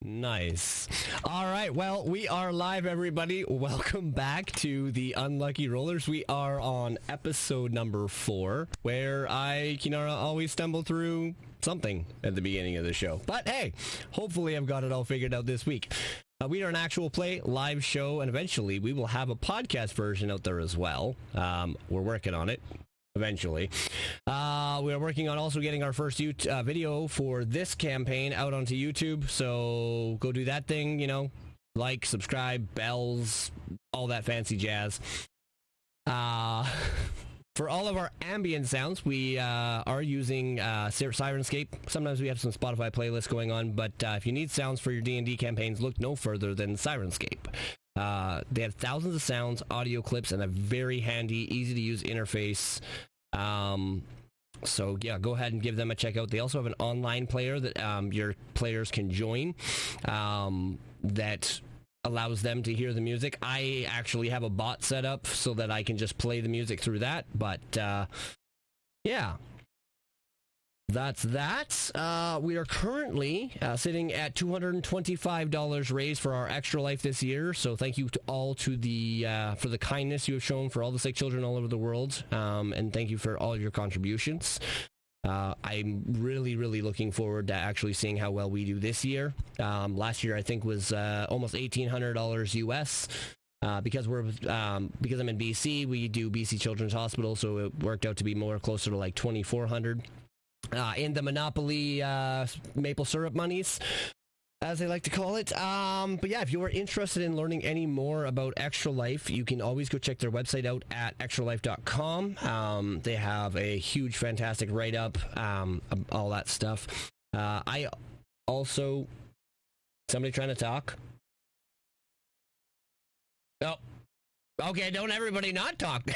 Nice. All right. Well, we are live, everybody. Welcome back to the Unlucky Rollers. We are on episode number 4, where I, Kinara, always stumble through something at the beginning of the show. But hey, hopefully I've got it all figured out this week. We are an actual play live show, and eventually we will have a podcast version out there as well. We're working on it. Eventually. We are working on also getting our first video for this campaign out onto YouTube, so go do that thing, you know, like, subscribe, bells, all that fancy jazz. For all of our ambient sounds, we are using Syrinscape. Sometimes we have some Spotify playlists going on, but if you need sounds for your D&D campaigns, look no further than Syrinscape. They have thousands of sounds, audio clips, and a very handy, easy-to-use interface. So, yeah, go ahead and give them a check out. They also have an online player that your players can join that allows them to hear the music. I actually have a bot set up so that I can just play the music through that. But, yeah. That's that. We are currently sitting at $225 raised for our Extra Life this year. So thank you to all for the kindness you have shown for all the sick children all over the world. And thank you for all your contributions. I'm really, really looking forward to actually seeing how well we do this year. Last year, I think, was almost $1,800 US. Because I'm in BC, we do BC Children's Hospital, so it worked out to be more closer to like $2,400. In the Monopoly maple syrup monies, as they like to call it. But yeah, if you are interested in learning any more about Extra Life, you can always go check their website out at extralife.com. They have a huge, fantastic write-up, all that stuff. I also... Somebody trying to talk? Oh. Okay, don't everybody not talk.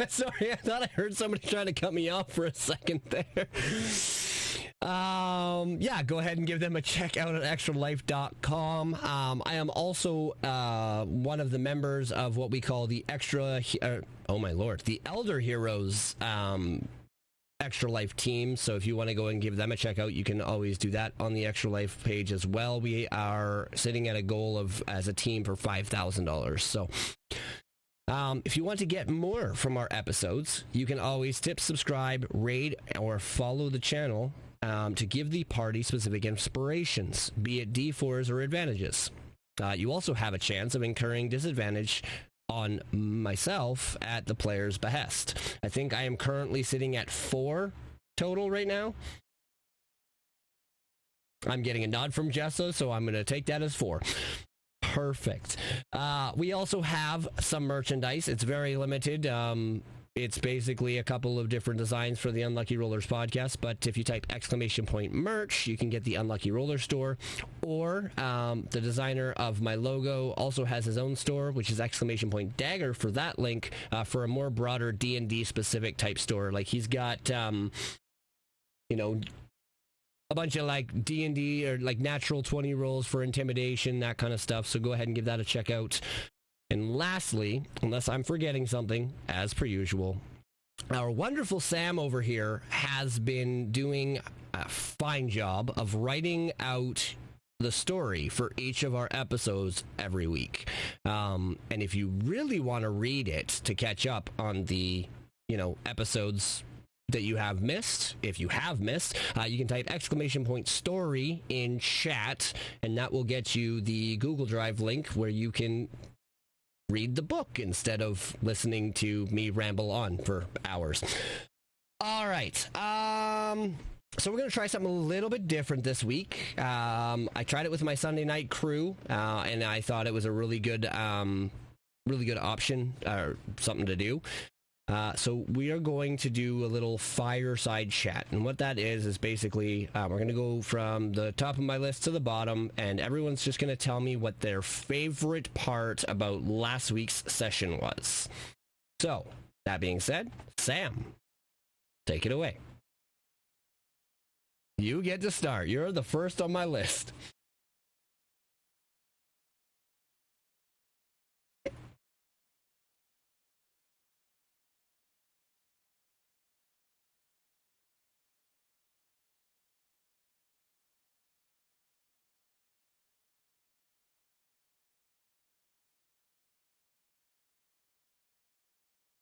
Sorry, I thought I heard somebody trying to cut me off for a second there. Yeah, go ahead and give them a check out at extralife.com. I am also one of the members of what we call the the Elder Heroes Extra Life team. So if you want to go and give them a check out, you can always do that on the Extra Life page as well. We are sitting at a goal of, as a team, for $5,000. So if you want to get more from our episodes, you can always tip, subscribe, rate, or follow the channel to give the party specific inspirations, be it D4s or advantages. You also have a chance of incurring disadvantage on myself at the player's behest. I think I am currently sitting at 4 total right now. I'm getting a nod from Jessa, so I'm going to take that as 4. Perfect. We also have some merchandise. It's very limited. It's basically a couple of different designs for the Unlucky Rollers podcast, but if you type !merch, you can get the Unlucky Roller store, or the designer of my logo also has his own store, which is !dagger for that link, for a more broader D&D specific type store. Like, he's got, you know, a bunch of like D&D or like natural 20 rolls for intimidation, that kind of stuff. So go ahead and give that a check out. And lastly, unless I'm forgetting something, as per usual, our wonderful Sam over here has been doing a fine job of writing out the story for each of our episodes every week. And if you really want to read it to catch up on the, you know, episodes that you have missed, if you have missed, you can type !story in chat, and that will get you the Google Drive link where you can read the book instead of listening to me ramble on for hours. All right. So we're going to try something a little bit different this week. I tried it with my Sunday night crew, and I thought it was a really good option, or something to do. So we are going to do a little fireside chat, and what that is basically we're going to go from the top of my list to the bottom, and everyone's just going to tell me what their favorite part about last week's session was. So, that being said, Sam, take it away. You get to start. You're the first on my list.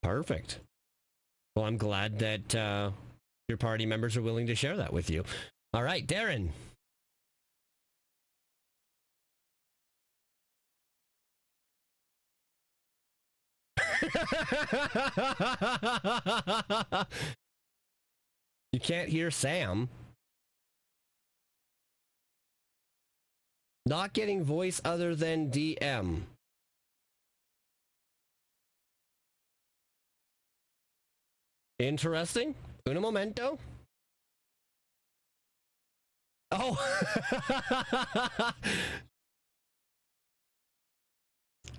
Perfect. Well, I'm glad that your party members are willing to share that with you. All right, Darren. You can't hear Sam. Not getting voice other than DM. Interesting. Un momento. Oh.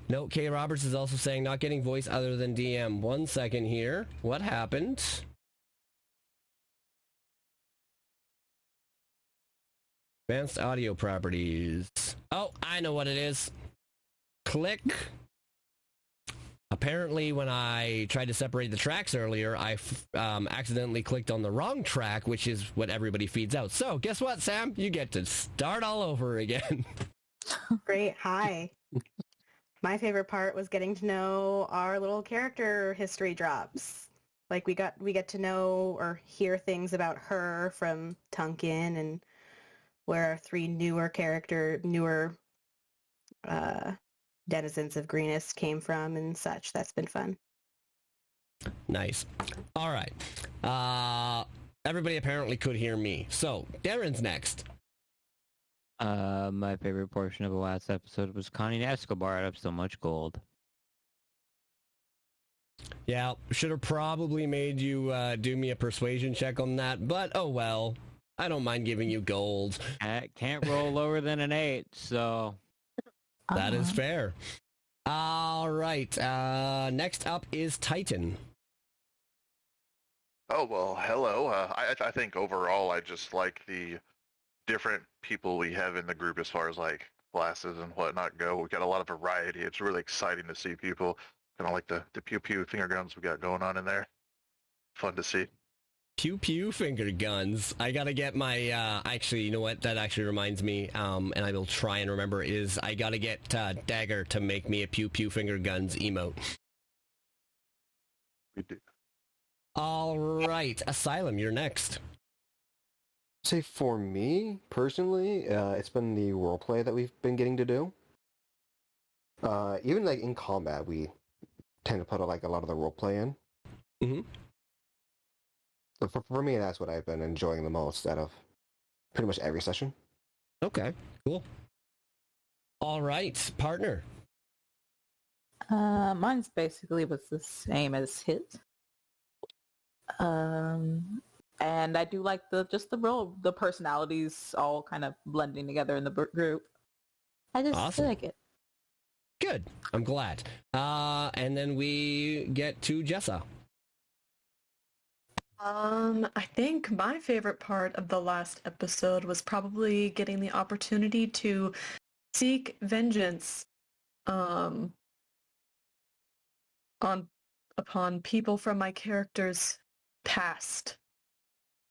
No, K. Roberts is also saying not getting voice other than DM. 1 second here. What happened? Advanced audio properties. Oh, I know what it is. Click. Apparently, when I tried to separate the tracks earlier, I accidentally clicked on the wrong track, which is what everybody feeds out. So, guess what, Sam? You get to start all over again. Great. Hi. My favorite part was getting to know our little character history drops. Like we get to know or hear things about her from Tunkin and where our three newer denizens of Greenest came from and such. That's been fun. Nice. All right. Everybody apparently could hear me. So, Darren's next. My favorite portion of the last episode was Connie Escobar up so much gold. Yeah, should have probably made you do me a persuasion check on that, but oh well. I don't mind giving you gold. I can't roll lower than an 8, so... That is fair. All right. Next up is Titan. Oh, well, hello. I think overall I just like the different people we have in the group as far as like classes and whatnot go. We've got a lot of variety. It's really exciting to see people. Kind of like the pew-pew finger guns we got going on in there. Fun to see. Pew-pew finger guns. I gotta get my, actually, you know what? That actually reminds me, and I will try and remember, is I gotta get Dagger to make me a pew-pew finger guns emote. We do. All right. Asylum, you're next. Say for me, personally, it's been the roleplay that we've been getting to do. Even like in combat, we tend to put like a lot of the roleplay in. Mm-hmm. So for me, that's what I've been enjoying the most out of pretty much every session. Okay, cool. All right, partner. Mine's basically was the same as his. And I do like the personalities all kind of blending together in the group. I just Awesome. like it. Good. I'm glad. And then we get to Jessa. I think my favorite part of the last episode was probably getting the opportunity to seek vengeance upon people from my character's past.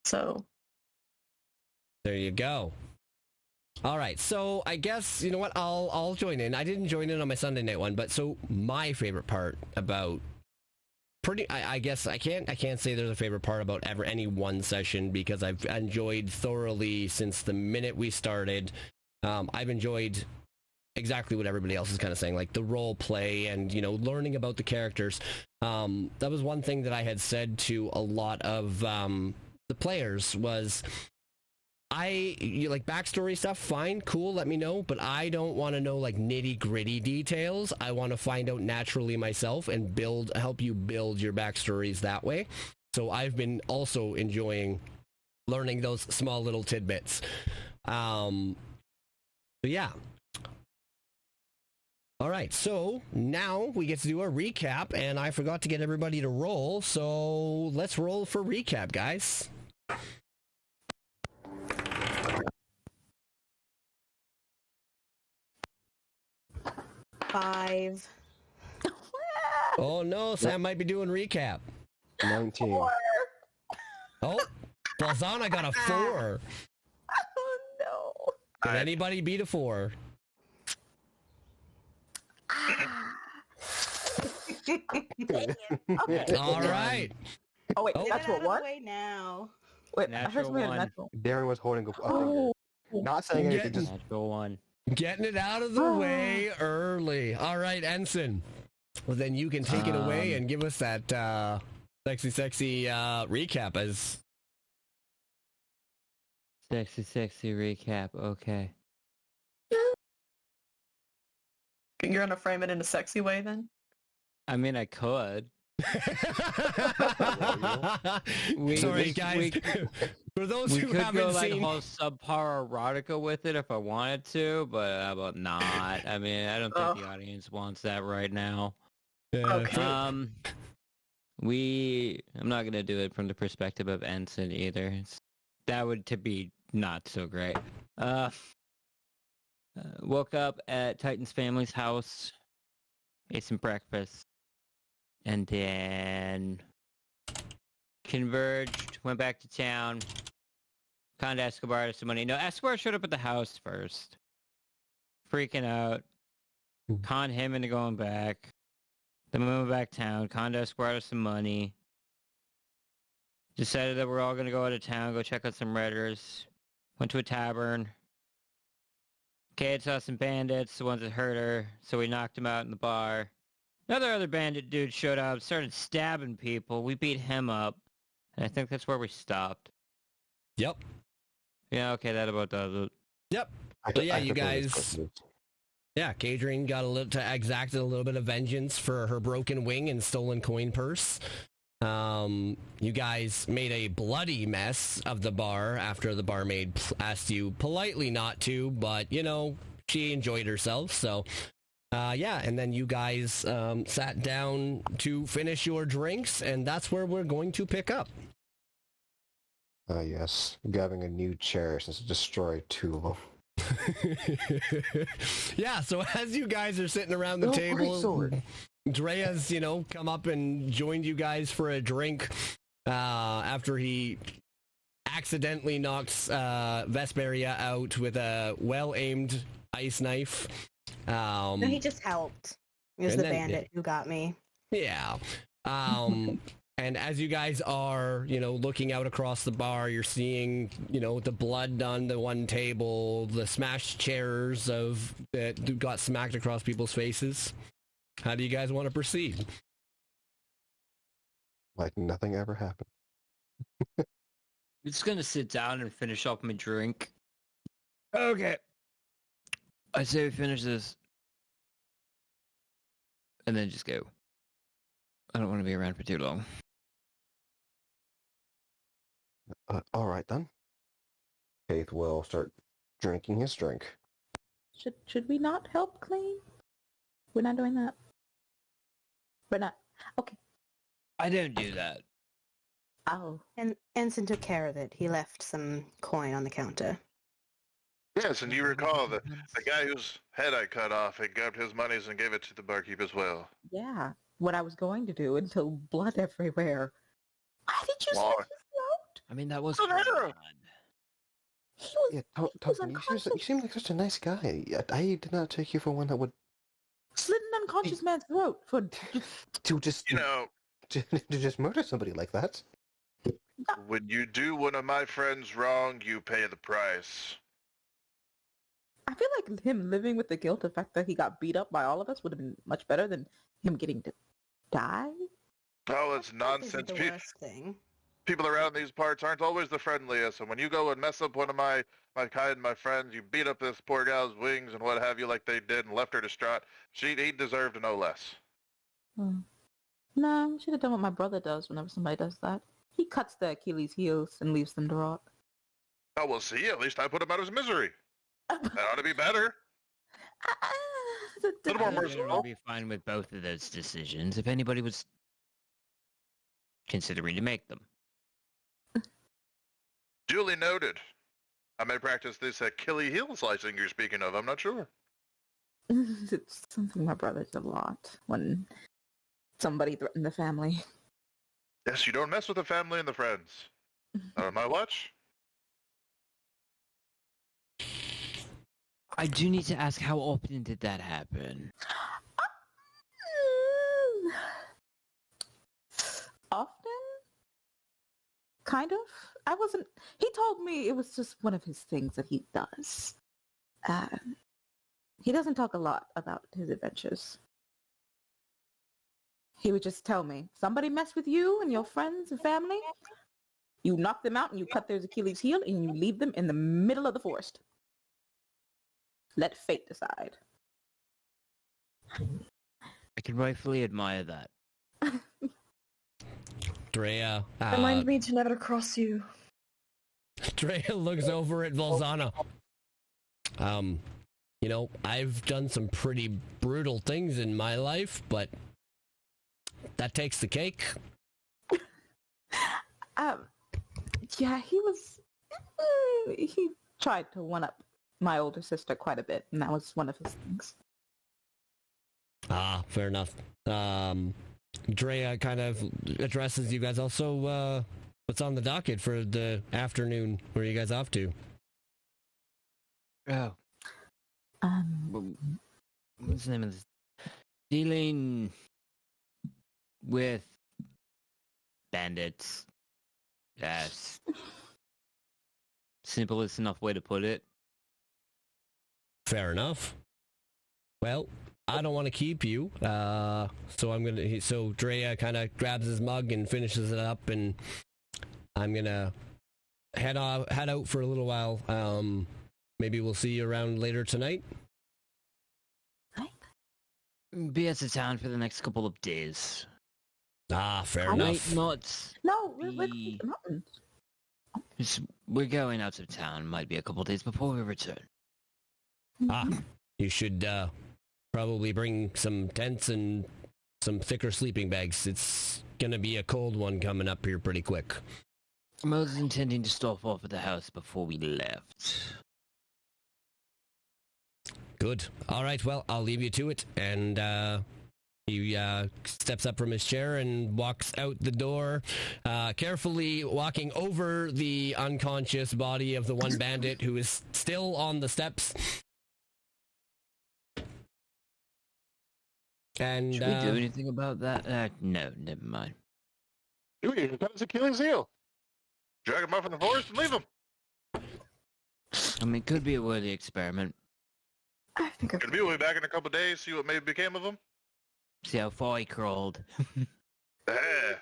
So There you go. All right, so I guess, you know what, I'll join in. I didn't join in on my Sunday night one, but so my favorite part about I guess I can't say there's a favorite part about any one session, because I've enjoyed thoroughly since the minute we started. I've enjoyed exactly what everybody else is kind of saying, like the role play and, you know, learning about the characters. That was one thing that I had said to a lot of the players was, you like backstory stuff, fine, cool, let me know, but I don't want to know like nitty gritty details. I want to find out naturally myself and help you build your backstories that way. So I've been also enjoying learning those small little tidbits. So yeah. All right, so now we get to do a recap, and I forgot to get everybody to roll, so let's roll for recap, guys. Five. Oh no, Sam might be doing recap. 19. Oh, Balzana got a 4. Oh no. Did anybody beat a 4? Okay. All right. Oh wait, Oh. Get it natural out of the one? way now. Wait, I heard Natural somebody had a one. natural. Darren was holding a finger. Oh. Not saying anything, Getting- just Natural one. Getting it out of the way early. All right, Ensign. Well, then you can take it away and give us that sexy recap as... Sexy recap. Okay. You're gonna frame it in a sexy way then? I mean, I could. Sorry, guys. For those We who could go haven't like seen... whole subpar erotica with it if I wanted to, but how about not? I mean, I don't think the audience wants that right now. Okay. I'm not gonna do it from the perspective of Ensign either. That would to be not so great. Woke up at Titan's family's house, ate some breakfast, and then converged, went back to town, conned Escobar to some money. No, Escobar showed up at the house first, freaking out, conned him into going back. Then we went back town, conned Escobar to some money. Decided that we're all going to go out of town, go check out some Redders. Went to a tavern. Kate saw some bandits, the ones that hurt her, so we knocked them out in the bar. Other bandit dude showed up, started stabbing people. We beat him up. And I think that's where we stopped. Yep. Yeah, okay, that about does it. Yep. I So yeah, I you took one of these guys... questions. Yeah, Kadrine got exacted a little bit of vengeance for her broken wing and stolen coin purse. You guys made a bloody mess of the bar after the barmaid asked you politely not to, but, you know, she enjoyed herself, so... yeah, and then you guys sat down to finish your drinks, and that's where we're going to pick up. Yes. Grabbing a new chair since it destroyed two of them. Yeah, so as you guys are sitting around the table, sword. Drea's, you know, come up and joined you guys for a drink after he accidentally knocks Vesperia out with a well-aimed ice knife. No, he just helped. It was And the then- bandit who got me. Yeah. And as you guys are, you know, looking out across the bar, you're seeing, you know, the blood on the one table, the smashed chairs that got smacked across people's faces. How do you guys want to proceed? Like nothing ever happened. I'm just gonna sit down and finish off my drink. Okay. I say we finish this. And then just go. I don't want to be around for too long. All right then. Faith will start drinking his drink. Should we not help clean? We're not doing that. We're not. Okay. I don't do that. Oh. And Ensign took care of it. He left some coin on the counter. Yes, and you recall the guy whose head I cut off had grabbed his monies and gave it to the barkeep as well. Yeah. What I was going to do until blood everywhere. Why did you Well, slit his throat? I mean, that was Oh, no, no. fun. He was, Yeah, he was Token, you unconscious. seem like such a nice guy. I did not take you for one that would Slit an unconscious man's throat for just You know, to just murder somebody like that. when you do one of my friends wrong, you pay the price. I feel like him living with the guilt of the fact that he got beat up by all of us would have been much better than him getting to die. Oh, it's That isn't nonsense. the worst thing. People around these parts aren't always the friendliest, and when you go and mess up one of my kind, my friends, you beat up this poor gal's wings and what have you like they did and left her distraught, he deserved to know less. No, I should have done what my brother does whenever somebody does that. He cuts the Achilles' heels and leaves them to rot. Oh, we'll see. At least I put him out of his misery. That ought to be better. Little more I think merciful. I would be fine with both of those decisions if anybody was considering to make them. Duly noted. I may practice this Achilles heel slicing you're speaking of. I'm not sure. It's something my brother did a lot when somebody threatened the family. Yes, you don't mess with the family and the friends. Not on my watch. I do need to ask, how often did that happen? kind of. I wasn't. He told me it was just one of his things that he does. He doesn't talk a lot about his adventures. He would just tell me, somebody mess with you and your friends and family, you knock them out and you cut their Achilles heel and you leave them in the middle of the forest. Let fate decide. I can rightfully admire that. Drea, Remind me to never cross you. Drea looks over at Volzana. You know, I've done some pretty brutal things in my life, but that takes the cake. Yeah, he was. He tried to one-up my older sister quite a bit, and that was one of his things. Ah, fair enough. Drea kind of addresses you guys. Also, what's on the docket for the afternoon? Where are you guys off to? Oh. What's the name of this? Dealing with bandits. Yes. Simplest enough way to put it. Fair enough. Well, I don't want to keep you, so Drea kind of grabs his mug and finishes it up, and I'm gonna head out for a little while. Maybe we'll see you around later tonight. Be at the town for the next couple of days. Ah, fair Might enough. not. No, we're the mountains. We're going out of town. Might be a couple days before we return. Ah, you should probably bring some tents and some thicker sleeping bags. It's gonna be a cold one coming up here pretty quick. I was intending to stop off at the house before we left. Good. All right, well, I'll leave you to it. And he steps up from his chair and walks out the door, carefully walking over the unconscious body of the one bandit who is still on the steps. And should we do anything about that? No, never mind. Do you cut his Achilles heel? Drag him off in the forest and leave him. I mean, it could be a worthy experiment. I think Gonna be back in a couple of days, see what maybe became of him. See how far he crawled. Yeah.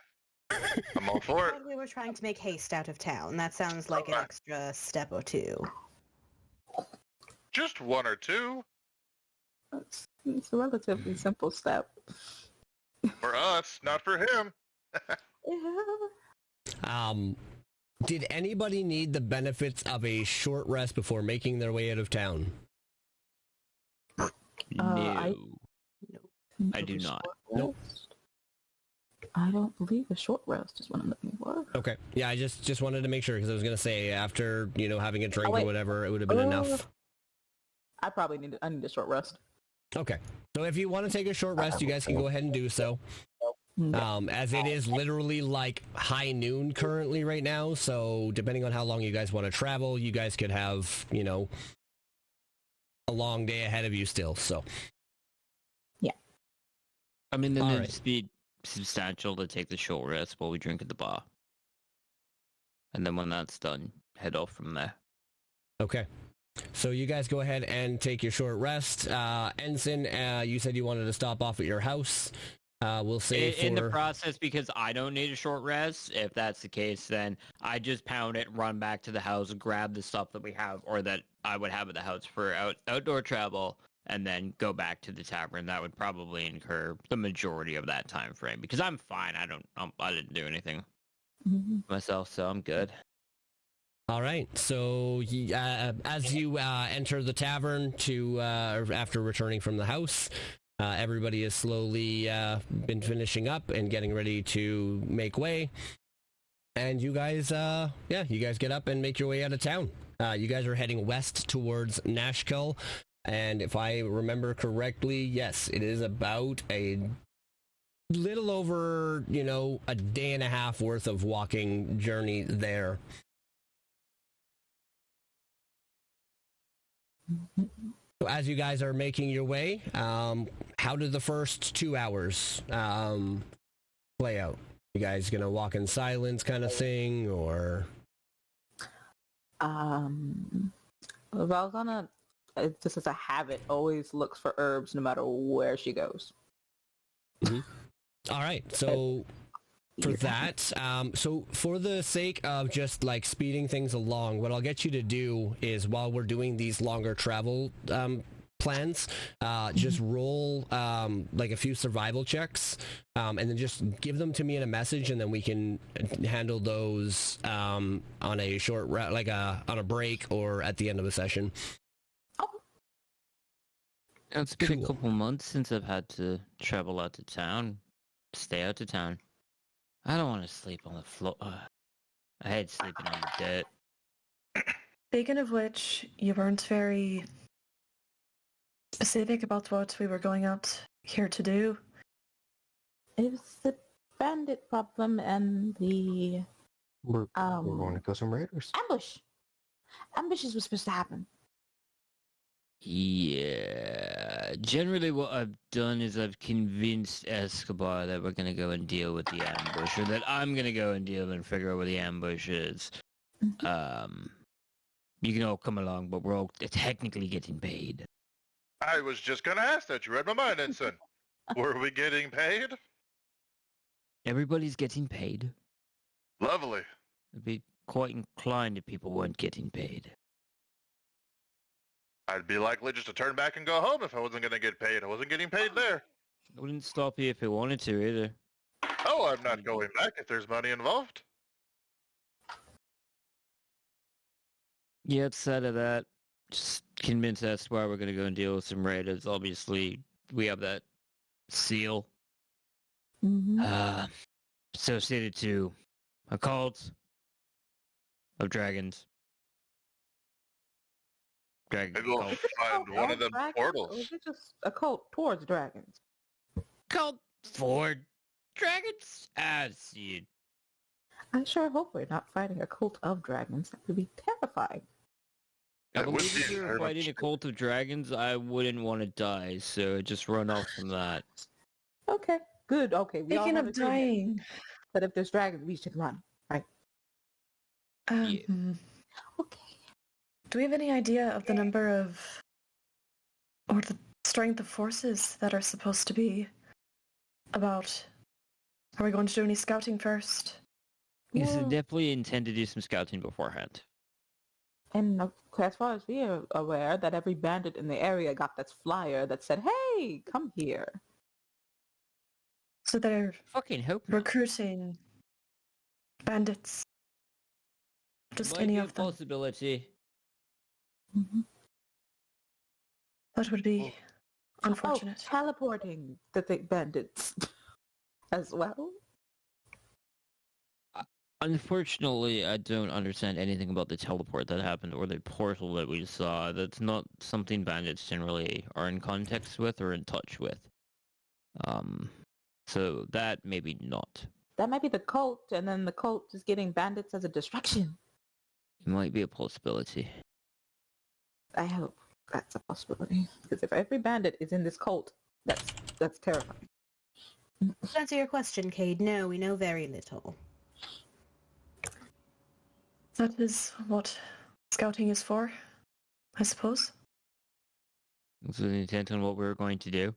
I'm all for it. We were trying to make haste out of town. That sounds like an extra step or two. Just one or two. it's a relatively simple step. For us, not for him. Yeah. Did anybody need the benefits of a short rest before making their way out of town? No. I do not. Nope. I don't believe a short rest is what I'm looking for. Okay. Yeah, I just wanted to make sure, because I was going to say after, having a drink wait. or whatever, it would have been enough. I probably need a short rest. Okay. So if you want to take a short rest, you guys can go ahead and do so. As it is literally like high noon currently right now, so depending on how long you guys want to travel, you guys could have, a long day ahead of you still, so. Yeah. I mean, then All it'd right. just be substantial to take the short rest while we drink at the bar. And then when that's done, head off from there. Okay. So you guys go ahead and take your short rest. Ensign, you said you wanted to stop off at your house. We'll say In the process, because I don't need a short rest, if that's the case, then I just pound it, run back to the house, grab the stuff that we have, or that I would have at the house for outdoor travel, and then go back to the tavern. That would probably incur the majority of that time frame, because I'm fine. I didn't do anything myself, so I'm good. All right. So as you enter the tavern after returning from the house, everybody has slowly been finishing up and getting ready to make way. And you guys, you guys get up and make your way out of town. You guys are heading west towards Nashkel. And if I remember correctly, yes, it is about a little over, a day and a half worth of walking journey there. So as you guys are making your way, how did the first 2 hours play out? You guys gonna walk in silence kind of thing, or? Valzana, just as a habit, always looks for herbs no matter where she goes. All right, so for that, so for the sake of just like speeding things along, what I'll get you to do is while we're doing these longer travel plans, just roll like a few survival checks, and then just give them to me in a message, and then we can handle those on a short like on a break or at the end of a session. It's been Cool. a couple months since I've had to travel out of town, stay out of town. I don't want to sleep on the floor. I hate sleeping on the dirt. Speaking of which, you weren't very specific about what we were going out here to do. It was the bandit problem and the We're going to kill some raiders. ambush. Ambushes were supposed to happen. Yeah. Generally what I've done is I've convinced Escobar that we're going to go and deal with the ambush, or that I'm going to go and deal and figure out where the ambush is. You can all come along, but we're all technically getting paid. I was just gonna ask that. You read my mind, Ensign. Were we getting paid? Everybody's getting paid. Lovely. I'd be quite inclined if people weren't getting paid. I'd be likely just to turn back and go home if I wasn't gonna get paid. I wasn't getting paid there. I wouldn't stop you if I wanted to either. Oh, I'm not going back if there's money involved. Yeah, outside of that, just convince Esquire we're going to go and deal with some raiders. Obviously, we have that seal associated to a cult of dragons. Dragon Maybe we'll cult. find one of them Dragons, portals. or is it just a cult towards dragons? Cult for dragons? See. I sure hope we're not fighting a cult of dragons. That would be terrifying. I That would believe if be we were very much fighting a true. cult of dragons, I wouldn't want to die, so just run off from that. Okay, good. Okay, we all Speaking have of agreement dying, that if there's dragons, we should run. Right? Yeah. Okay. do we have any idea of the number of, or the strength of forces that are supposed to be about? Are we going to do any scouting first? Yes, I Well, definitely intend to do some scouting beforehand. and as far as we are aware, that every bandit in the area got that flyer that said, "Hey, come here." So they're Fucking hope not. recruiting bandits. Just Might any be a of them. possibility. That would be Oh, unfortunate. teleporting the bandits as well. Unfortunately, I don't understand anything about the teleport that happened or the portal that we saw. That's not something bandits generally are in context with or in touch with. So that maybe not. That might be the cult, and then the cult is getting bandits as a distraction. It might be a possibility. I hope that's a possibility. Because if every bandit is in this cult, that's terrifying. To answer your question, Cade, no, we know very little. That is what scouting is for, I suppose. This was the intent on what we were going to do.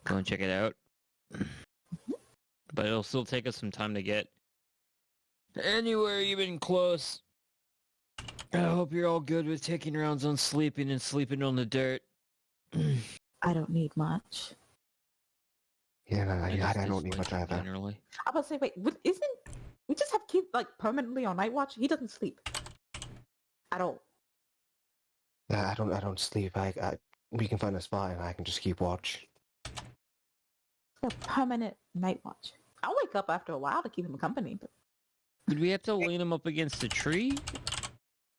Go and check it out. But it'll still take us some time to get anywhere even close. I hope you're all good with taking rounds on sleeping and sleeping on the dirt. I don't need much. Yeah, I just don't need much dislike it either. generally. I was say, wait, isn't we just have Keith like permanently on night watch? He doesn't sleep at all. I don't sleep. We can find a spot and I can just keep watch. He's got permanent night watch. I'll wake up after a while to keep him company, but Did we have to lean him up against a tree?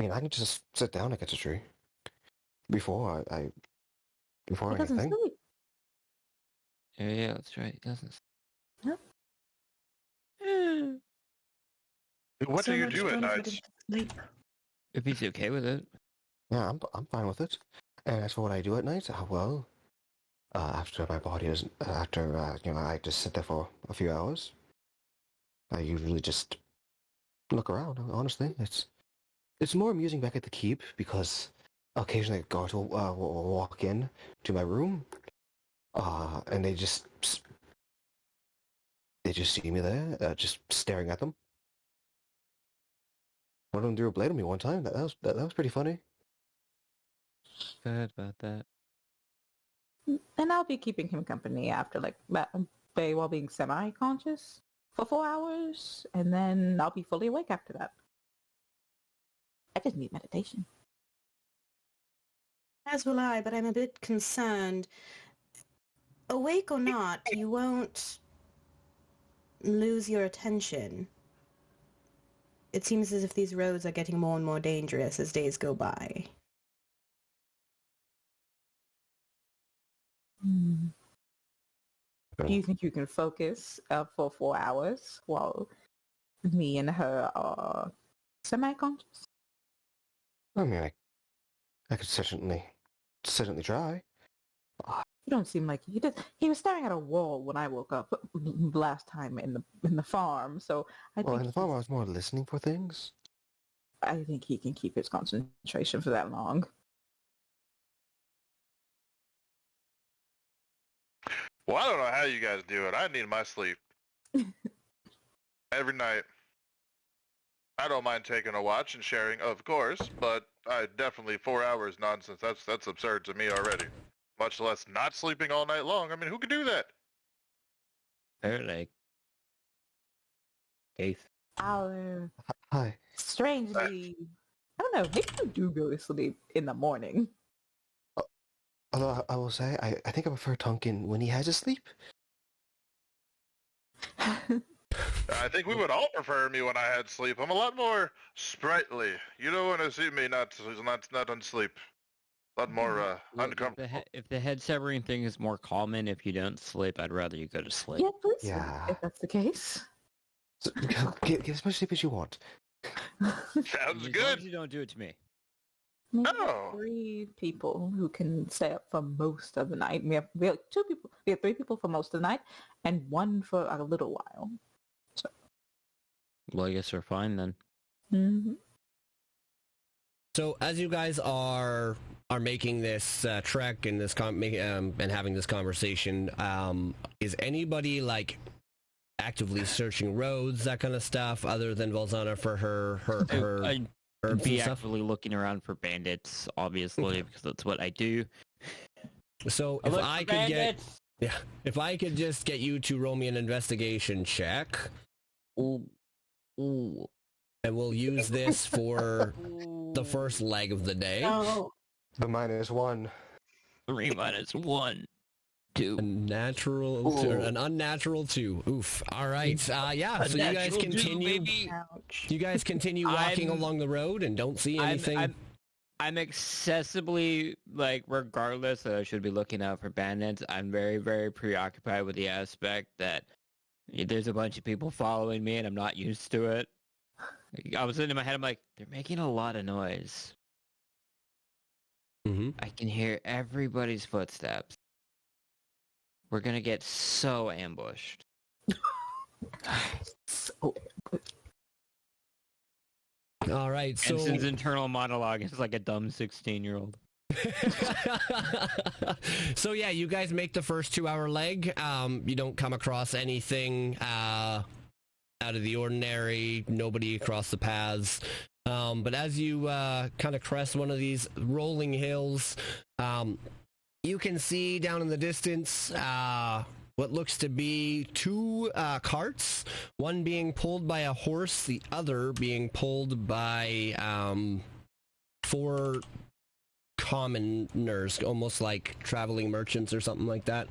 I mean, I can just sit down against a tree before before he doesn't anything. sleep. Yeah, that's right. He doesn't. Yep. What So do you much do at fun if we night? didn't sleep. If he's okay with it. Yeah, I'm fine with it. And as for what I do at night, well, after my body is after I just sit there for a few hours. I usually just look around. Honestly, it's more amusing back at the keep because occasionally guards will walk in to my room, and they just see me there, just staring at them. One of them threw a blade at me one time. That was pretty funny. Sad about that. And I'll be keeping him company after like while being semi-conscious for 4 hours, and then I'll be fully awake after that. I just need meditation. As will I, but I'm a bit concerned. Awake or not, you won't lose your attention. It seems as if these roads are getting more and more dangerous as days go by. Do you think you can focus for 4 hours while me and her are semi-conscious? I mean, I could certainly try. You don't seem like he did. He was staring at a wall when I woke up last time in the farm. So In the farm, I was more listening for things. I think he can keep his concentration for that long. Well, I don't know how you guys do it. I need my sleep. Every night. I don't mind taking a watch and sharing, of course, but I definitely 4 hours nonsense. That's absurd to me already. Much less not sleeping all night long. I mean, who could do that? They're like... Eighth. Hi. Strangely, I don't know, maybe you do go to sleep in the morning. Although I will say, I think I prefer Tonkin when he has his sleep. I think we would all prefer me when I had sleep. I'm a lot more sprightly. You don't want to see me not on sleep. A lot more uncomfortable. If the head severing thing is more common if you don't sleep, I'd rather you go to sleep. Yeah, please. Yeah. If that's the case. So, get as much sleep as you want. Sounds As long as good. you don't do it to me. We have Oh. 3 people who can stay up for most of the night. We have 2 people. We have 3 people for most of the night, and 1 for a little while. Well, I guess we're fine then. Mm-hmm. So as you guys are making this trek and this and having this conversation, is anybody like actively searching roads, that kind of stuff, other than Valzana for her I'd herbs be and stuff? actively looking around for bandits, obviously, because that's what I do. So if I could just get you to roll me an investigation check, Ooh. and we'll use this for the first leg of the day. Oh, The -1. 3 minus 1. 2. An unnatural 2. Oof. All right. Yeah. So you guys continue. ouch. You guys continue walking I'm- along the road and don't see anything. I'm excessively, like, regardless that I should be looking out for bandits, I'm very, very preoccupied with the aspect that there's a bunch of people following me and I'm not used to it. I was in my head, I'm like, they're making a lot of noise. Mm-hmm. I can hear everybody's footsteps. We're gonna get so ambushed. So All right. So Ensign's internal monologue is like a dumb 16-year-old. so yeah, you guys make the first 2-hour leg. You don't come across anything out of the ordinary, nobody across the paths. But as you kind of crest one of these rolling hills, you can see down in the distance what looks to be 2 carts, one being pulled by a horse, the other being pulled by 4 commoners, almost like traveling merchants or something like that.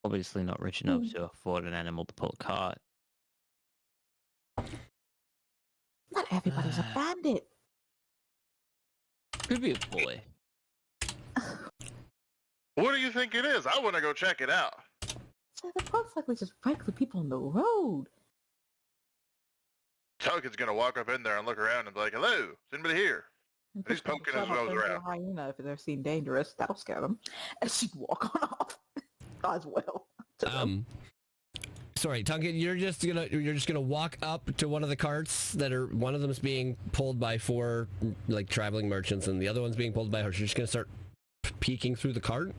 Obviously not rich enough to afford an animal to pull a cart. not everybody's a bandit. Could be a boy. What do you think it is? I want to go check it out. So they're most likely just regular people on the road. Token's gonna walk up in there and look around and be like, "Hello, is anybody here?" And He's push poking them his up nose into a around. hyena if they're seen dangerous. That'll scare them. And she'd walk on off as well. to them. sorry, Tunkin, you're just gonna walk up to one of the carts one of them's being pulled by 4 like traveling merchants, and the other one's being pulled by her. You're just gonna start peeking through the cart.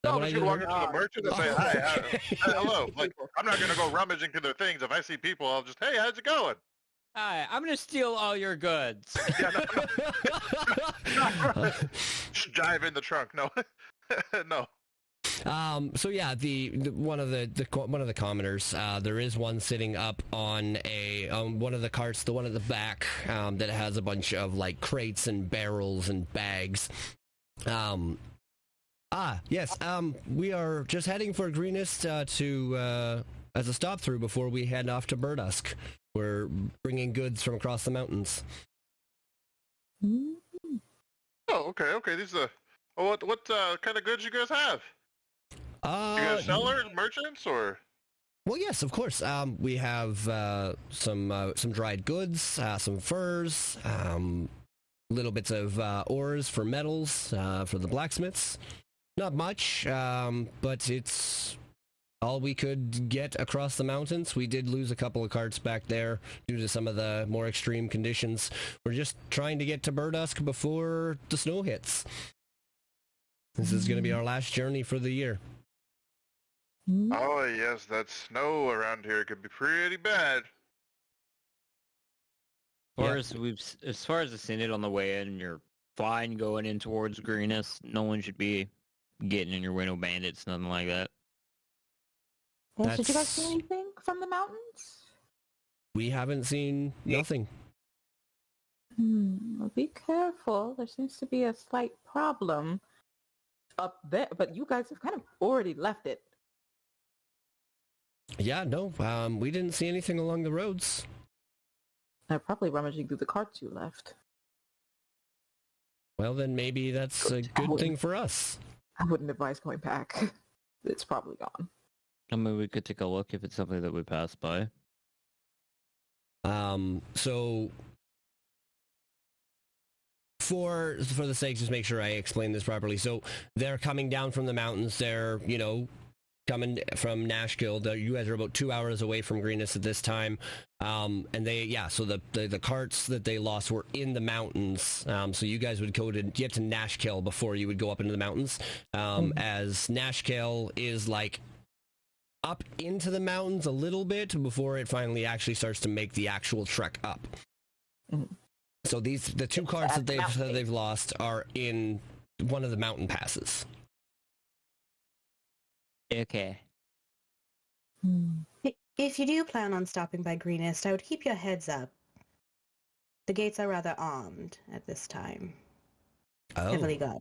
No, I'm just gonna walk up to the merchant and say, hi, hello. Like, I'm not gonna go rummaging through their things. If I see people, I'll just, hey, how's it going? Hi, I'm gonna steal all your goods. Yeah, no. Just dive in the trunk. No, no. So yeah, the one of the commoners, there is one sitting up on one of the carts, the one at the back, that has a bunch of like crates and barrels and bags. Yes. We are just heading for Greenest to as a stop through before we head off to Burdusk. We're bringing goods from across the mountains. Oh, okay. These are what kind of goods you guys have? You guys sellers, merchants, or? Well, yes, of course. We have some dried goods, some furs, little bits of ores for metals for the blacksmiths. Not much, but it's all we could get across the mountains. We did lose a couple of carts back there due to some of the more extreme conditions. We're just trying to get to Burdusk before the snow hits. This is going to be our last journey for the year. Oh, yes, that snow around here could be pretty bad. As far as the Synod on the way in, you're fine going in towards Greenest. No one should be getting in your way, no bandits, nothing like that. Yeah, did you guys see anything from the mountains? We haven't seen nothing. Well, be careful. There seems to be a slight problem up there, but you guys have kind of already left it. Yeah, no, we didn't see anything along the roads. They're probably rummaging through the carts you left. Well, then maybe that's a good thing for us. I wouldn't advise going back. It's probably gone. I mean, we could take a look if it's something that we passed by. So for the sake, just make sure I explain this properly. So they're coming down from the mountains. They're, coming from Nashville. You guys are about 2 hours away from Greenest at this time. And so the carts that they lost were in the mountains. So you guys would get to Nashville before you would go up into the mountains. As Nashville is like up into the mountains a little bit before it finally actually starts to make the actual trek up. So the 2 carts that they've lost are in one of the mountain passes. Okay. If you do plan on stopping by Greenest, I would keep your heads up. The gates are rather armed at this time. Oh. Heavily guarded.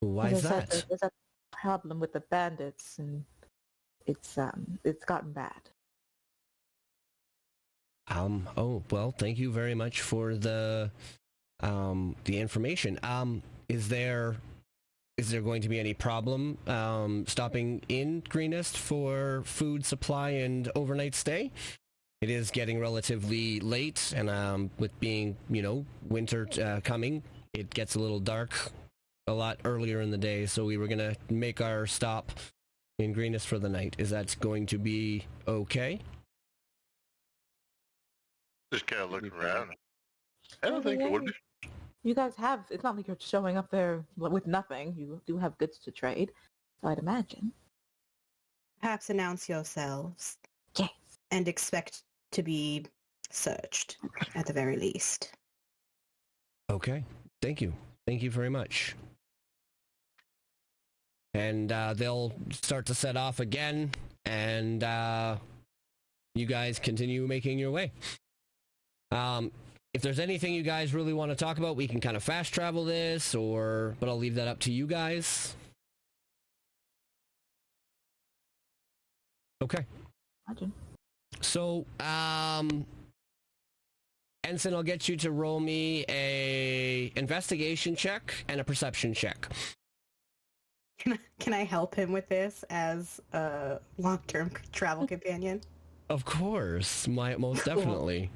Why is that? There's a problem with the bandits, and it's gotten bad. Oh, well, thank you very much for the information. Is there going to be any problem stopping in Greenest for food supply and overnight stay? It is getting relatively late, and with being, winter coming, it gets a little dark a lot earlier in the day, so we were going to make our stop in Greenest for the night. Is that going to be okay? Just kind of look around. I don't think it would be. You guys it's not like you're showing up there with nothing. You do have goods to trade, so I'd imagine. Perhaps announce yourselves. Yes. And expect to be searched, at the very least. Okay. Thank you. Thank you very much. And they'll start to set off again, and you guys continue making your way. If there's anything you guys really want to talk about, we can kind of fast travel this, but I'll leave that up to you guys. Okay. Imagine. So, Ensign, I'll get you to roll me a investigation check and a perception check. Can I help him with this as a long-term travel companion? Of course, most definitely.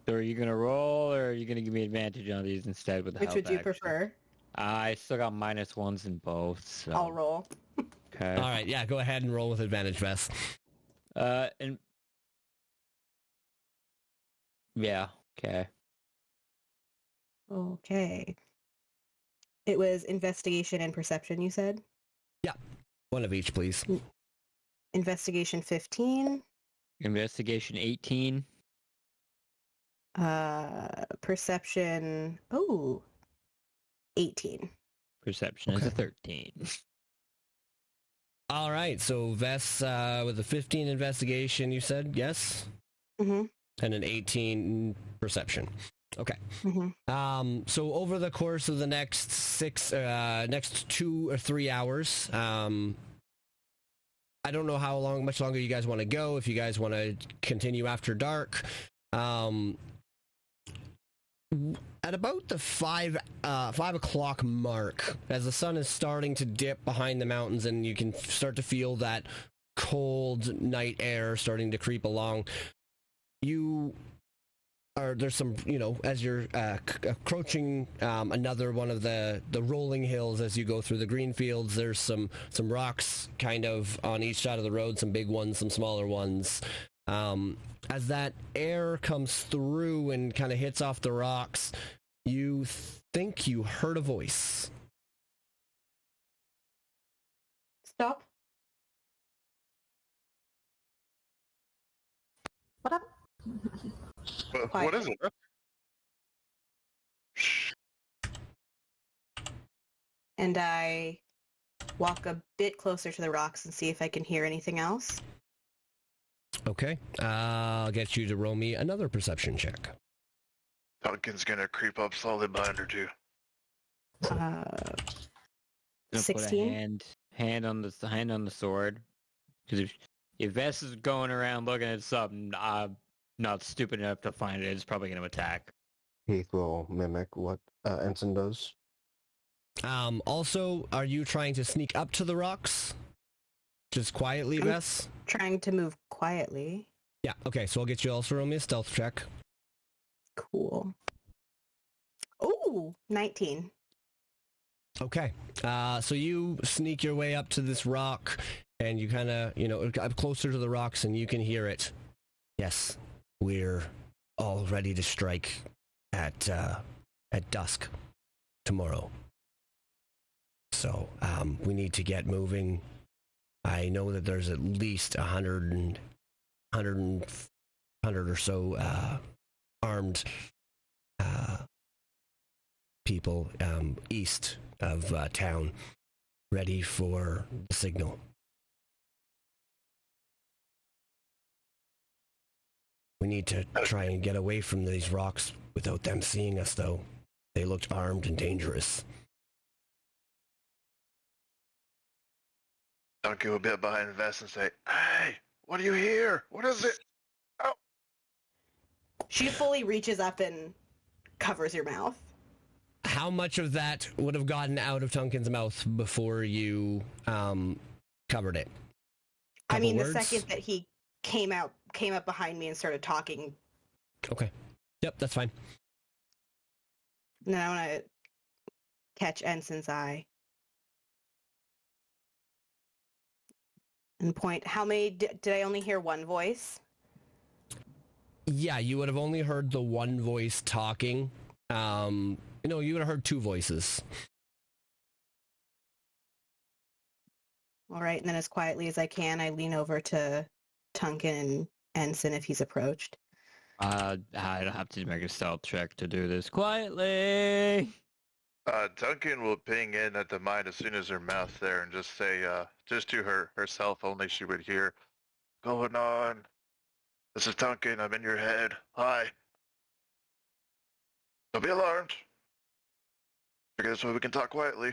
So are you going to roll, or are you going to give me advantage on these instead with the Which health would you action? prefer? I still got -1s in both, so... I'll roll. Okay. All right, yeah, go ahead and roll with advantage, Vess. And yeah, okay. Okay. It was investigation and perception, you said? One of each, please. Investigation 15. Investigation 18. Perception, 18. Perception is a 13. All right, so Vess with a 15 investigation, you said, yes? Mm-hmm. And an 18 perception. Okay. Mm-hmm. So over the course of the next next 2 or 3 hours, I don't know how much longer you guys want to go. If you guys want to continue after dark, at about the 5 o'clock mark, as the sun is starting to dip behind the mountains, and you can start to feel that cold night air starting to creep along, there's some, as you're approaching another one of the rolling hills as you go through the green fields, there's some rocks kind of on each side of the road, some big ones, some smaller ones. As that air comes through and kind of hits off the rocks, you think you heard a voice. Stop. What up? What is it? And I walk a bit closer to the rocks and see if I can hear anything else. Okay. I'll get you to roll me another perception check. Duncan's gonna creep up slowly behind her too. Gonna put a 16? hand on the sword. Because if Vess is going around looking at something, I'm not stupid enough to find it. It's probably going to attack. Heath will mimic what Ensign does. Also, are you trying to sneak up to the rocks? Just quietly, I'm Vess? Trying to move quietly. Yeah, okay, so I'll get you also roll me a stealth check. Cool. Oh, 19. Okay. So you sneak your way up to this rock, and you kind of, up closer to the rocks, and you can hear it. Yes, we're all ready to strike at dusk tomorrow. So we need to get moving. I know that there's at least 100 or so armed people east of town ready for the signal. We need to try and get away from these rocks without them seeing us, though. They looked armed and dangerous. Duncan will be up behind Vess and say, "Hey, what do you hear? What is it?" Oh. She fully reaches up and covers your mouth. How much of that would have gotten out of Tunkin's mouth before you covered it? I mean, words? the second that he came up behind me and started talking. Okay. Yep, that's fine. And then I want to catch Ensign's eye. And point. How many did I only hear one voice? Yeah, you would have only heard the one voice talking. You would have heard two voices. All right, and then as quietly as I can, I lean over to Tunkin and Ensign if he's approached. I don't have to make a stealth check to do this quietly. Duncan will ping in at the mine as soon as her mouth's there and just say, just to herself only she would hear, "Going on. This is Duncan. I'm in your head. Hi. Don't be alarmed. Figure this way we can talk quietly.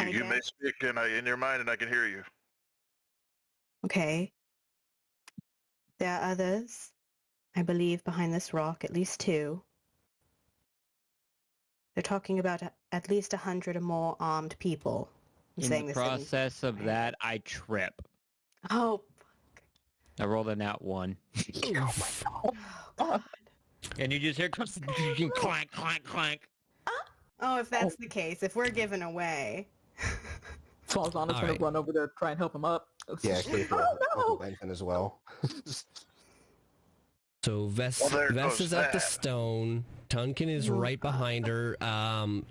You may speak in your mind and I can hear you." Okay. There are others, I believe, behind this rock, at least two. They're talking about at least 100 or more armed people. In the process of that, I trip. Oh. I rolled a nat 1. Oh my god. And you just hear clank, clank, clank. Oh, if that's the case, if we're given away. Falzana's gonna Alright. run over there, try and help him up. Yeah, Kate will Oh help no! Benson as well. So Vess, Well, there Vess goes is at the that. stone. Tunkin is right behind her.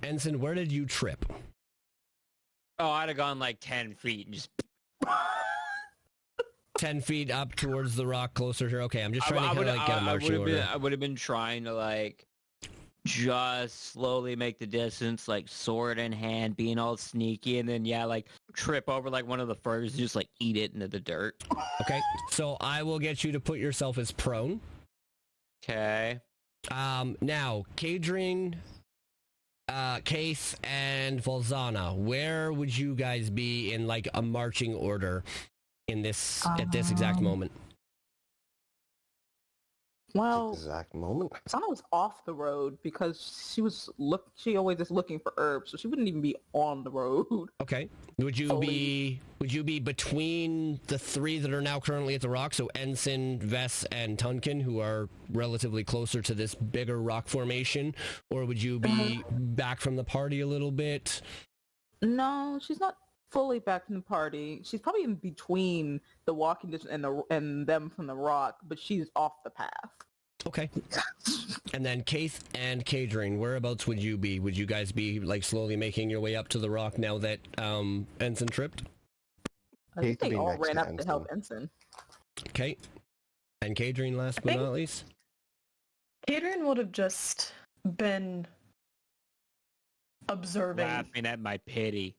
Ensign, where did you trip? Oh, I'd have gone like 10 feet and just... 10 feet up towards the rock closer to her. Okay, I'm just trying to kind of like get a marching order. I would have been trying to like just slowly make the distance, like sword in hand, being all sneaky, and then like trip over like one of the firs and just like eat it into the dirt. Okay, so I will get you to put yourself as prone. Okay. Now, Kadrin, Case, and Volzana, where would you guys be in like a marching order in this at this exact moment? Well, Exact moment. Sana was off the road because she always is looking for herbs, so she wouldn't even be on the road. Okay. Would you be between the three that are now currently at the rock, so Ensign, Vess, and Tunkin, who are relatively closer to this bigger rock formation, or would you be back from the party a little bit? No, she's not fully back in the party. She's probably in between the walking distance and them from the rock, but she's off the path. Okay. And then Kaith and Kadrin, whereabouts would you be? Would you guys be like slowly making your way up to the rock now that Ensign tripped? I think Hate to they be all next ran to up to help Ensign. Okay. And Kadrin, last but not least? Adrian would have just been observing. Laughing at my pity.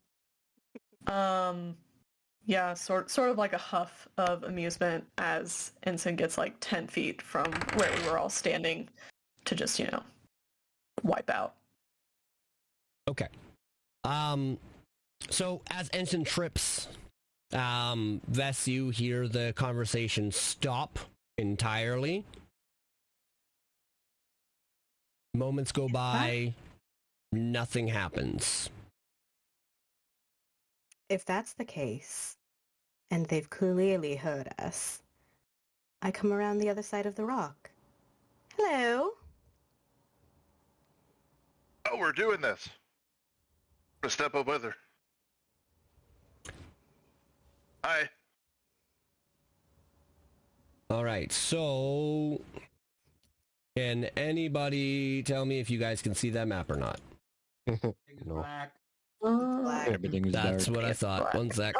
Yeah, sort of like a huff of amusement as Ensign gets like 10 feet from where we were all standing to just, wipe out. Okay. So as Ensign trips, Vess, you hear the conversation stop entirely. Moments go by, nothing happens. If that's the case, and they've clearly heard us, I come around the other side of the rock. Hello? Oh, we're doing this. I'm gonna step up with her. Hi. All right, so can anybody tell me if you guys can see that map or not? No. Black. Everything's That's dark. what I thought. One sec.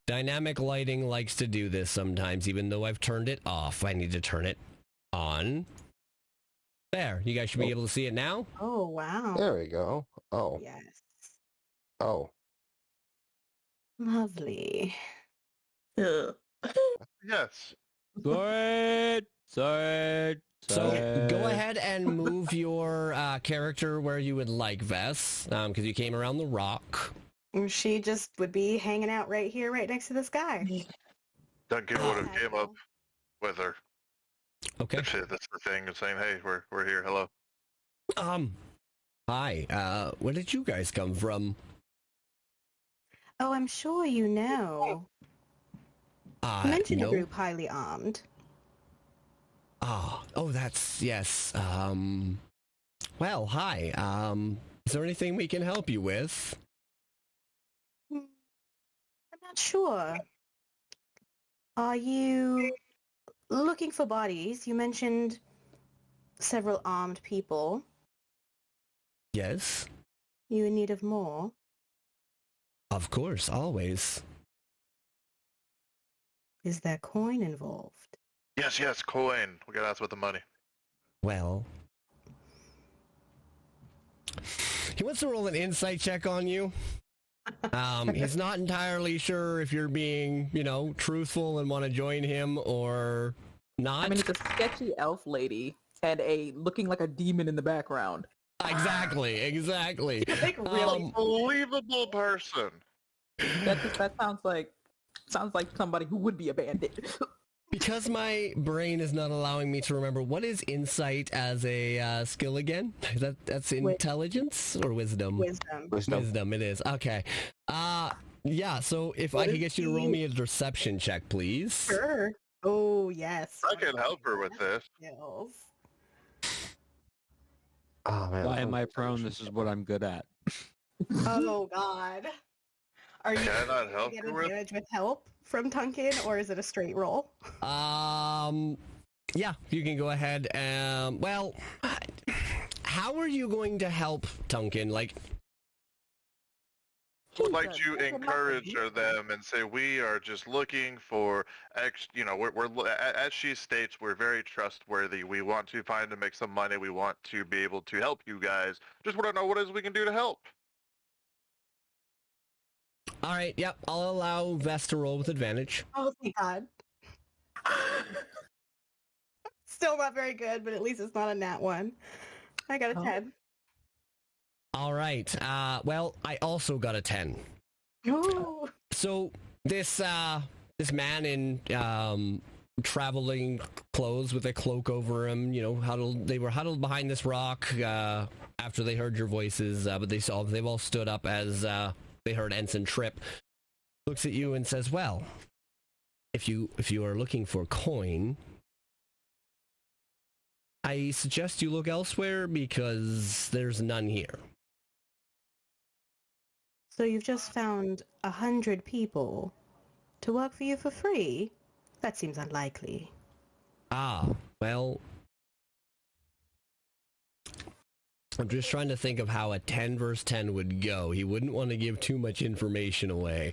Dynamic lighting likes to do this sometimes, even though I've turned it off. I need to turn it on. There, you guys should be able to see it now. Oh, wow. There we go. Oh. Yes. Oh. Lovely. Ugh. Yes. Sword! Sword! So go ahead and move your character where you would like, Vess, because you came around the rock. She just would be hanging out right here, right next to this guy. Duncan would have came up with her. Okay. If that's the thing, and saying, "Hey, we're here. Hello." Hi. Where did you guys come from? Oh, I'm sure you know. You mentioned no. a group highly armed. Oh, that's yes. Well, hi. Is there anything we can help you with? I'm not sure. Are you looking for bodies? You mentioned several armed people. Yes. You in need of more? Of course, always. Is there coin involved? Yes, coin. We gotta ask with the money. Well, he wants to roll an insight check on you. He's not entirely sure if you're being, truthful and want to join him or not. I mean, it's a sketchy elf lady and looking like a demon in the background. Exactly. Like really? Unbelievable person. That sounds like somebody who would be a bandit. Because my brain is not allowing me to remember, what is insight as a skill again? That's intelligence or wisdom? Wisdom, it is. Okay. Yeah, so if I could get you to roll me a deception check, please. Sure. Oh, yes. I can help her with this. Skills. Oh, man. Why am I prone? This is what I'm good at. Oh, God. Are you Can I not gonna help get you with? advantage with help from Duncan, or is it a straight roll? Yeah, you can go ahead. Well, how are you going to help Duncan? Like, Would like to encourage them and say we are just looking for as she states, we're very trustworthy. We want to find and make some money. We want to be able to help you guys. Just want to know what it is we can do to help. all right, yep, I'll allow Vest to roll with advantage. Oh, thank God. Still not very good, but at least it's not a nat 1. I got a 10. All right, well, I also got a 10. Ooh. So this man in traveling clothes with a cloak over him, you know, they were huddled behind this rock after they heard your voices, but they've all stood up as they heard Ensign Trip. Looks at you and says, well, if you are looking for coin, I suggest you look elsewhere because there's none here. So you've just found 100 people to work for you for free? That seems unlikely. Ah, well, I'm just trying to think of how a 10 versus 10 would go. He wouldn't want to give too much information away.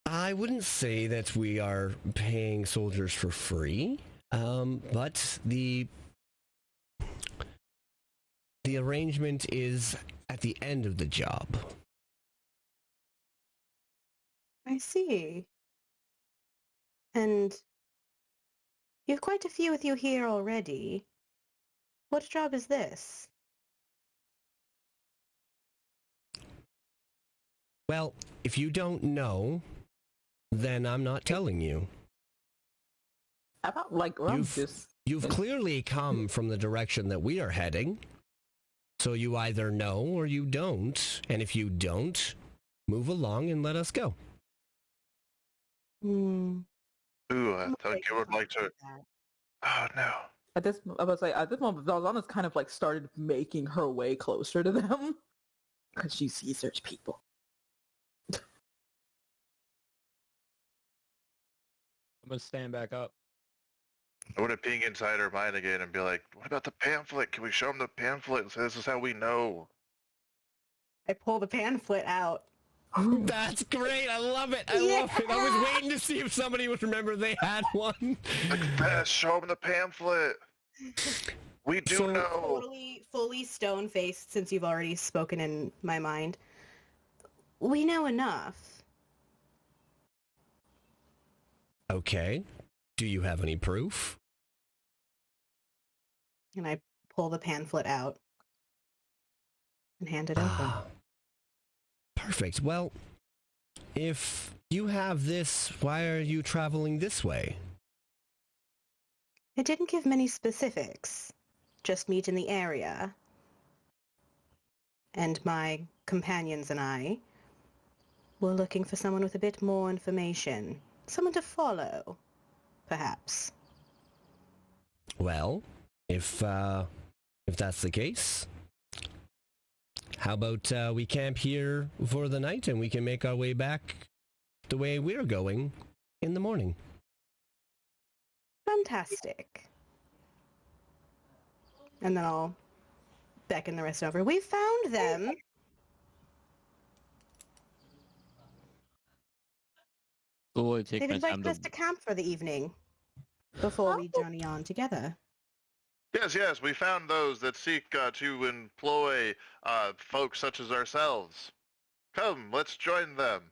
I wouldn't say that we are paying soldiers for free, but the arrangement is at the end of the job. I see. And you've quite a few with you here already. What job is this? Well, if you don't know, then I'm not telling you. How about like You've clearly come from the direction that we are heading, so you either know or you don't, and if you don't, move along and let us go. Hmm. Ooh, I thought you would like to. Oh no. at this moment, Valzana's kind of like started making her way closer to them because she sees there's people. I'm gonna stand back up. I would have ping inside her mind again and be like, what about the pamphlet? Can we show them the pamphlet and say this is how we know? I pull the pamphlet out. That's great. I love it. I love it. I was waiting to see if somebody would remember they had one. Like, best, show them the pamphlet. We do know. Fully stone-faced, since you've already spoken in my mind. We know enough. Okay. Do you have any proof? And I pull the pamphlet out and hand it over. Perfect. Well, if you have this, why are you traveling this way? It didn't give many specifics. Just meet in the area. And my companions and I were looking for someone with a bit more information. Someone to follow, perhaps. Well, if that's the case, how about we camp here for the night and we can make our way back the way we're going in the morning? Fantastic. And then I'll beckon the rest over. We found them. Slowly take They've my time invited us to camp for the evening before we journey on together. Yes, we found those that seek to employ folks such as ourselves. Come, let's join them.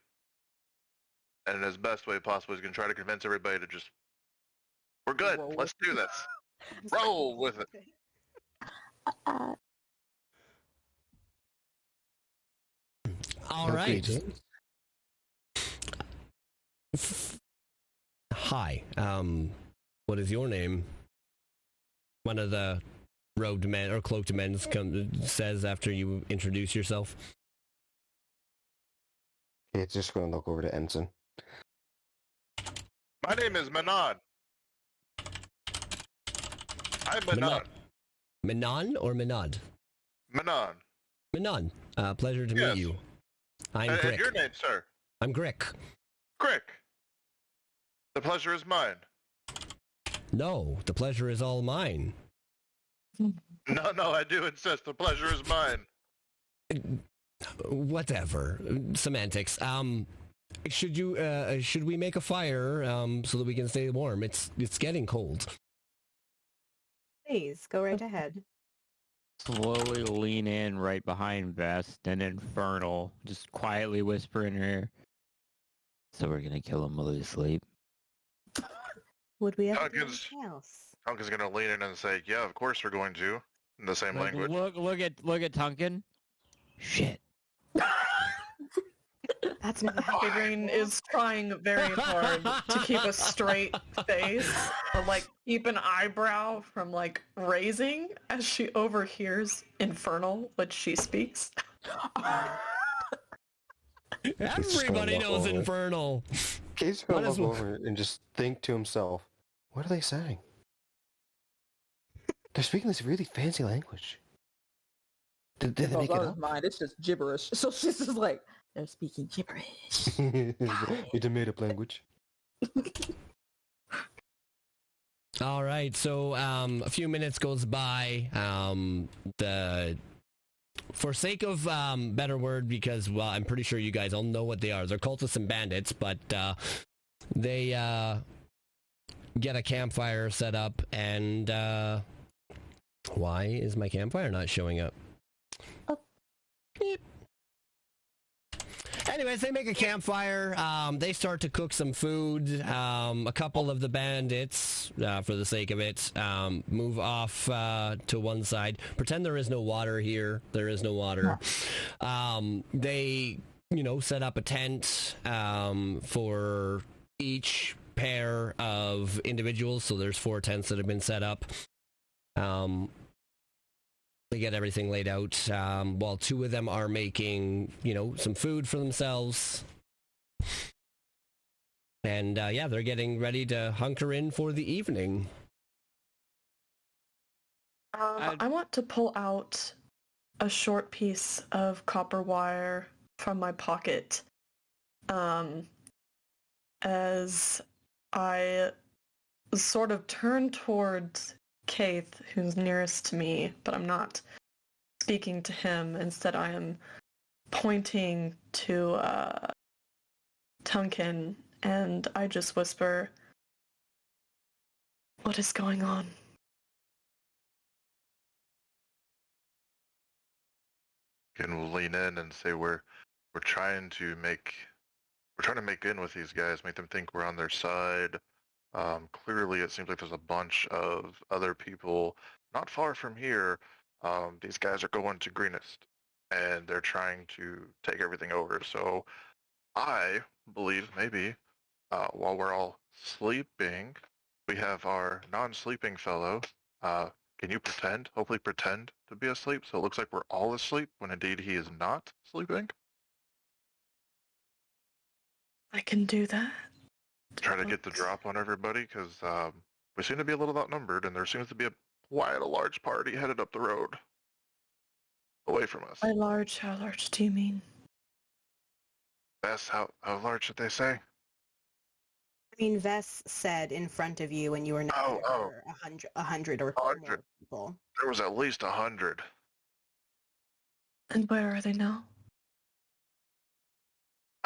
And in his best way possible, he's going to try to convince everybody to just, we're good, let's do this. Roll with it. All right. Hi. What is your name? One of the robed men or cloaked men says after you introduce yourself. It's just going to look over to Ensign. My name is Manon. I'm Manon. Manon or Minod? Manon. Manon. Pleasure to meet you. I'm And Grick. your name, sir? I'm Grick. Grick. The pleasure is mine. No, the pleasure is all mine. No, I do insist. The pleasure is mine. Whatever. Semantics. Should we make a fire so that we can stay warm? It's getting cold. Please, go right ahead. Slowly lean in right behind Vest and Infernal. Just quietly whisper in her ear. So we're gonna kill him while he's asleep. Would we ever do Duncan's- anything else? Tonka's gonna lean in and say, "Yeah, of course we're going to," in the same Like, language. look at Tunkin. Shit. That's not Adrian is trying very hard to keep a straight face, but like keep an eyebrow from like raising as she overhears Infernal, which she speaks. Everybody knows over. Infernal. He's What gonna is- look over and just think to himself, what are they saying? They're speaking this really fancy language. Did they make it up? Mine, it's just gibberish. So she's just like, they're speaking gibberish. It's a made-up language. All right, so a few minutes goes by. For sake of better word, because well, I'm pretty sure you guys all know what they are. They're cultists and bandits, but they get a campfire set up, and why is my campfire not showing up? Beep. Anyways, they make a campfire. They start to cook some food. A couple of the bandits, for the sake of it, move off to one side. Pretend there is no water here. There is no water. They, set up a tent for each pair of individuals. So there's 4 tents that have been set up. They get everything laid out, while 2 of them are making, some food for themselves. And, they're getting ready to hunker in for the evening. I want to pull out a short piece of copper wire from my pocket as I sort of turn towards Kaith, who's nearest to me, but I'm not speaking to him. Instead, I am pointing to Tunkin, and I just whisper, "What is going on?" Can lean in and say we're trying to make in with these guys, make them think we're on their side. Clearly, it seems like there's a bunch of other people not far from here. These guys are going to Greenest, and they're trying to take everything over. So I believe maybe while we're all sleeping, we have our non-sleeping fellow. Can you hopefully pretend to be asleep so it looks like we're all asleep when indeed he is not sleeping? I can do that. Try to get the drop on everybody because we seem to be a little outnumbered, and there seems to be quite a large party headed up the road away from us. By large, how large do you mean? That's how large did they say? I mean, Vess said in front of you when you were not Oh. 100 or 100. more people. There was at least 100. And where are they now?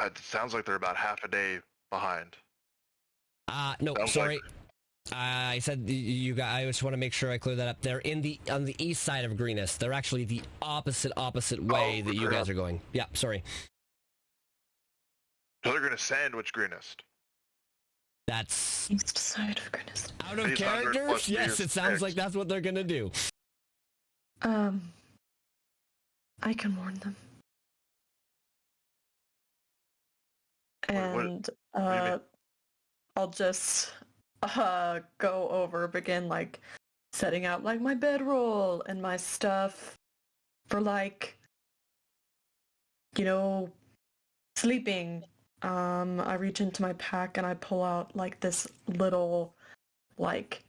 It sounds like they're about half a day behind. No, Sounds sorry. I said you guys. I just want to make sure I clear that up. They're on the east side of Greenest. They're actually the opposite way that you guys are going. Yeah, sorry. So they're going to sandwich Greenest. East side of Greenest. Out of These 100 character? plus Yes, years it sounds fixed. like that's what they're gonna do. I can warn them. Wait, what- And do you mean? I'll just go over, begin like setting out like my bedroll and my stuff for like, sleeping. I reach into my pack and I pull out like this little like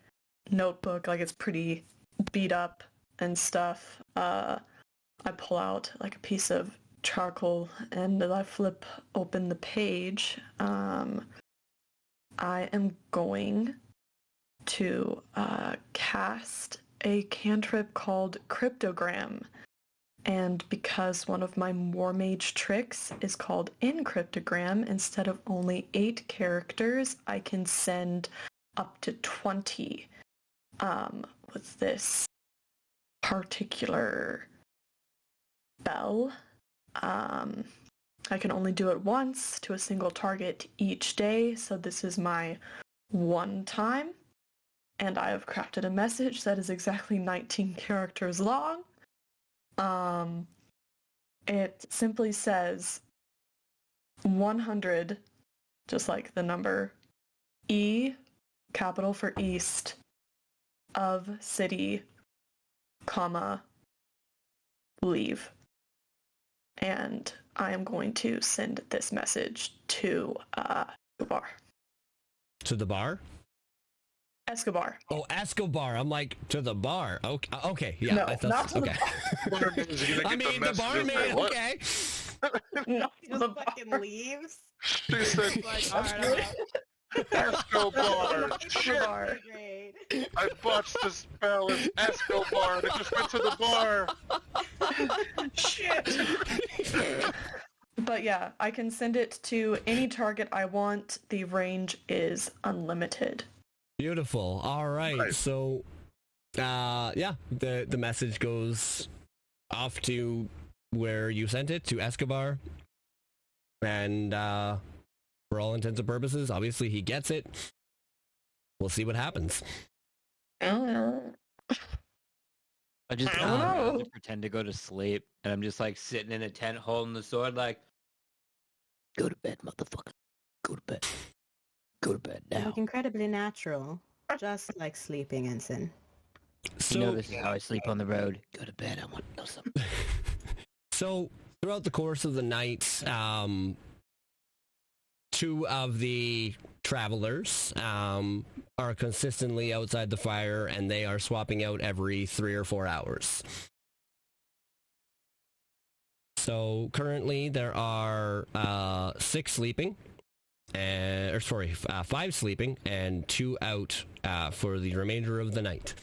notebook, like it's pretty beat up and stuff. I pull out like a piece of charcoal and as I flip open the page, I am going to cast a cantrip called Cryptogram. And because one of my War Mage tricks is called Encryptogram, instead of only 8 characters, I can send up to 20 with this particular spell. I can only do it once to a single target each day, so this is my one time. And I have crafted a message that is exactly 19 characters long. It simply says 100, just like the number, E, capital for East, of city, comma, leave. And I am going to send this message to Escobar. To the bar? Escobar. Oh, Escobar. I'm like, to the bar. Okay, yeah. No, I thought, not to okay. I The barmaid, okay. No, He just fucking leaves. She said, Like, all right, Escobar. Shit, Escobar. great. I botched the spell. It's Escobar. And I just went to the bar. Shit. But yeah, I can send it to any target I want. The range is unlimited. Beautiful. All right. Nice. So, yeah, the message goes off to where you sent it, to Escobar. And for all intents and purposes, obviously he gets it. We'll see what happens. I just I don't know. pretend to go to sleep, and I'm just like sitting in a tent holding the sword, like, go to bed, motherfucker. Go to bed. Go to bed You now. look incredibly natural, just like sleeping, Ensign. So, You know this is how I sleep on the road. Go to bed. I want to know something. So throughout the course of the night, 2 of the travelers are consistently outside the fire, and they are swapping out every 3 or 4 hours. So currently there are 6 sleeping, or sorry, 5 sleeping and 2 out for the remainder of the night.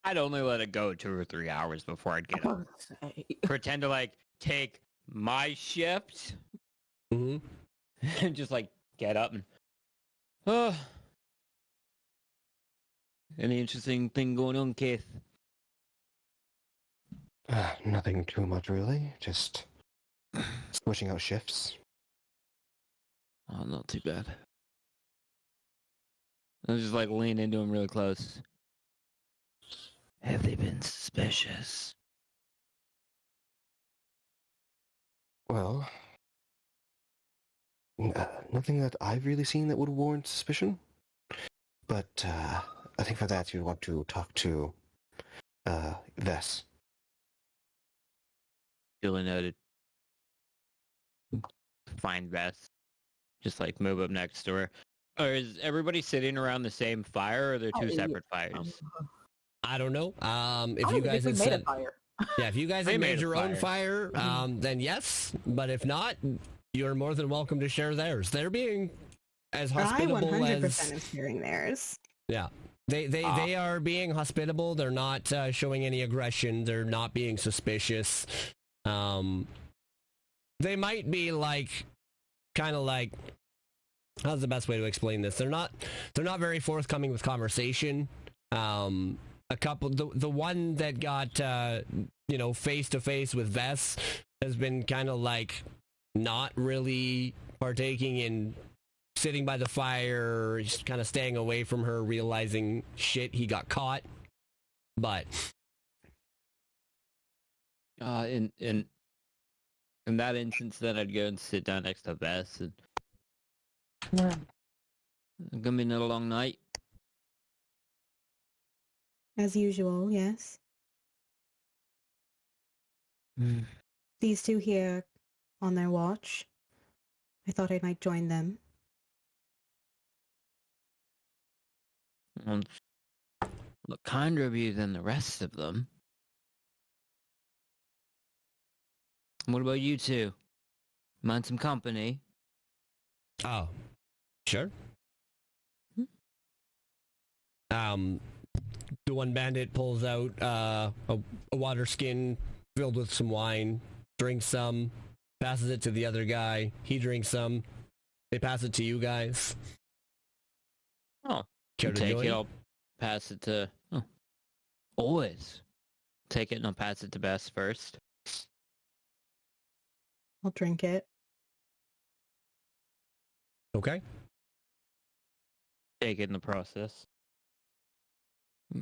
I'd only let it go 2 or 3 hours before I'd get up. Pretend to like take my shift Mm-hmm. and just like get up and oh, any interesting thing going on, Keith? Nothing too much, really. Just switching out shifts. Oh, not too bad. I was just like lean into him really close. Have they been suspicious? Well, nothing that I've really seen that would warrant suspicion. But I think for that you'd want to talk to Vess. Duly noted. Find Beth. Just like move up next to her. Or is everybody sitting around the same fire, or are there 2 separate fires? I don't know. If I you don't guys think had we made said, a fire. yeah, if you guys They had made made a your own fire. fire, then yes. But if not, you're more than welcome to share theirs. They're being as I hospitable 100% as am sharing theirs. yeah. They are being hospitable. They're not showing any aggression. They're not being suspicious. They might be like, kind of like, how's the best way to explain this? They're not very forthcoming with conversation. A couple, the one that got face to face with Vess has been kind of like not really partaking in sitting by the fire, just kind of staying away from her, realizing shit, he got caught. But In that instance, then I'd go and sit down next to Bess. And it's gonna be another long night. As usual, yes. These 2 here on their watch. I thought I might join them. Look kinder of you than the rest of them. What about you two? Mind some company? Oh, sure. The one bandit pulls out a water skin filled with some wine, drinks some, passes it to the other guy. He drinks some. They pass it to you guys. Oh, Care to take join? it. I'll pass it to. Oh, always take it and I'll pass it to Bess first. I'll drink it. Okay. Take it in the process. So,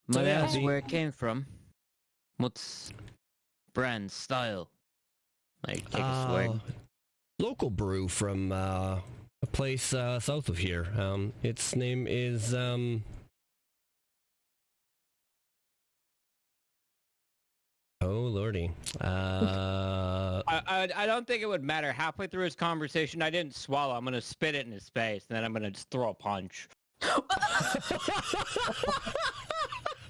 Might yeah, ask the- where it came from. What's brand, style? Like, take a swig. Local brew from a place south of here. Its name is oh lordy. I don't think it would matter. Halfway through his conversation, I didn't swallow. I'm gonna spit it in his face, and then I'm gonna just throw a punch.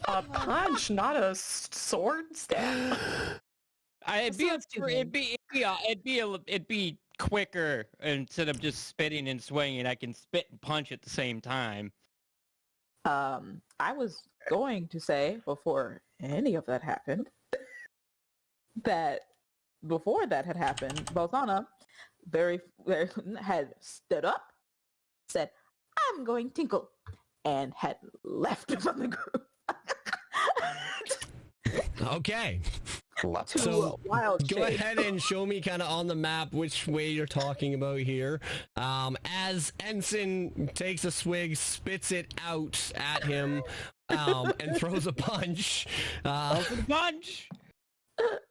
A punch, not a sword stab. It'd be quicker instead of just spitting and swinging. I can spit and punch at the same time. I was going to say before any of that happened that before that had happened, Bozana very had stood up, said, "I'm going tinkle," and had left from the group. Okay. Lots To So, a wild Go shape. ahead and show me kind of on the map which way you're talking about here. As Ensign takes a swig, spits it out at him, and throws a punch. For the punch!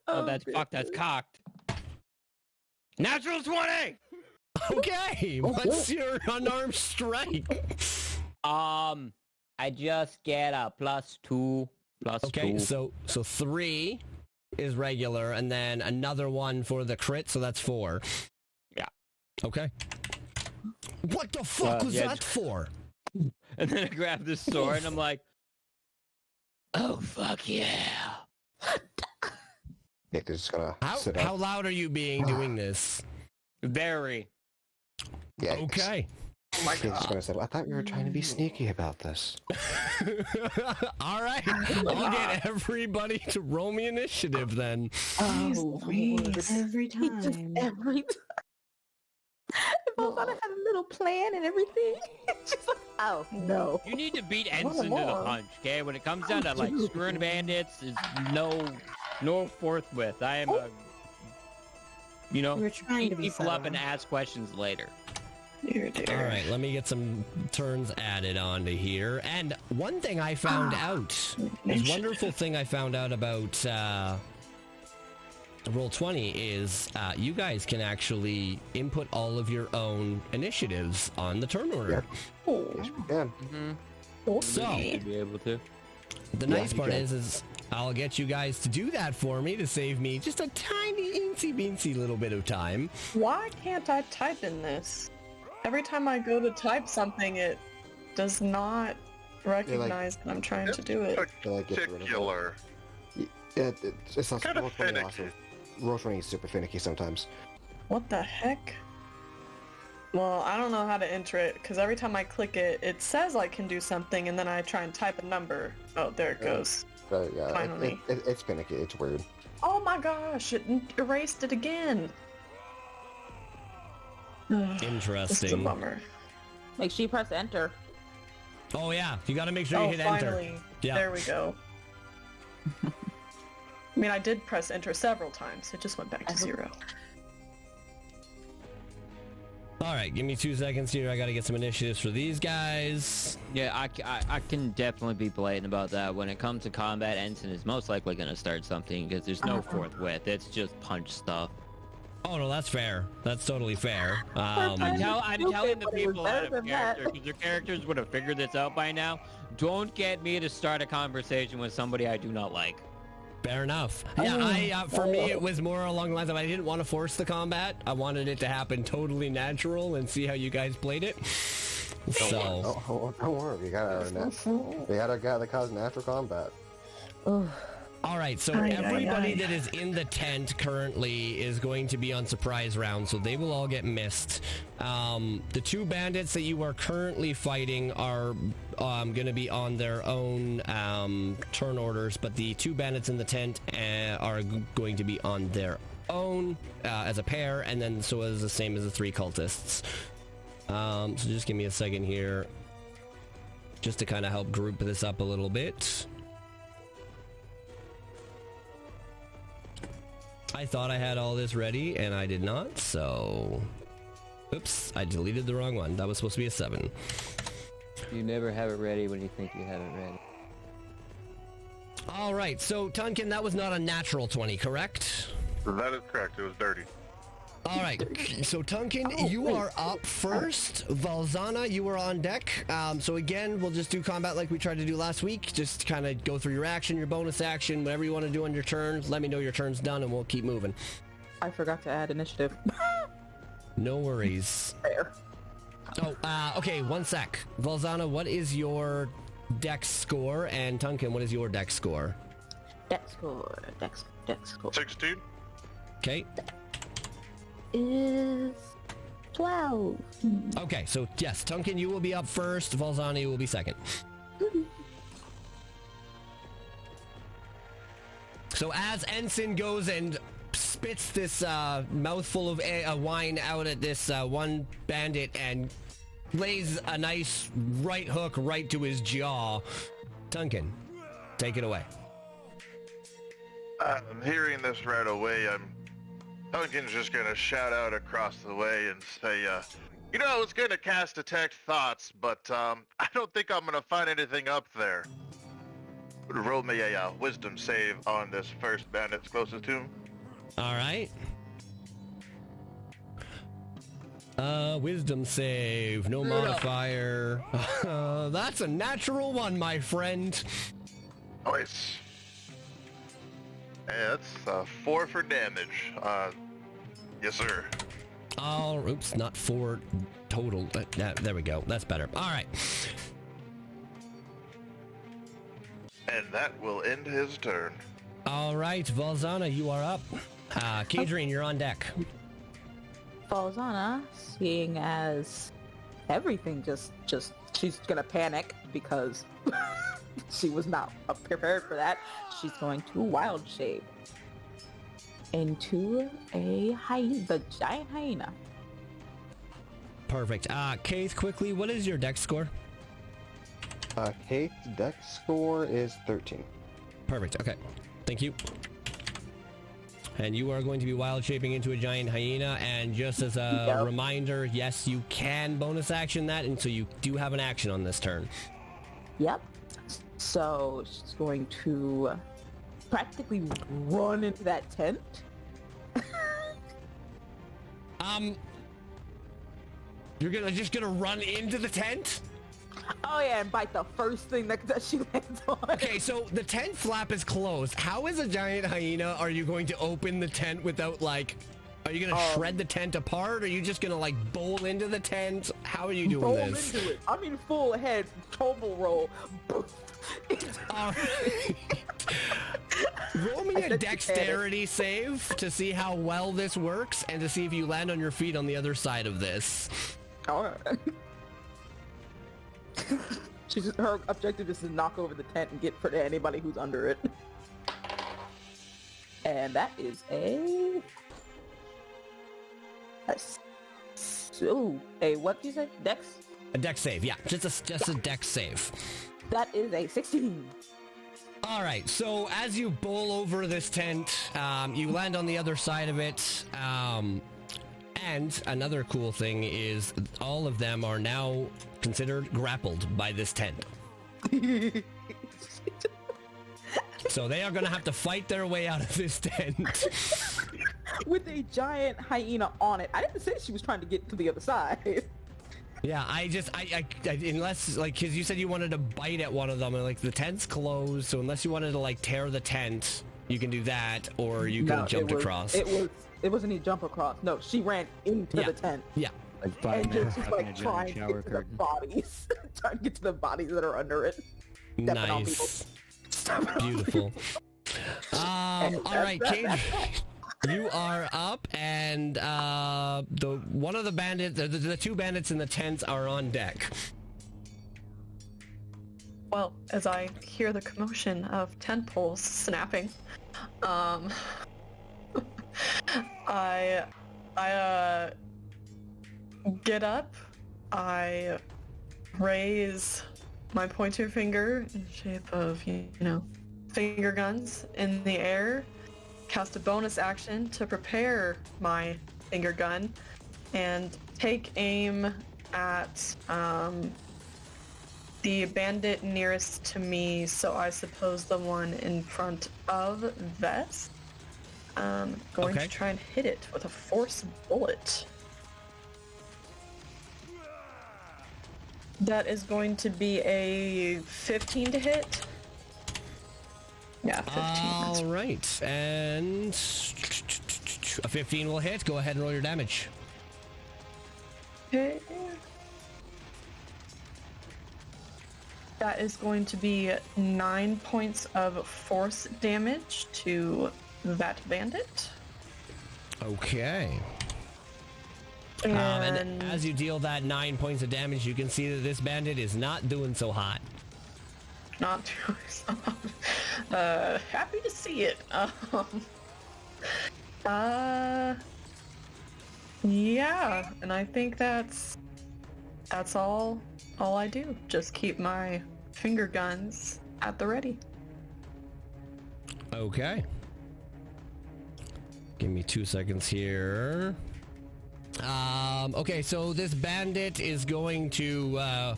Oh, that's fucked. That's cocked. Natural 20! Okay, what's your unarmed strike? I just get a +2. Okay, 2. so 3 is regular, and then another one for the crit, so that's 4. Yeah. Okay. What the fuck was yeah, that for? And then I grab this sword and I'm like, oh, fuck yeah. Yeah, they're just gonna sit How up. loud are you being doing this? Very. Yeah, Okay. Oh my they're just god. gonna say, "I thought we were trying to be sneaky about this." All right. I'll get everybody to roll me initiative then. Oh, Louise, every It's just time. every time. Bozana had a little plan and everything. She's like, oh no. You need to beat One Ensign to the more. punch, okay? When it comes down to like screwing bandits, is no forthwith. I am a, We were trying to beat be people up and subtle. ask questions later. Dear, dear. All right, let me get some turns added onto here. And one thing I found out, this wonderful thing I found out about Roll20 is you guys can actually input all of your own initiatives on the turn order. Yes, we can. So, Should be able to. the Yeah, nice you part can. is I'll get you guys to do that for me to save me just a tiny, eensy-beensy little bit of time. Why can't I type in this? Every time I go to type something, it does not recognize that I'm trying to do it. Feel like it's rid of it. Particular. Yeah, it's not Kinda Roll20 finicky. also. Roll20 is super finicky sometimes. What the heck? Well, I don't know how to enter it, because every time I click it, it says I can do something, and then I try and type a number. Oh, there it goes. But yeah, Finally. it's finicky. It's weird. Oh my gosh, it erased it again. This is a Interesting. bummer. Make sure you press enter. Oh yeah, you gotta make sure you Oh, hit enter. finally. Yeah. There we go. I mean, I did press enter several times. It just went back to 0. All right, give me 2 seconds here. I gotta get some initiatives for these guys. Yeah, I can definitely be blatant about that. When it comes to combat, Ensign is most likely going to start something because there's no forthwith. It's just punch stuff. Oh no, that's fair. That's totally fair. I'm telling the but it was people better out of than that. character because their characters would have figured this out by now. Don't get me to start a conversation with somebody I do not like. Fair enough. Yeah, for me it was more along the lines of I didn't want to force the combat. I wanted it to happen totally natural and see how you guys played it. So Don't worry. We got a guy that caused natural combat. All right, so Aye, aye, everybody aye. that is in the tent currently is going to be on surprise round, so they will all get missed. The 2 bandits that you are currently fighting are going to be on their own turn orders, but the 2 bandits in the tent are going to be on their own as a pair, and then so is the same as the 3 cultists. So just give me a second here, just to kind of help group this up a little bit. I thought I had all this ready, and I did not, so... Oops, I deleted the wrong one. That was supposed to be a 7. You never have it ready when you think you have it ready. Alright, so Tunkin, that was not a natural 20, correct? That is correct. It was dirty. Alright, so Tunkin, you are up first. Valzana, you are on deck. So again, we'll just do combat like we tried to do last week. Just kind of go through your action, your bonus action, whatever you want to do on your turn. Let me know your turn's done and we'll keep moving. I forgot to add initiative. No worries. Fair. Oh, okay, one sec. Valzana, what is your dex score? And Tunkin, what is your dex score? Dex score. Dex score. 16. Okay. Is 12. Okay, so yes, Tunkin, you will be up first. Valzana, you will be second. So as Ensign goes and spits this mouthful of wine out at this one bandit and lays a nice right hook right to his jaw, Tunkin, take it away. Hearing this right away, Duncan's just gonna shout out across the way and say, you know, I was gonna cast Detect Thoughts, but I don't think I'm gonna find anything up there. Roll me a wisdom save on this first bandit that's closest to him. All right. Wisdom save, no modifier. That's a natural 1, my friend. Nice. Yeah, that's 4 for damage. Yes, sir. Oh, oops, not 4 total. There we go. That's better. All right. And that will end his turn. All right, Valzana, you are up. Kadrine, you're on deck. Falzana, seeing as everything just she's gonna panic because she was not prepared for that. She's going to wild shape into a hyena, the giant hyena. Perfect. Keith, quickly, what is your dex score? Kate's dex score is 13. Perfect. Okay. Thank you. And you are going to be wild shaping into a giant hyena. And just as a reminder, yes, you can bonus action that, and so you do have an action on this turn. Yep. So she's going to practically run into that tent. You're just gonna run into the tent? Oh yeah, and bite the first thing that she lands on. Okay, so the tent flap is closed. How is a giant hyena are you going to open the tent without, like, are you gonna shred the tent apart? Or are you just gonna, like, bowl into the tent? How are you doing roll this? into it. I mean, full head, tumble roll. All right. Roll me a dexterity save to see how well this works and to see if you land on your feet on the other side of this. All right. Her objective is to knock over the tent and get rid of anybody who's under it. And that is a what did you say? Dex? A dex save, yeah. Just a dex save. That is a 16. All right, so as you bowl over this tent, you land on the other side of it. And another cool thing is all of them are now considered grappled by this tent. So they are going to have to fight their way out of this tent. With a giant hyena on it. I didn't say she was trying to get to the other side. Yeah, I unless, like, because you said you wanted to bite at one of them, and, like, the tent's closed, so unless you wanted to, like, tear the tent, you can do that, or you can jump across. It wasn't any jump across. No, she ran into the tent. Yeah. Like And Batman just having like a trying giant to shower get to the curtain. bodies. Trying to get to the bodies that are under it. Stepping on people. Nice. Beautiful. All right, Cage. You are up, and one of the bandits, the two bandits in the tents are on deck. Well, as I hear the commotion of tent poles snapping, I get up, I raise my pointer finger in the shape of, finger guns in the air, cast a bonus action to prepare my finger gun, and take aim at the bandit nearest to me, so I suppose the one in front of Vest. Going to try and hit it with a force bullet. That is going to be a 15 to hit. Yeah, 15. All right, and a 15 will hit. Go ahead and roll your damage. Okay. That is going to be 9 points of force damage to that bandit. Okay. And as you deal that 9 points of damage, you can see that this bandit is not doing so hot. Not doing so hot. Happy to see it. Yeah, and I think that's all I do. Just keep my finger guns at the ready. Okay. Give me 2 seconds here. Okay, so this bandit is going to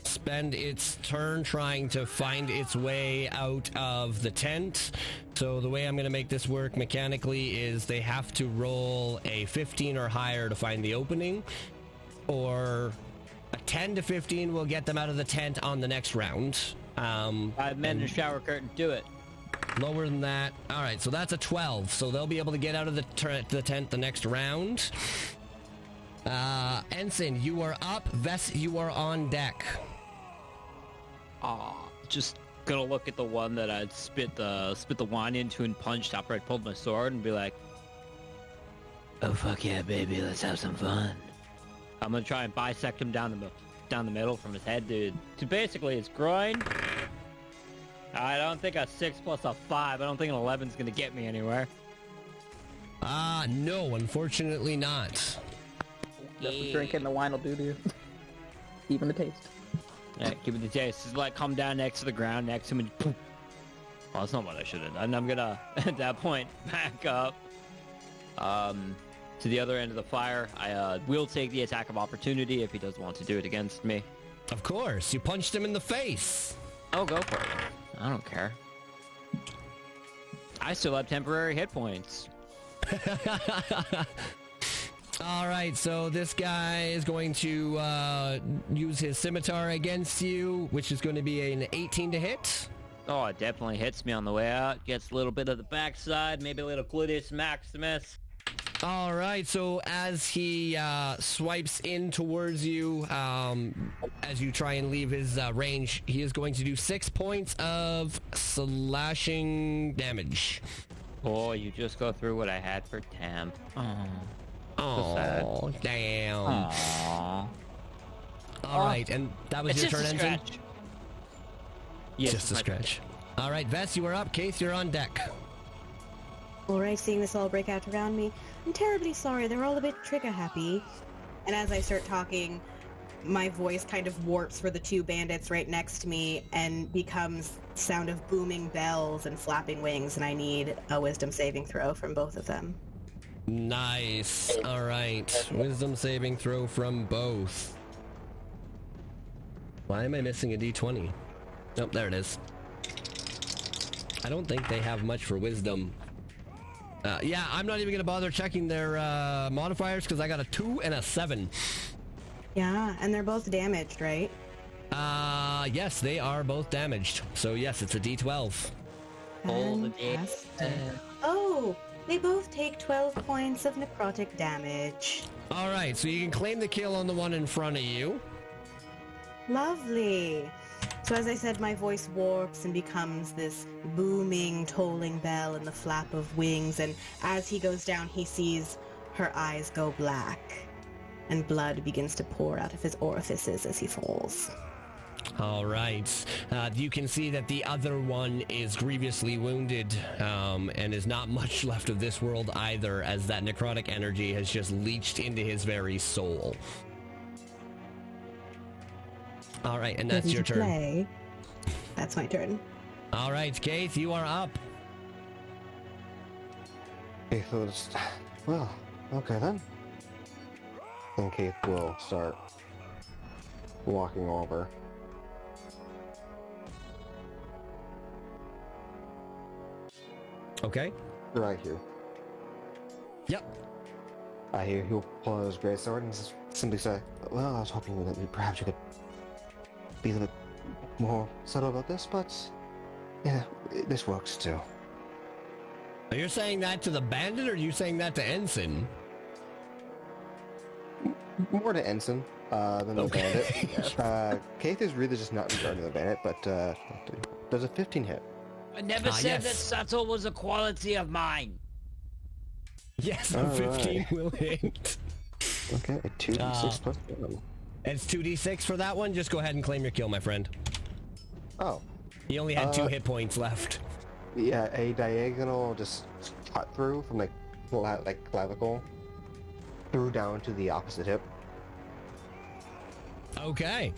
spend its turn trying to find its way out of the tent. So the way I'm going to make this work mechanically is they have to roll a 15 or higher to find the opening, or a 10 to 15 will get them out of the tent on the next round. 5 men in a shower curtain, do it. Lower than that. All right, so that's a 12. So they'll be able to get out of the tent the next round. Ensign, you are up. Vess, you are on deck. Just gonna look at the one that I'd spit the wine into and punched after I pulled my sword and be like, "Oh fuck yeah, baby, let's have some fun." I'm gonna try and bisect him down the middle from his head to basically his groin. I don't think a 6 plus a 5. I don't think an 11 is gonna get me anywhere. No, unfortunately not. That's what drinking the wine will do to you. Even the taste. Yeah, give it the taste. Just like come down next to the ground next to him and boom. Well, that's not what I should have done. I'm gonna at that point back up to the other end of the fire. I will take the attack of opportunity if he does want to do it against me. Of course, you punched him in the face. Oh, go for it. I don't care. I still have temporary hit points. All right, so this guy is going to use his scimitar against you, which is going to be an 18 to hit. Oh, it definitely hits me on the way out. Gets a little bit of the backside, maybe a little gluteus maximus. All right, so as he swipes in towards you, as you try and leave his range, he is going to do 6 points of slashing damage. Oh, you just go through what I had for temp. Oh, damn. Aww. All right, and that was your turn, Ensign? Yes, just a scratch. All right, Vess, you are up. Case, you're on deck. Alright, seeing this all break out around me, I'm terribly sorry, they're all a bit trigger-happy. And as I start talking, my voice kind of warps for the two bandits right next to me and becomes sound of booming bells and flapping wings, and I need a wisdom saving throw from both of them. Nice. All right. Wisdom saving throw from both. Why am I missing a d20? Nope, there it is. I don't think they have much for wisdom. Yeah, I'm not even going to bother checking their modifiers because I got a 2 and a 7. Yeah, and they're both damaged, right? Yes, they are both damaged. So yes, it's a d12. Fantastic. Oh! They both take 12 points of necrotic damage. Alright, so you can claim the kill on the one in front of you. Lovely. So as I said, my voice warps and becomes this booming, tolling bell in the flap of wings, and as he goes down, he sees her eyes go black, and blood begins to pour out of his orifices as he falls. All right. You can see that the other one is grievously wounded, and is not much left of this world either, as that necrotic energy has just leached into his very soul. All right, and that's Ready your to turn. play. That's my turn. All right, Keith, you are up. Okay, so it's... Well, okay then. And Keith will start walking over. Okay. Right here. Yep. I hear he'll pull out his greatsword and simply say, well, I was hoping that perhaps you could be a little bit more subtle about this, but yeah, this works too. Are you saying that to the bandit, or are you saying that to Ensign? More to Ensign than the bandit. Keith is really just not regarding the bandit, but does a 15 hit? I never said yes. that subtle was a quality of mine. Yes, a All 15 right. will hit. Okay, a 2d6 plus 1. It's 2d6 for that one. Just go ahead and claim your kill, my friend. Oh, He only had 2 hit points left. yeah, a diagonal just cut through from like clavicle through down to the opposite hip. Okay.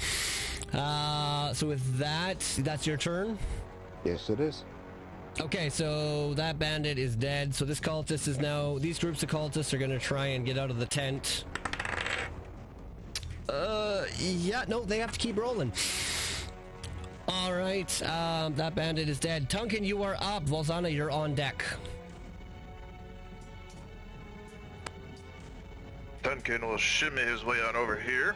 So with that, that's your turn? Yes, it is. Okay, so that bandit is dead. So this cultist is now... These groups of cultists are going to try and get out of the tent. Yeah, no, they have to keep rolling. All right, that bandit is dead. Tunkin, you are up. Volzana, you're on deck. Duncan will shimmy his way on over here,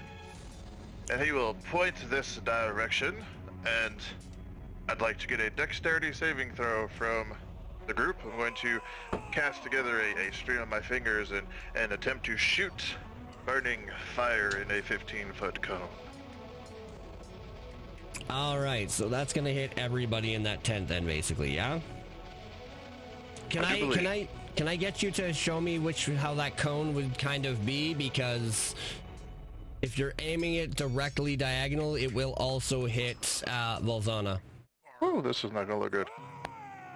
and he will point this direction, and I'd like to get a dexterity saving throw from the group. I'm going to cast together a string of my fingers and attempt to shoot burning fire in a 15-foot cone. All right, so that's going to hit everybody in that tent then, basically, yeah? Can I get you to show me how that cone would kind of be? Because if you're aiming it directly diagonal, it will also hit Volzana. Oh, this is not gonna look good.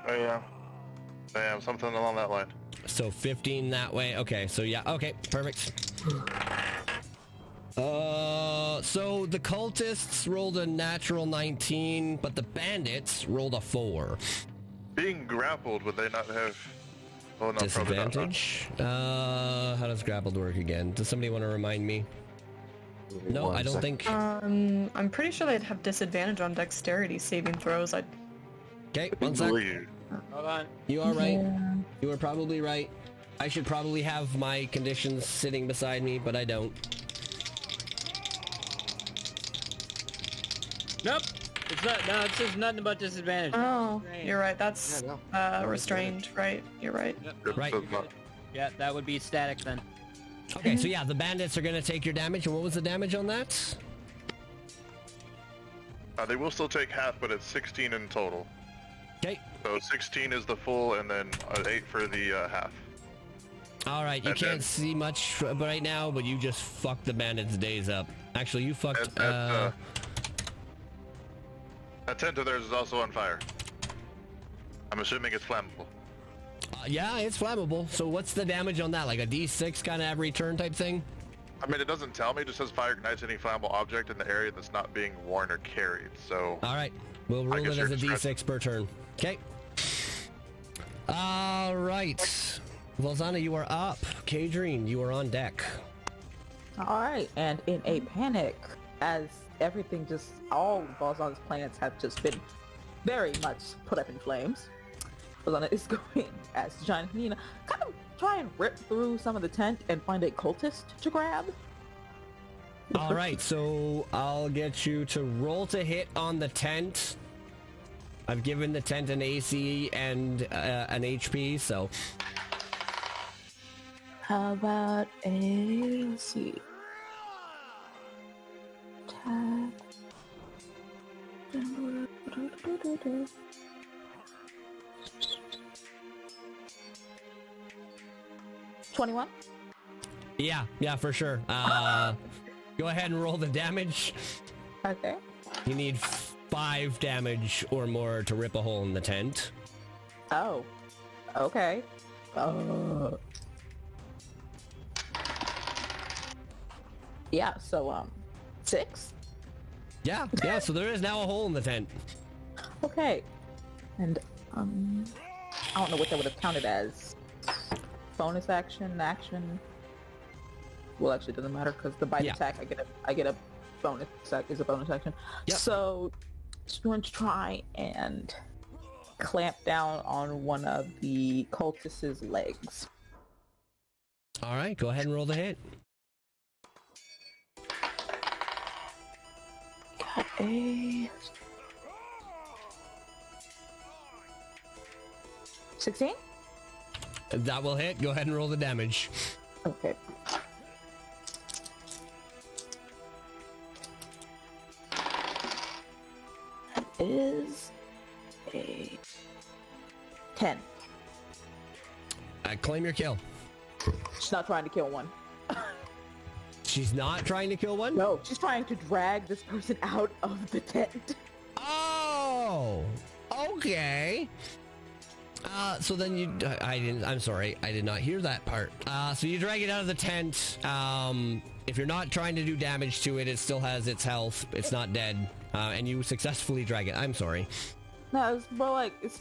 I am something along that line. So 15 that way. Okay, so yeah, okay, perfect. So the cultists rolled a natural 19, but the bandits rolled a 4. Being grappled, would they not have... Oh, no, probably not. Disadvantage? How does grappled work again? Does somebody want to remind me? No, I don't think... I'm pretty sure they'd have disadvantage on dexterity saving throws. Okay, one sec. Believe. Hold on. You are right. You are probably right. I should probably have my conditions sitting beside me, but I don't. Nope. It's not. No, it says nothing about disadvantage. Oh, Restrained. you're right. That's No restrained, right? You're right. Yep. Right. Does not. Yeah, that would be static then. Okay, so yeah, the bandits are going to take your damage. And what was the damage on that? They will still take half, but it's 16 in total. Okay. So 16 is the full, and then 8 for the half. All right, you And can't then- see much right now, but you just fucked the bandits' days up. Actually, you fucked... That tent of theirs is also on fire. I'm assuming it's flammable. Yeah, it's flammable. So what's the damage on that? Like a D6 kind of every turn type thing? I mean, it doesn't tell me. It just says fire ignites any flammable object in the area that's not being worn or carried. So All right, we'll roll guess it as a you're D6 per turn. Okay. All right. Volzana, you are up. Kadrine, you are on deck. All right, and in a panic, as everything just, all Volzana's plans have just been very much put up in flames, Volzana is going as giant hyena, kind of try and rip through some of the tent and find a cultist to grab. All right, so I'll get you to roll to hit on the tent. I've given the tent an AC and an HP, so... How about a, let's see, attack. $21. Yeah, for sure. Go ahead and roll the damage. Okay. You need 5 damage or more to rip a hole in the tent. Oh. Okay. Yeah, so 6. Yeah, so there is now a hole in the tent. Okay. And I don't know what that would have counted as. Bonus action. Well, actually, it doesn't matter because the bite attack, I get a bonus. Is a bonus action. Yep. So, just going to try and clamp down on one of the cultist's legs. All right, go ahead and roll the hit. Got a 16. That will hit. Go ahead and roll the damage. Okay. That is a 10. Claim your kill. She's not trying to kill one. She's not trying to kill one? No, she's trying to drag this person out of the tent. Oh, okay. So then I'm sorry, I did not hear that part. So you drag it out of the tent. If you're not trying to do damage to it, it still has its health. It's not dead. And you successfully drag it. I'm sorry. No, it's more like it's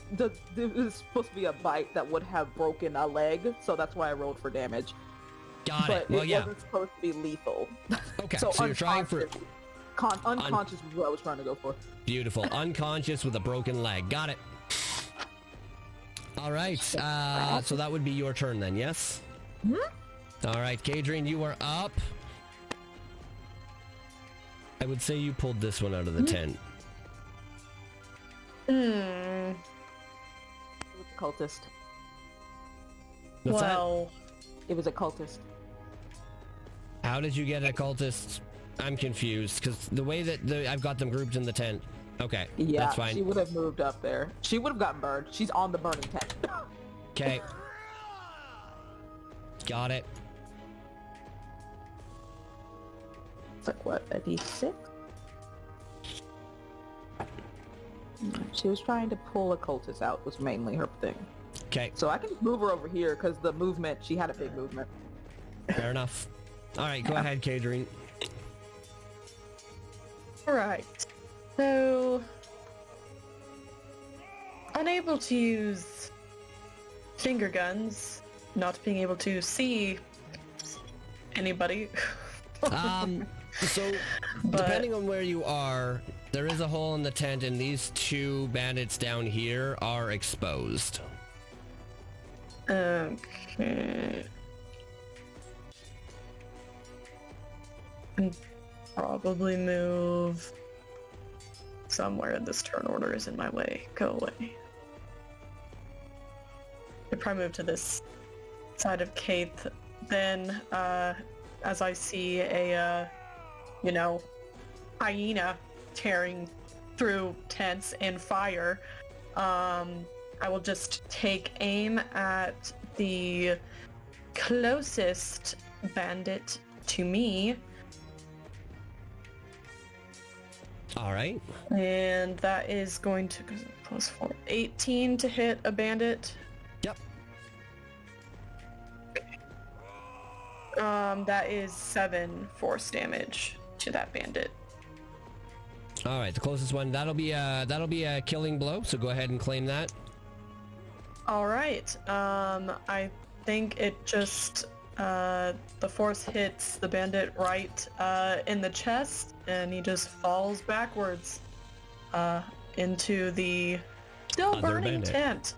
supposed to be a bite that would have broken a leg, so that's why I rolled for damage. Got but it. Well, it wasn't supposed to be lethal. Okay, so you're trying for... unconscious is what I was trying to go for. Beautiful. Unconscious with a broken leg. Got it. All right. So that would be your turn then, yes? Mm-hmm. All right, Kadrien, you are up. I would say you pulled this one out of the tent. It was a cultist. What's well, It was a cultist. How did you get a cultist? I'm confused because the way that I've got them grouped in the tent. Okay, yeah, that's fine. She would have moved up there. She would have gotten burned. She's on the burning tent. Okay. Got it. It's like what, a D6? She was trying to pull a cultist out was mainly her thing. Okay. So I can just move her over here because the movement, she had a big movement. Fair enough. All right, go ahead, Kadrien. alright. So, unable to use finger guns, not being able to see anybody. So, depending on where you are, there is a hole in the tent, and these 2 bandits down here are exposed. Okay. And probably move somewhere. This turn order is in my way. Go away. I'd probably move to this side of Kaith. Then, as I see a, hyena tearing through tents and fire, I will just take aim at the closest bandit to me. All right. And that is going to plus 4. 18 to hit a bandit. Yep. That is 7 force damage to that bandit. All right, the closest one. That'll be a killing blow. So go ahead and claim that. All right. I think it just the force hits the bandit right in the chest, and he just falls backwards into the still Other burning bandit. tent.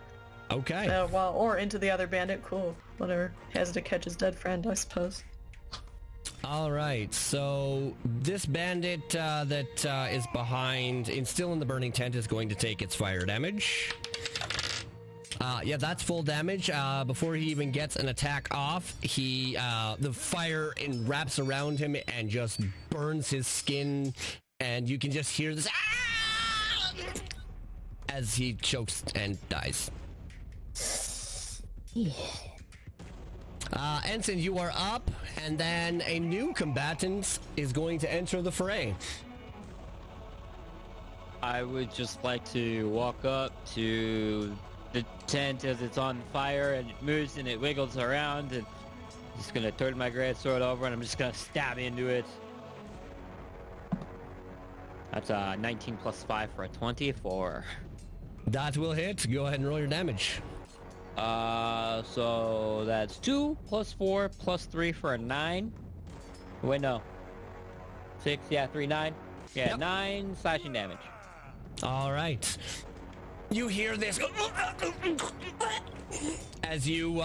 Okay. Or into the other bandit. Cool. Whatever. Has to catch his dead friend, I suppose. All right, so this bandit that is behind and still in the burning tent is going to take its fire damage. Yeah, that's full damage. Before he even gets an attack off, the fire wraps around him and just burns his skin, and you can just hear this as he chokes and dies. Ensign, you are up, and then a new combatant is going to enter the fray. I would just like to walk up to the tent as it's on fire and it moves and it wiggles around, and I'm just gonna turn my greatsword over and I'm just gonna stab into it. That's 19 plus 5 for a 24. That will hit. Go ahead and roll your damage. So that's 2 plus 4 plus 3 for a 9. Wait, no. 6, yeah, 3, 9. Yeah, Yep. 9 slashing damage. All right. You hear this as you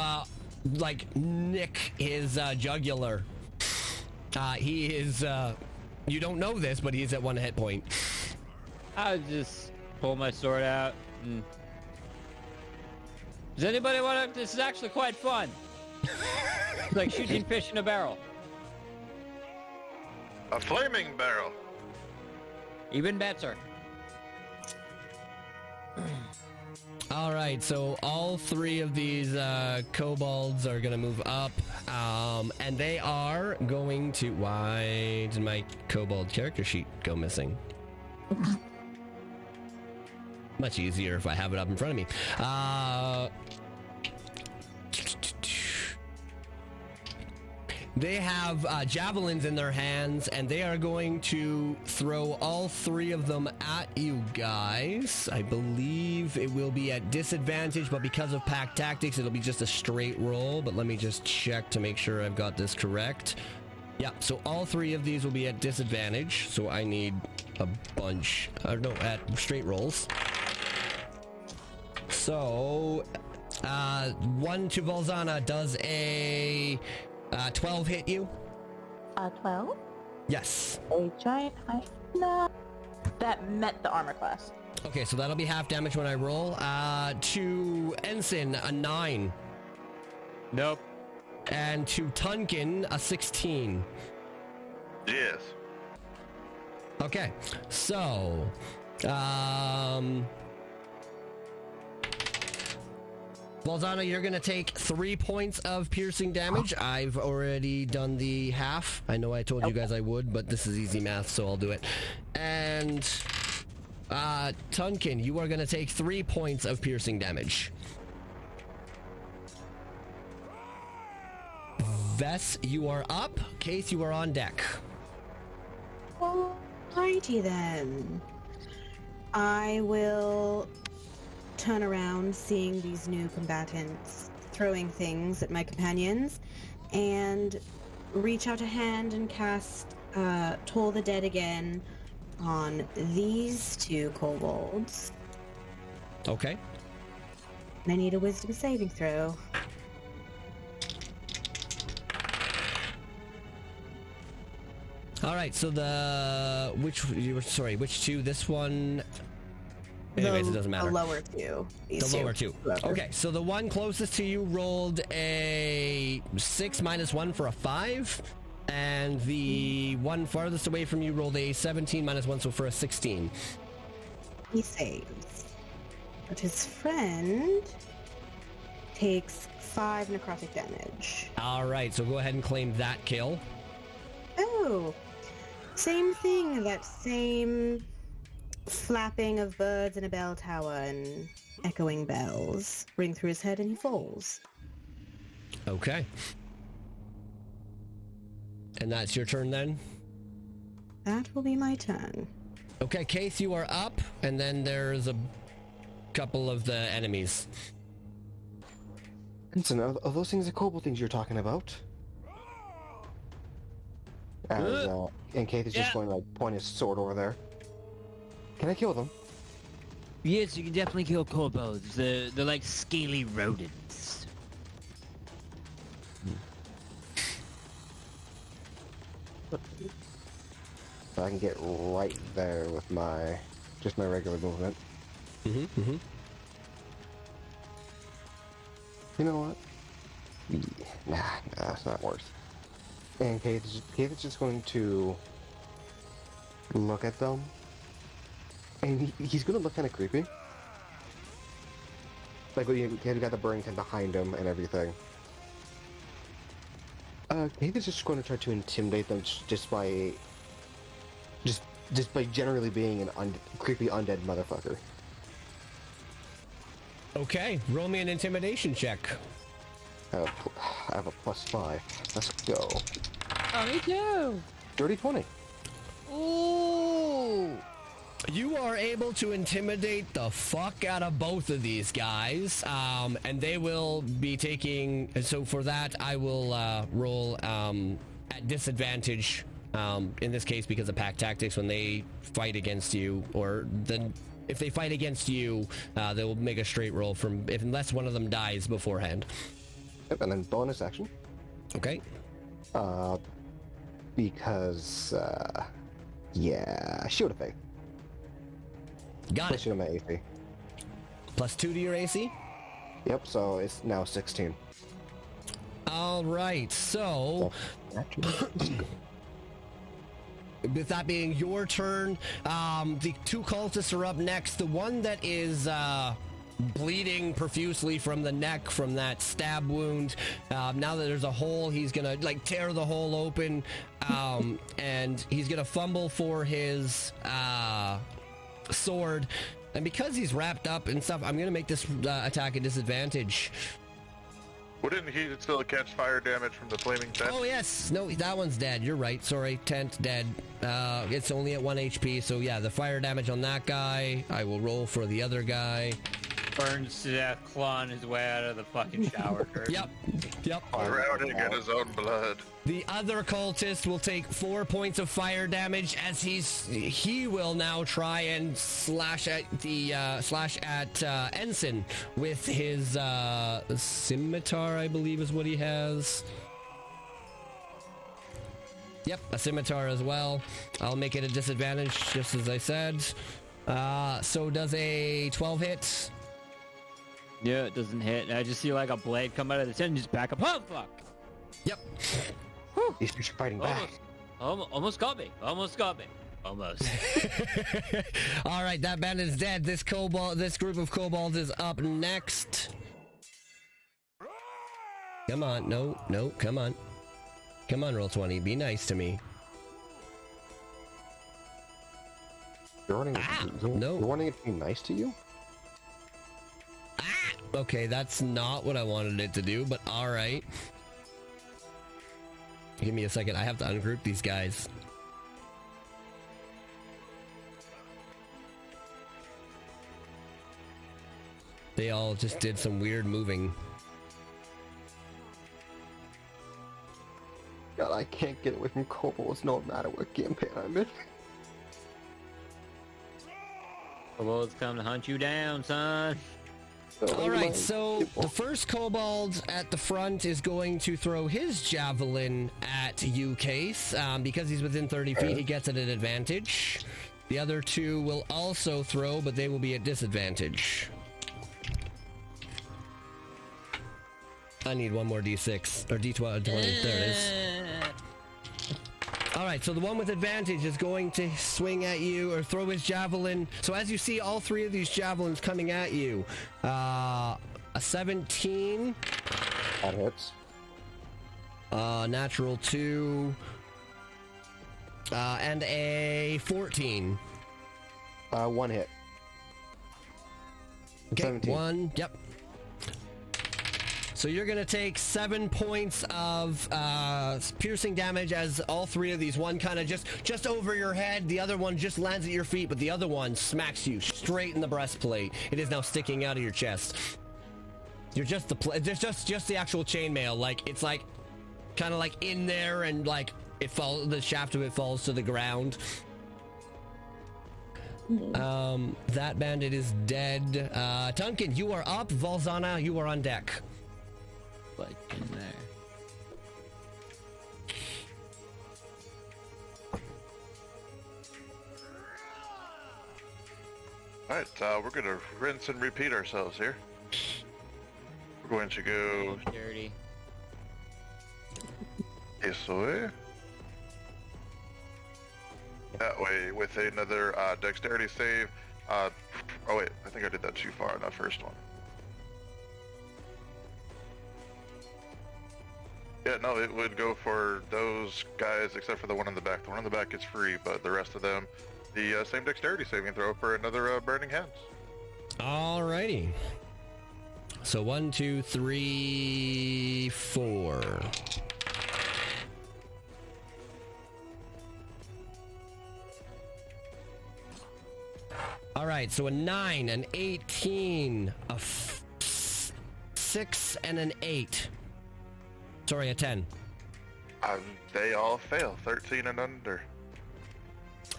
like nick his jugular. He is you don't know this, but he's at 1 hit point. I would just pull my sword out and... Does anybody want to... This is actually quite fun. It's like shooting fish in a barrel. A flaming barrel. Even better. All right, so all 3 of these kobolds are going to move up, and they are going to... Why did my kobold character sheet go missing? Much easier if I have it up in front of me. They have javelins in their hands, and they are going to throw all 3 of them at you guys. I believe it will be at disadvantage, but because of pack tactics, it'll be just a straight roll. But let me just check to make sure I've got this correct. Yeah, so all 3 of these will be at disadvantage, so I need a bunch, at straight rolls. So, 1 to Volzana, does a 12 hit you? 12? Yes. A giant hyena. That met the armor class. Okay, so that'll be half damage when I roll. To Ensign, a 9. Nope. And to Tunkin, a 16. Yes. Okay, so... Volzana, you're going to take 3 points of piercing damage. I've already done the half. I know I told you guys I would, but this is easy math, so I'll do it. And Tunkin, you are going to take 3 points of piercing damage. Vess, you are up. Case, you are on deck. Alrighty then. I will turn around, seeing these new combatants throwing things at my companions, and reach out a hand and cast Toll the Dead again on these 2 kobolds. Okay. And I need a wisdom saving throw. All right, so which 2? This one... Anyways, it doesn't matter. The lower 2. The lower 2. Okay, so the one closest to you rolled a 6 minus 1 for a 5, and the one farthest away from you rolled a 17 minus 1, so for a 16. He saves. But his friend takes 5 necrotic damage. All right, so go ahead and claim that kill. Oh, same thing, that same flapping of birds in a bell tower and echoing bells ring through his head, and he falls. Okay. And that's your turn then? That will be my turn. Okay, Case, you are up, and then there's a couple of the enemies. Ensign, are those things the kobold things you're talking about? And Keith is just going to like point his sword over there. Can I kill them? Yes, you can definitely kill kobolds. They're like scaly rodents. So I can get right there with my regular movement. Mm-hmm. You know what? Nah, it's not worth. And Keith is just going to look at them And he's gonna look kind of creepy. Like when you got the Burrington behind him and everything. Nathan's just going to try to intimidate them just by generally being an creepy undead motherfucker. Okay, roll me an intimidation check. I have a +5. Let's go. Oh, me too. Dirty 20. Ooh! You are able to intimidate the fuck out of both of these guys, and they will be taking. So for that, I will roll at disadvantage. In this case, because of pack tactics, when they fight against you, or then if they fight against you, they will make a straight roll unless one of them dies beforehand. Yep, and then bonus action. Okay. Because yeah, Shield of Faith. Got Plus it. Shield of my AC. +2 to your AC. Yep, so it's now 16. All right. So. With that being your turn, the two cultists are up next. The one that is bleeding profusely from the neck from that stab wound. Now that there's a hole, he's gonna like tear the hole open, and he's gonna fumble for his sword. And because he's wrapped up and stuff, I'm gonna make this attack a disadvantage. Wouldn't he still catch fire damage from the flaming tent? Oh yes, no, that one's dead. You're right. Sorry, tent dead. It's only at 1 HP. So yeah, the fire damage on that guy. I will roll for the other guy. Burns to death, clawing his way out of the fucking shower curtain. Yep. Drowning in his own blood. The other cultist will take 4 points of fire damage as he will now try and slash at Ensign with his scimitar, I believe is what he has. Yep, a scimitar as well. I'll make it a disadvantage, just as I said. So does a 12 hit? Yeah, it doesn't hit. I just see like a blade come out of the tent and just back up. Oh, fuck! Yep. He's fighting back. Almost got me. Almost. All right, that bandit is dead. This group of kobolds is up next. Come on, no, come on. Come on, roll 20. Be nice to me. You're wanting it to be nice to you? Okay, that's not what I wanted it to do, but all right. Give me a second. I have to ungroup these guys. They all just did some weird moving. God, I can't get away from kobolds no matter what campaign I'm in. Kobolds come to hunt you down, son. All right, so the first kobold at the front is going to throw his javelin at you, Case. Because he's within 30 feet, he gets it at advantage. The other two will also throw, but they will be at disadvantage. I need one more D6, or D12, 20, there it is. Alright, so the one with advantage is going to swing at you, or throw his javelin. So as you see all three of these javelins coming at you, a 17. That hits. Natural 2. And a 14. One hit. Okay, 17. 1, yep. So you're going to take 7 points of piercing damage as all three of these, one kind of just over your head, the other one just lands at your feet, but the other one smacks you straight in the breastplate. It is now sticking out of your chest. You're just just the actual chainmail, like it's like kind of like in there, and like the shaft of it falls to the ground. That bandit is dead. Duncan, you are up. Valzana, you are on deck. Like in there. Alright, we're gonna rinse and repeat ourselves here. We're going to go Dirty. this way. That way with another dexterity save. Oh wait, I think I did that too far in that first one. Yeah, no, it would go for those guys except for the one in the back. The one in the back is free, but the rest of them, the same dexterity saving throw for another Burning Hands. Alrighty. So 1, 2, 3, 4. All right, so a 9, an 18, a 6, and an 8. Sorry, a 10. They all fail, 13 and under.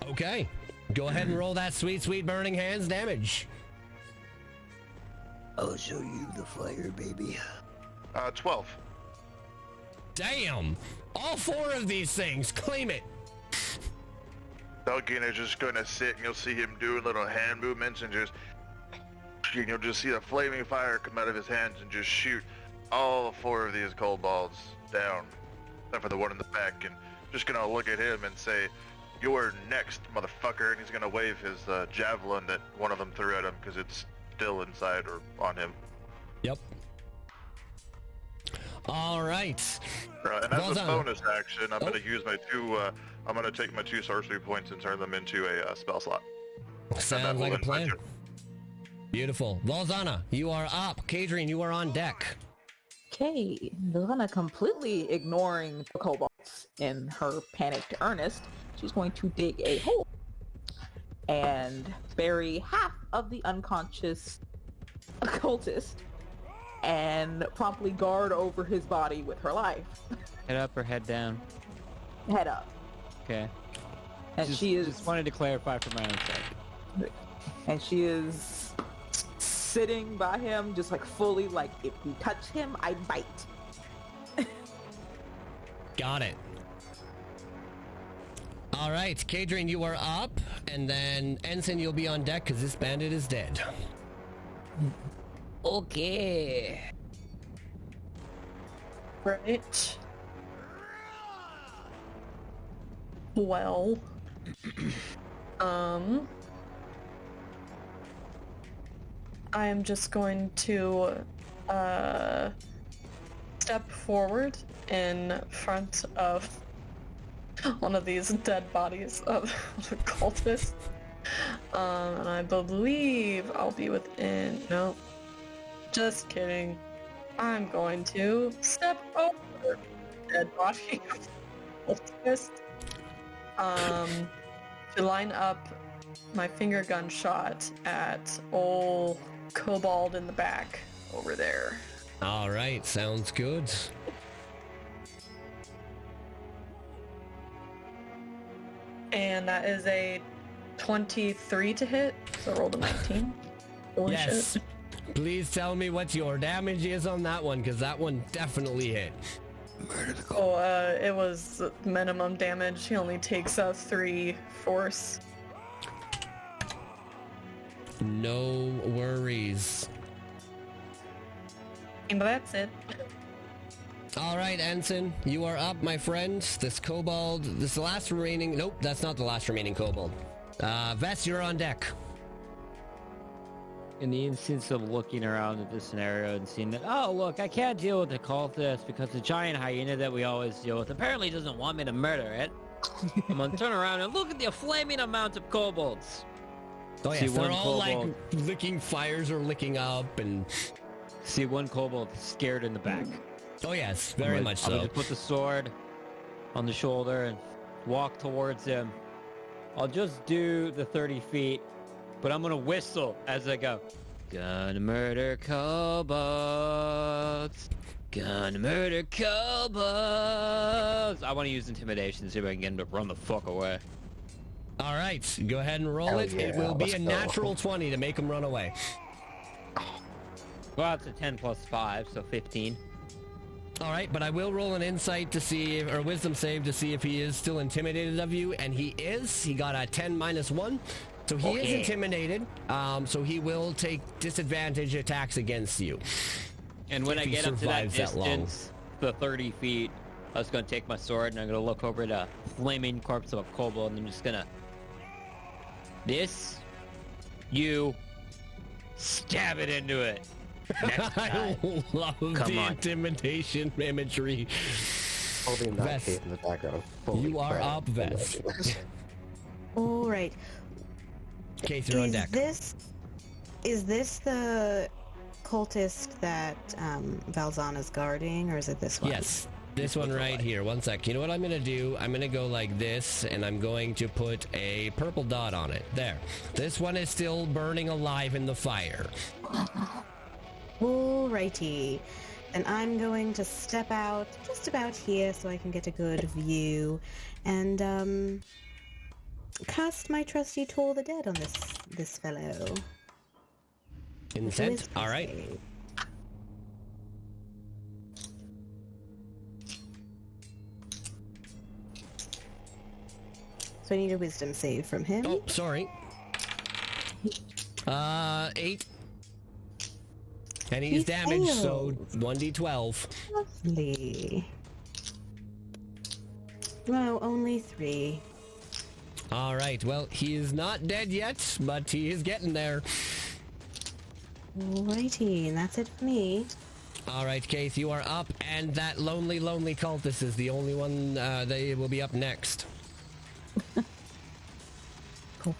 Okay, go ahead and roll that sweet, sweet Burning Hands damage. I'll show you the fire, baby. 12. Damn, all 4 of these things, claim it. Duncan is just gonna sit and you'll see him doing little hand movements and you'll just see the flaming fire come out of his hands and just shoot all 4 of these kobolds down, except for the one in the back, and just gonna look at him and say, "You're next, motherfucker," and he's gonna wave his javelin that one of them threw at him because it's still inside or on him. Yep. All right. And as a bonus action, I'm gonna use my 2. I'm gonna take my 2 sorcery points and turn them into a spell slot. Sounds like a plan. Beautiful. Valzana, you are up. Kadrian, you are on deck. Okay, Valzana, completely ignoring the kobolds in her panicked earnest, she's going to dig a hole and bury half of the unconscious occultist and promptly guard over his body with her life. Head up or head down? Head up. Okay. And she is... Just wanted to clarify for my own sake. And she is sitting by him, just like fully like, if you touch him, I bite. Got it. All right, Kadrian, you are up, and then Ensign, you'll be on deck because this bandit is dead. Okay. Right. Well, I am just going to step forward in front of one of these dead bodies of the cultist. And I believe I'll be within... No, just kidding. I'm going to step over the dead body of the cultist. To line up my finger gun shot at old kobold in the back over there. All right, sounds good. And that is a 23 to hit, so I rolled a 19. Holy Yes. shit. Please tell me what your damage is on that one, because that one definitely hit. Oh, it was minimum damage. He only takes 3 force. No worries. But that's it. All right, Ensign, you are up, my friend. This kobold, this is the last remaining... Nope, that's not the last remaining kobold. Vess, you're on deck. In the instance of looking around at this scenario and seeing that, oh, look, I can't deal with the cultist because the giant hyena that we always deal with apparently doesn't want me to murder it. I'm gonna turn around and look at the flaming amount of kobolds. Oh, yes, See they're one all like kobold. licking fires or licking up and... See one kobold scared in the back. Oh, yes, very much I'm so. gonna put the sword on the shoulder and walk towards him. I'll just do the 30 feet, but I'm gonna whistle as I go. Gonna murder kobolds. Gonna murder kobolds. I want to use intimidation to see if I can get him to run the fuck away. All right, go ahead and roll Hell it. yeah, It will be let's a go. natural 20 to make him run away. Well, it's a 10 plus 5, so 15. All right, but I will roll an insight to see, or wisdom save to see if he is still intimidated of you, and he is. He got a 10 minus 1, so he is intimidated. So he will take disadvantage attacks against you. And when If I he get up to that survives that long. distance, the 30 feet, I was going to take my sword and I'm going to look over the flaming corpse of a kobold and I'm just going to... This You stab it into it. Next I time. love Come the on. intimidation imagery. Holding that Vest. cape in the background. You are up, Vest. All right. Case, you're on deck. Is this the cultist that Valzana's guarding, or is it this one? Yes, this one right here. One sec. You know what I'm going to do? I'm going to go like this, and I'm going to put a purple dot on it. There. This one is still burning alive in the fire. Alrighty. And I'm going to step out just about here so I can get a good view, and cast my trusty Toll the Dead on this fellow. Incense? All right. So I need a wisdom save from him. Oh, sorry. 8. And he's He damaged, so failed. 1d12. Lovely. No, only 3. All right, well, he is not dead yet, but he is getting there. Alrighty, and that's it for me. All right, Case, you are up, and that lonely cultist is the only one they will be up next. Cool.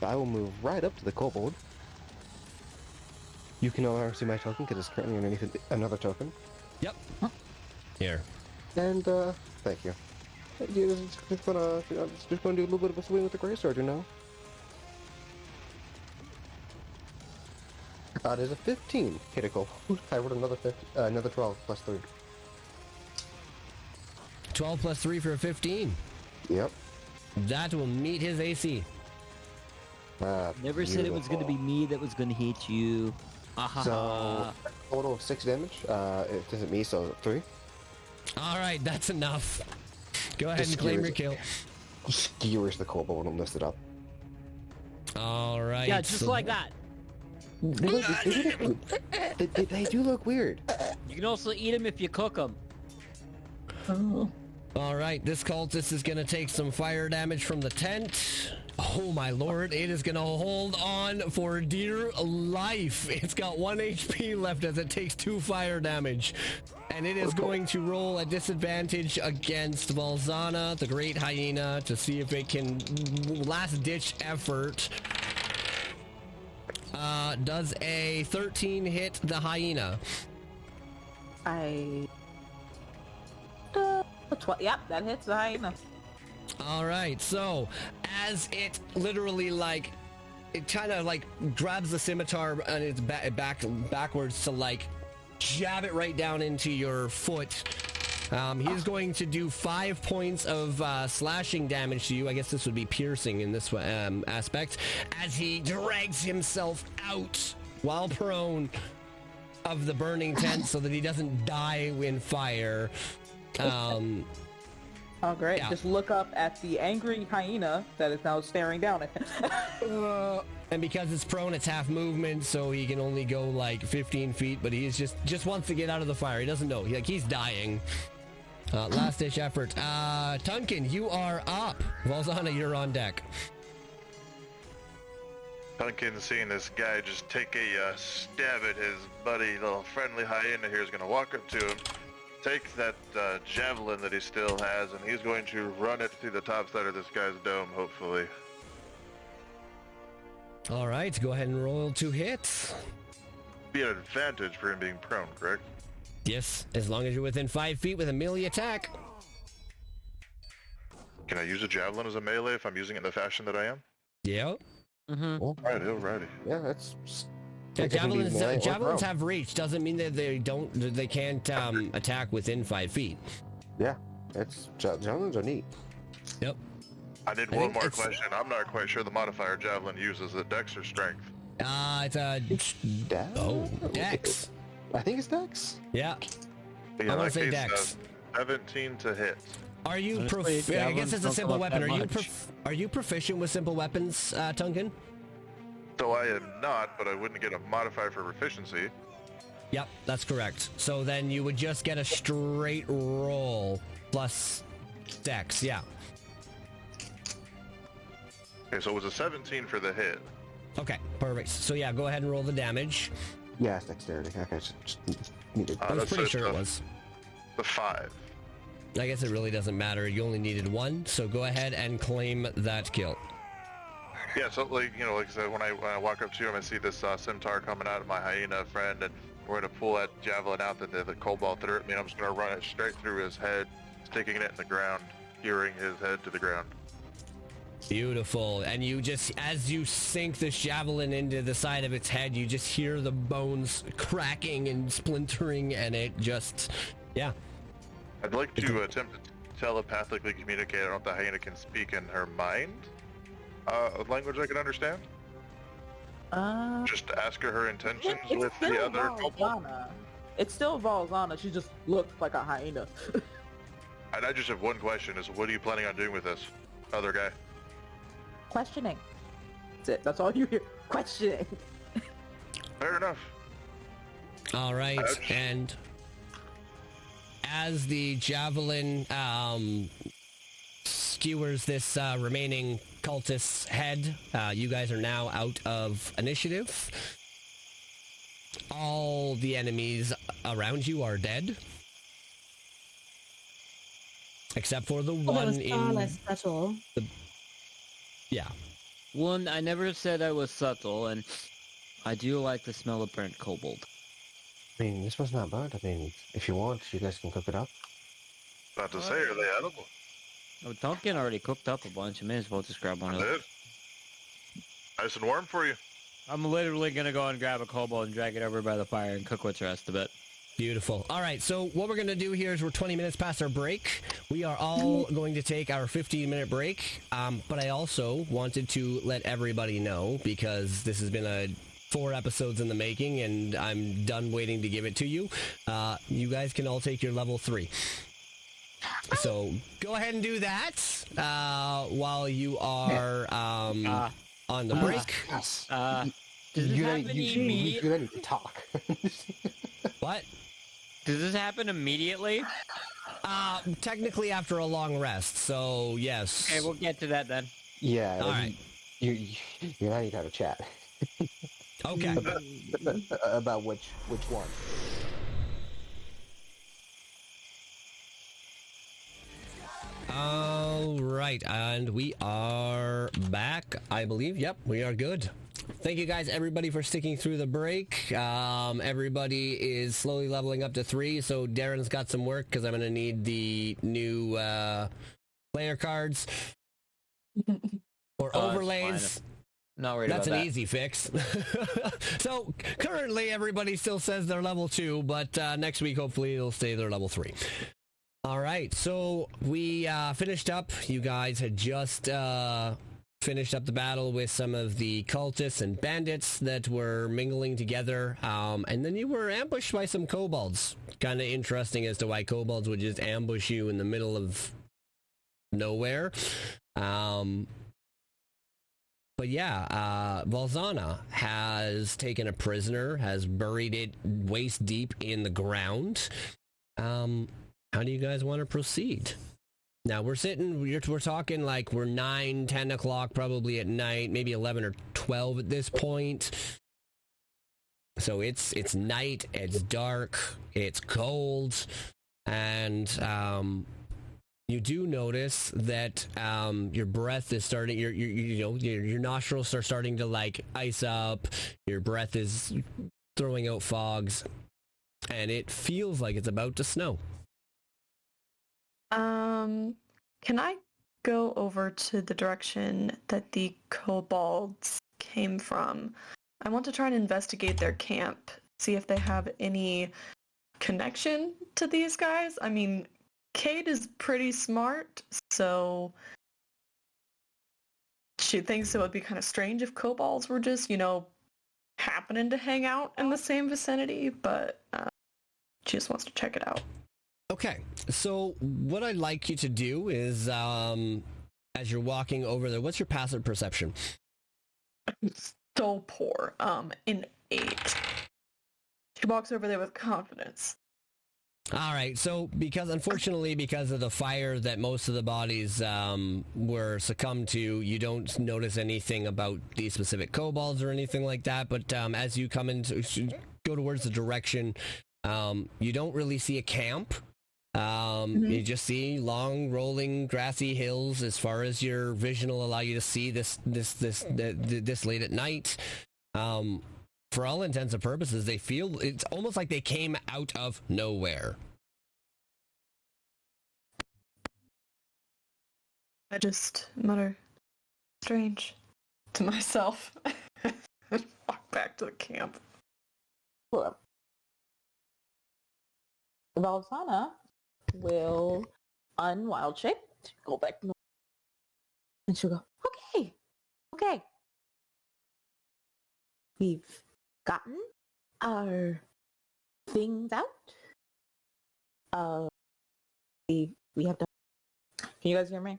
I will move right up to the kobold. You can no longer see my token because it's currently underneath another token. Yep. Here. And, thank you. You're just gonna do a little bit of a swing with the greatsword, you know? There's a 15 critical. I rolled another 12 plus 3. 12 plus 3 for a 15. Yep. That will meet his AC. Never said it was going to be me that was going to hit you. So, total of 6 damage. It isn't me, so 3. All right, that's enough. Go ahead and claim your kill. Skewers the kobold and lift it up. All right. Yeah, just like that. They do look weird. You can also eat them if you cook them. All right, this cultist is going to take some fire damage from the tent. Oh my lord, it is going to hold on for dear life. It's got 1 HP left as it takes 2 fire damage. And it is going to roll a disadvantage against Valzana, the Great Hyena, to see if it can last-ditch effort. Does a 13 hit the hyena? Yep, that hits the hyena. All right, so as it literally it kind of grabs the scimitar and it's backwards to jab it right down into your foot. He's going to do 5 points of slashing damage to you. I guess this would be piercing in this aspect, as he drags himself out while prone of the burning tent so that he doesn't die in fire. Oh, great. Yeah. Just look up at the angry hyena that is now staring down at him. And because it's prone, it's half movement, so he can only go 15 feet, but he's just wants to get out of the fire. He doesn't know. He's dying. Last ditch effort. Tunkin, you are up. Valzana, you're on deck. Duncan, seeing this guy just take a stab at his buddy, little friendly hyena here, is going to walk up to him, take that javelin that he still has, and he's going to run it through the top side of this guy's dome, hopefully. All right, go ahead and roll 2 hits. Be an advantage for him being prone, correct? Yes, as long as you're within 5 feet with a melee attack. Can I use a javelin as a melee if I'm using it in the fashion that I am? Yeah. Mm-hmm. Alrighty. Yeah, that's... Yeah, javelins melee or javelins prone. have reach. Doesn't mean that they can't attack within 5 feet. Yeah, javelins are neat. Yep. I did I one think more it's- question. I'm not quite sure the modifier javelin uses. The dex or strength? It's a dex. I think it's dex. Yeah. But I in wanna that say case, dex. 17 to hit. Are you Honestly, I guess javelins it's a don't simple go up weapon. that Are you proficient with simple weapons, Tunkin? So I am not, but I wouldn't get a modifier for proficiency. Yep, that's correct. So then you would just get a straight roll plus dex, yeah. Okay, so it was a 17 for the hit. Okay, perfect. So yeah, go ahead and roll the damage. Yeah, it's dexterity. Okay, just needed. I was pretty sure it was. The 5. I guess it really doesn't matter. You only needed 1, so go ahead and claim that kill. Yeah, so like I said, when I walk up to him, I see this scimitar coming out of my hyena friend, and we're gonna pull that javelin out that the cobalt threw at me. And I'm just gonna run it straight through his head, sticking it in the ground, hewering his head to the ground. Beautiful. And you just, as you sink this javelin into the side of its head, you just hear the bones cracking and splintering, and it just, yeah. I'd like to attempt to telepathically communicate. I don't know if the hyena can speak in her mind. A language I can understand? Just ask her intentions with the other kobold? It still Valzana, she just looks like a hyena. And I just have one question, is what are you planning on doing with this other guy? Questioning. That's it, that's all you hear. Questioning. Fair enough. All right, and as the javelin skewers this remaining cultist's head, you guys are now out of initiative. All the enemies around you are dead. Except for the one that was far in less subtle. the... Yeah. One, I never said I was subtle, and I do like the smell of burnt cobalt. I mean, this one's not bad. I mean, if you want, you guys can cook it up. About to say, are they edible? Oh, Tonkin already cooked up a bunch. I may as well just grab one of those. Nice and warm for you. I'm literally gonna go and grab a cobalt and drag it over by the fire and cook what's the rest of it. Beautiful. All right, so what we're going to do here is we're 20 minutes past our break. We are all going to take our 15-minute break, but I also wanted to let everybody know, because this has been 4 episodes in the making, and I'm done waiting to give it to you. You guys can all take your level 3. So go ahead and do that while you are on the break. Yes. Does this you happen don't immediately? need to talk. What? Does this happen immediately? Technically after a long rest, so yes. Okay, we'll get to that then. Yeah. All right. You now need to have a chat. Okay. About which one. All right, and we are back, I believe. Yep, we are good. Thank you guys, everybody, for sticking through the break. Everybody is slowly leveling up to 3, so Darren's got some work because I'm going to need the new player cards or overlays. Not worried That's about an that. easy fix. So currently everybody still says they're level 2, but next week hopefully it'll stay their level 3. All right, so we finished up. You guys had just finished up the battle with some of the cultists and bandits that were mingling together, and then you were ambushed by some kobolds. Kind of interesting as to why kobolds would just ambush you in the middle of nowhere. But yeah, Valzana has taken a prisoner, has buried it waist deep in the ground. How do you guys want to proceed? Now, we're talking like we're 9, 10 o'clock probably at night, maybe 11 or 12 at this point. So it's night, it's dark, it's cold, and you do notice that your breath is starting, your nostrils are starting to like ice up, your breath is throwing out fogs, and it feels like it's about to snow. Can I go over to the direction that the kobolds came from? I want to try and investigate their camp, see if they have any connection to these guys. I mean, Kate is pretty smart, so she thinks it would be kind of strange if kobolds were just, happening to hang out in the same vicinity, but she just wants to check it out. Okay, so what I'd like you to do is, as you're walking over there, what's your passive perception? So poor. An 8. She walks over there with confidence. All right, so unfortunately, because of the fire that most of the bodies were succumbed to, you don't notice anything about these specific kobolds or anything like that. But as you go towards the direction, you don't really see a camp. You just see long, rolling, grassy hills as far as your vision will allow you to see this late at night. For all intents and purposes, it's almost like they came out of nowhere. I just mutter, strange, to myself, and walk back to the camp. Cool. Valsana will unwild shape, go back north, and she'll go, okay. We've gotten our things out. We have done. Can you guys hear me?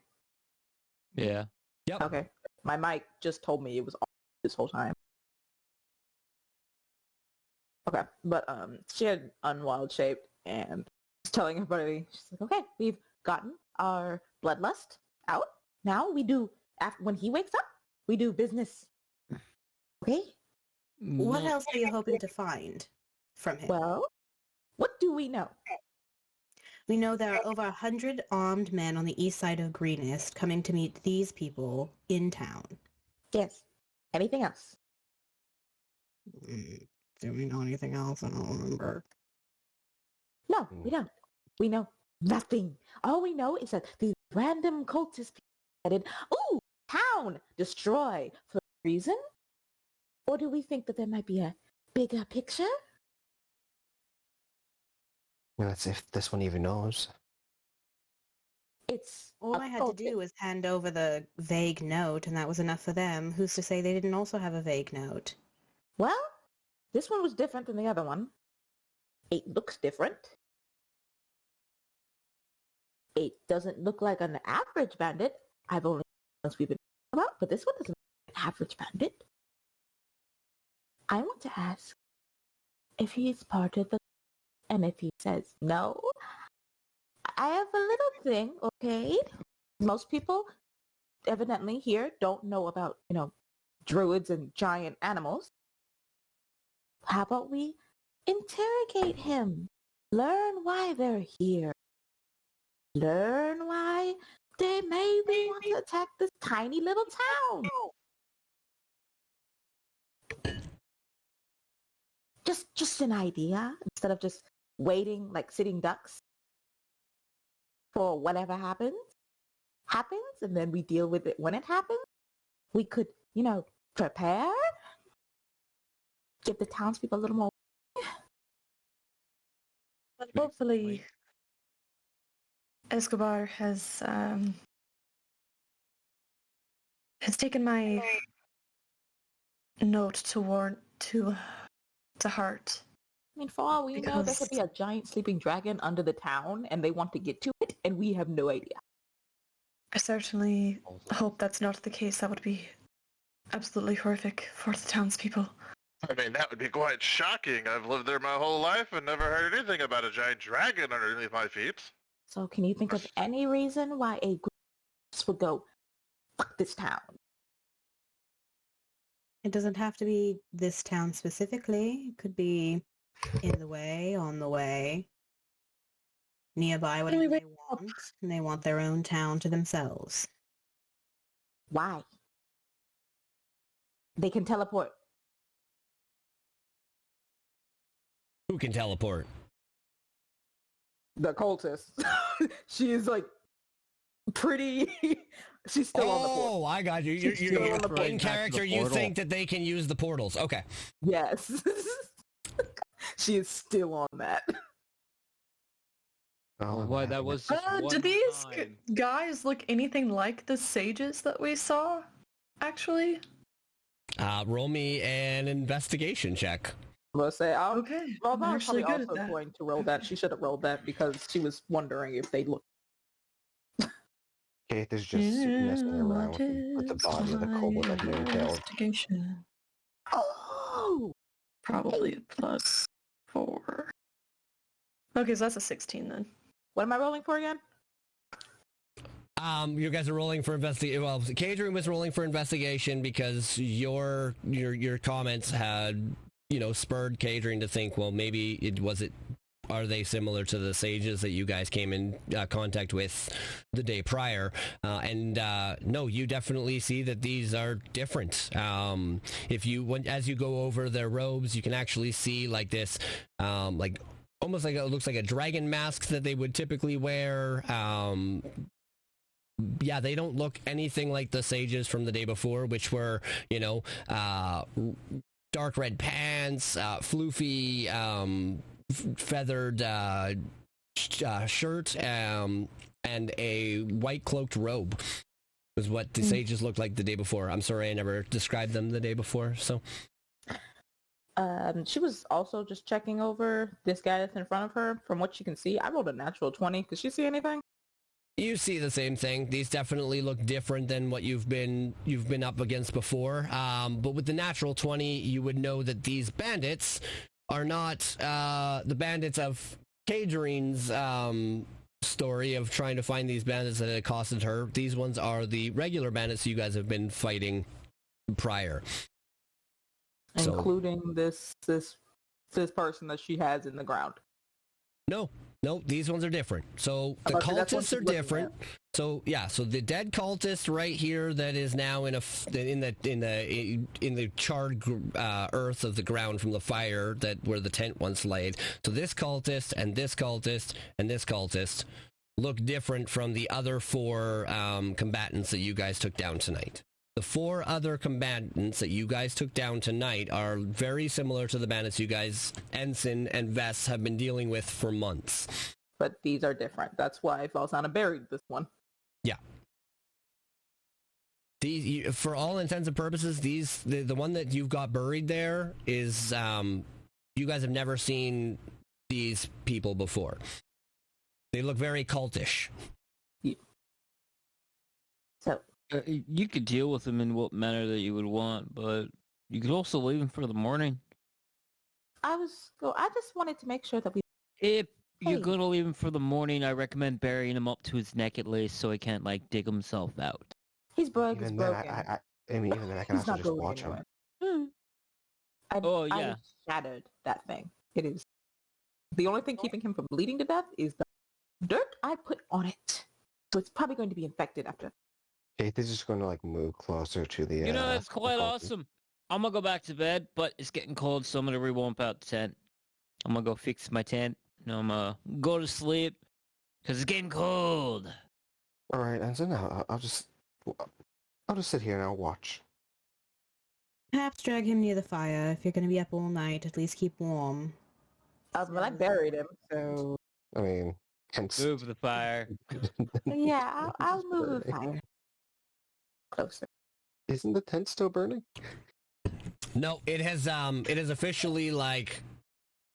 Yeah. Yep. Okay. My mic just told me it was on this whole time. Okay, but she had unwild shape and was telling everybody, she's like, okay, we've gotten our bloodlust out. Now we do, when he wakes up, we do business. Okay? What else are you hoping to find from him? Well, what do we know? We know there are over 100 armed men on the east side of Greenest coming to meet these people in town. Yes. Anything else? Do we know anything else? I don't remember. No, we don't. We know nothing. All we know is that these random cultist people said, ooh, town, destroy, for a reason? Or do we think that there might be a bigger picture? That's if this one even knows. It's All I had to do was hand over the vague note, and that was enough for them. Who's to say they didn't also have a vague note? Well, this one was different than the other one. It looks different. It doesn't look like an average bandit. I've only known we've been about, but this one doesn't look like an average bandit. I want to ask if he's part of the, and if he says no, I have a little thing, okay? Most people evidently here don't know about, druids and giant animals. How about we interrogate him? Learn why they're here. Learn why they maybe want to attack this tiny little town. Just an idea, instead of just waiting like sitting ducks for whatever happens, and then we deal with it when it happens. We could, prepare, give the townspeople a little more. But hopefully, Escobar has taken my note to heart. I mean, for all we know, there could be a giant sleeping dragon under the town, and they want to get to it, and we have no idea. I certainly hope that's not the case. That would be absolutely horrific for the townspeople. I mean, that would be quite shocking. I've lived there my whole life and never heard anything about a giant dragon underneath my feet. So can you think of any reason why a group would go, fuck this town? It doesn't have to be this town specifically. It could be in the way, on the way, nearby, whatever they want. And they want their own town to themselves. Why? They can teleport. Who can teleport? The cultist. She is like pretty. She's still on the portal. Oh, I got you. You're in character. You think that they can use the portals? Okay. Yes. She is still on that. Oh, Why, that was just Do one these time. guys look anything like the sages that we saw, actually? Roll me an investigation check. Let's say, Okay, well, I'm I'm actually probably good at also that. going to roll that. She should have rolled that because she was wondering if they look. Kate is just messing around with the body of the kobold that they killed. Investigation. Oh! Probably +4. Okay, so that's a 16 then. What am I rolling for again? You guys are rolling for investigation. Well, Kadrian was rolling for investigation because your comments had, spurred Kadrian to think, well, maybe are they similar to the sages that you guys came in contact with the day prior? No, you definitely see that these are different. As you go over their robes, you can actually see like this, almost like it looks like a dragon mask that they would typically wear. Yeah, they don't look anything like the sages from the day before, which were, dark red pants, floofy, feathered shirt, and a white cloaked robe was what the sages looked like the day before. I'm sorry, I never described them the day before, so. She was also just checking over this guy that's in front of her. From what she can see, I rolled a natural 20. Could she see anything? You see the same thing. These definitely look different than what you've been up against before. But with the natural 20, you would know that these bandits are not the bandits of Kadrian's story of trying to find these bandits that had accosted her. These ones are the regular bandits you guys have been fighting prior. Including this person that she has in the ground. No, these ones are different. So the cultists are different. So yeah, so the dead cultist right here that is now in the charred earth of the ground from the fire where the tent once laid. So this cultist and this cultist and this cultist look different from the other 4 combatants that you guys took down tonight. The 4 other combatants that you guys took down tonight are very similar to the bandits you guys, Ensign and Vess, have been dealing with for months. But these are different. That's why Valsana buried this one. Yeah. These, for all intents and purposes, the one that you've got buried there is, you guys have never seen these people before. They look very cultish. Yeah. So... you could deal with them in what manner that you would want, but you could also leave them for the morning. I just wanted to make sure that we... If you're going to leave him for the morning, I recommend burying him up to his neck at least so he can't, dig himself out. His bug is broken. I mean, even then I can also just watch him. I shattered that thing. It is... The only thing keeping him from bleeding to death is the dirt I put on it. So it's probably going to be infected after... Kate is just going to move closer to the. That's quite awesome. I'm gonna go back to bed, but it's getting cold, so I'm gonna rewamp out the tent. I'm gonna go fix my tent. And I'm gonna go to sleep because it's getting cold. All right, and so now I'll just sit here and I'll watch. Perhaps drag him near the fire. If you're going to be up all night, at least keep warm. Well, I buried him, so... I mean, hence... Move the fire. Yeah, I'll move the fire. Closer. Isn't the tent still burning? No, it has officially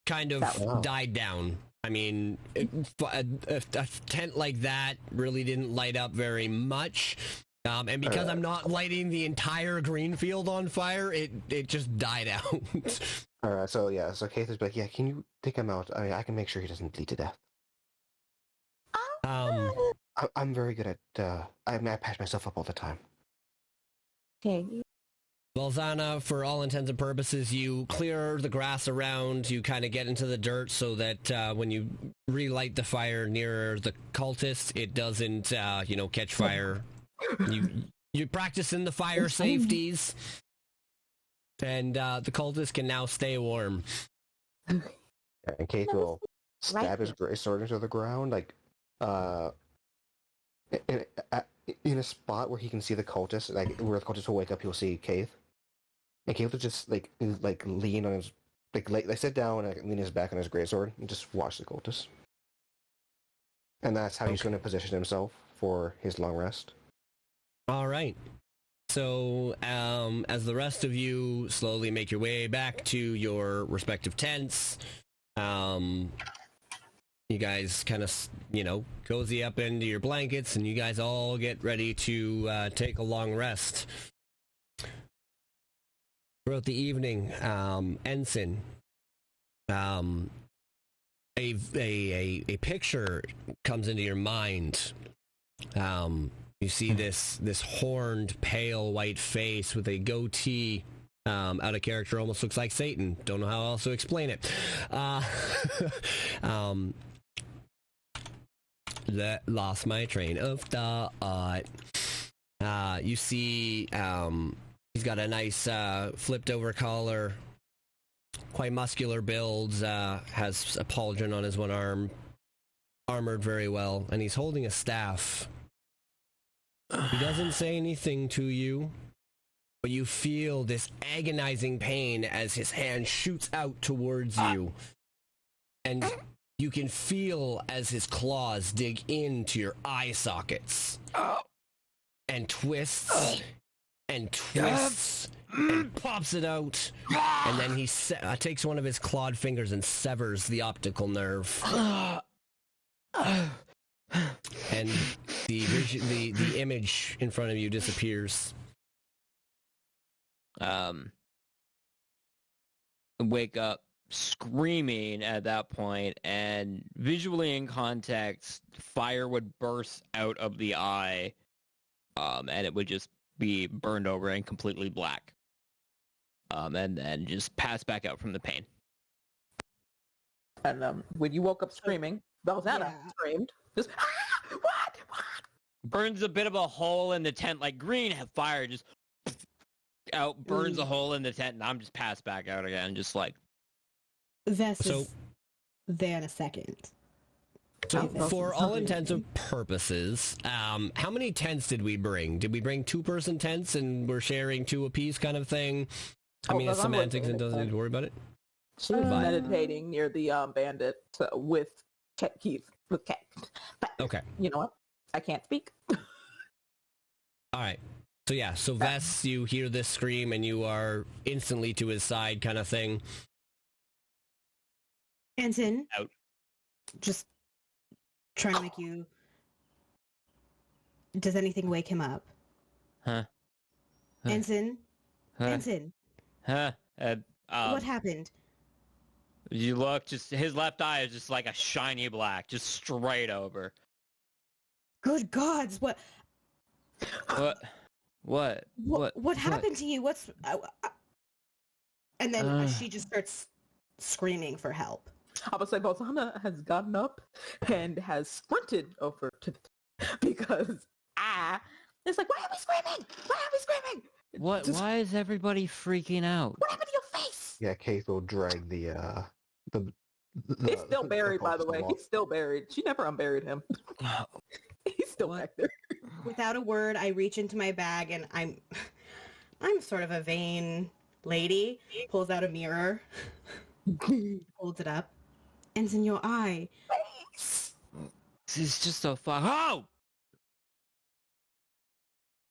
kind of died down. I mean, a tent like that really didn't light up very much. And because I'm not lighting the entire green field on fire, it just died out. Alright, so Keith is like, yeah, can you take him out? I mean, I can make sure he doesn't bleed to death. I'm very good at, I patch myself up all the time. Okay. Well, Zana, for all intents and purposes, you clear the grass around, you kind of get into the dirt so that when you relight the fire near the cultist, it doesn't, catch fire. You practice in the fire safeties, and the cultist can now stay warm. And Keith will stab his gray sword into the ground, in a spot where he can see the cultist, where the cultist will wake up, he'll see Keith. And Keith will just lean on his sit down and lean his back on his greatsword and just watch the cultist. And that's how he's going to position himself for his long rest. All right. So, as the rest of you slowly make your way back to your respective tents, you guys kind of, cozy up into your blankets, and you guys all get ready to take a long rest. Throughout the evening, Ensign, a picture comes into your mind. You see this horned, pale white face with a goatee, out of character, almost looks like Satan. Don't know how else to explain it. Lost my train of thought. You see, he's got a nice flipped over collar, quite muscular builds, has a pauldron on his one arm, armored very well, and he's holding a staff. He doesn't say anything to you, but you feel this agonizing pain as his hand shoots out towards you. And you can feel as his claws dig into your eye sockets. And twists and twists and pops it out. And then he takes one of his clawed fingers and severs the optical nerve. And the image in front of you disappears. Wake up screaming at that point, and visually in context, fire would burst out of the eye, and it would just be burned over and completely black, and then just pass back out from the pain. And when you woke up screaming, Belzana screamed, just, what? Burns a bit of a hole in the tent, like green fire just out, burns a hole in the tent, and I'm just passed back out again, just like. Vess is there in a second. So, for all intents and purposes, how many tents did we bring? Did we bring 2-person tents and we're sharing 2 apiece kind of thing? I mean, it's semantics and doesn't need to worry about it. She was meditating near the bandit with Keith. But okay. You know what? I can't speak. All right. So yeah, so Vess, you hear this scream and you are instantly to his side kind of thing. Anton, out. Just trying to make you... Does anything wake him up? Huh? Anton? Anton? Huh? What happened? You look, just his left eye is just like a shiny black, just straight over. Good gods, what? What happened to you? What's... And then she just starts screaming for help. I would say Belzana has gotten up and has sprinted over to because it's like, why are we screaming? Why are we screaming? What? Why is everybody freaking out? What happened to your face? Yeah, Keith will drag the He's still buried, by the way. He's still buried. She never unburied him. He's still back there. Without a word, I reach into my bag and I'm sort of a vain lady. Pulls out a mirror, holds it up, and's in your eye. This is just so fun. Oh!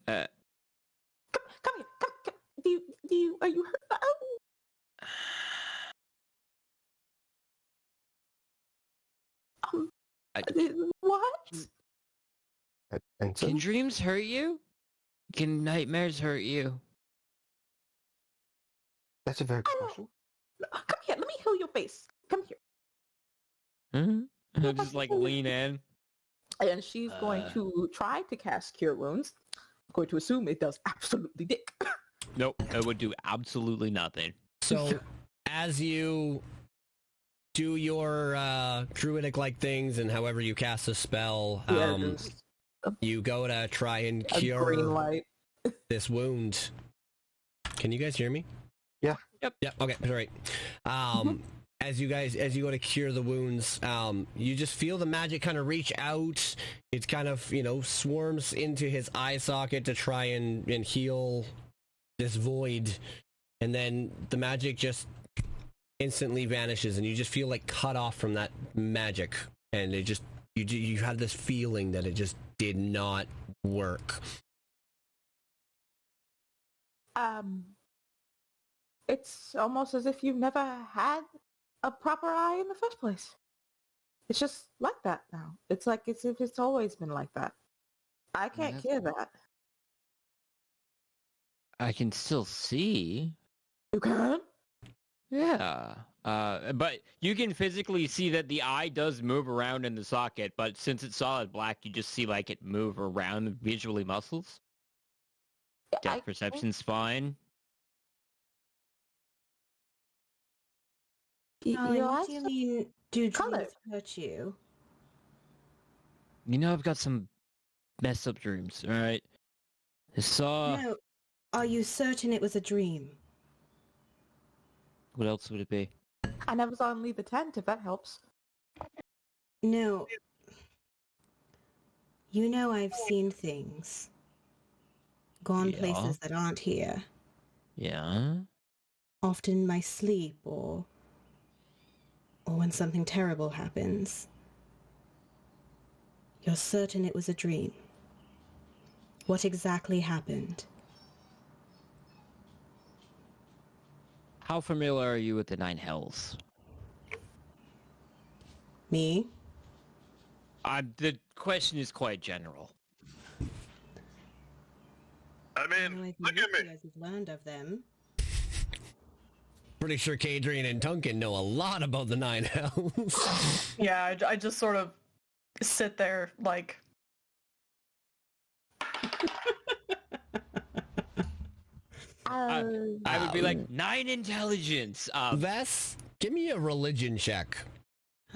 Come here. Come. Are you hurt? What? And so, Can dreams hurt you? Can nightmares hurt you? that's a very good question. Come here. Let me heal your face. Come here. Mm-hmm. Just like lean in. And she's going to try to cast Cure Wounds. I'm going to assume it does absolutely dick. Nope, it would do absolutely nothing. So, as you do your druidic-like things and however you cast a spell, you go to try and cure this wound. Can you guys hear me? Yeah. Yep. Okay. All right. As you go to cure the wounds, you just feel the magic kind of reach out. It kind of, swarms into his eye socket to try and heal this void, and then the magic just instantly vanishes, and you just feel like cut off from that magic, and it just you have this feeling that it just did not work. It's almost as if you've never had a proper eye in the first place. It's just like that now. It's like it's if it's always been like that. I can't cure that. I can still see. You can? Yeah. But you can physically see that the eye does move around in the socket, but since it's solid black, you just see like it move around the visually muscles. Depth perception's fine. Darling, what do you mean, do Color. dreams hurt you? You know, I've got some messed up dreams, alright? I saw... No, are you certain it was a dream? What else would it be? I never saw him leave the tent, if that helps. No. You know I've seen things. Gone Yeah. places that aren't here. Yeah? Often in my sleep or when something terrible happens. You're certain it was a dream? What exactly happened? How familiar are you with the Nine Hells? Me? The question is quite general. I mean, I've look at me. as you've learned of them. Pretty sure Kadrian and Tunkin know a lot about the Nine Hells. Yeah, I just sort of sit there like... I would be like, 9 intelligence. Vess, give me a religion check.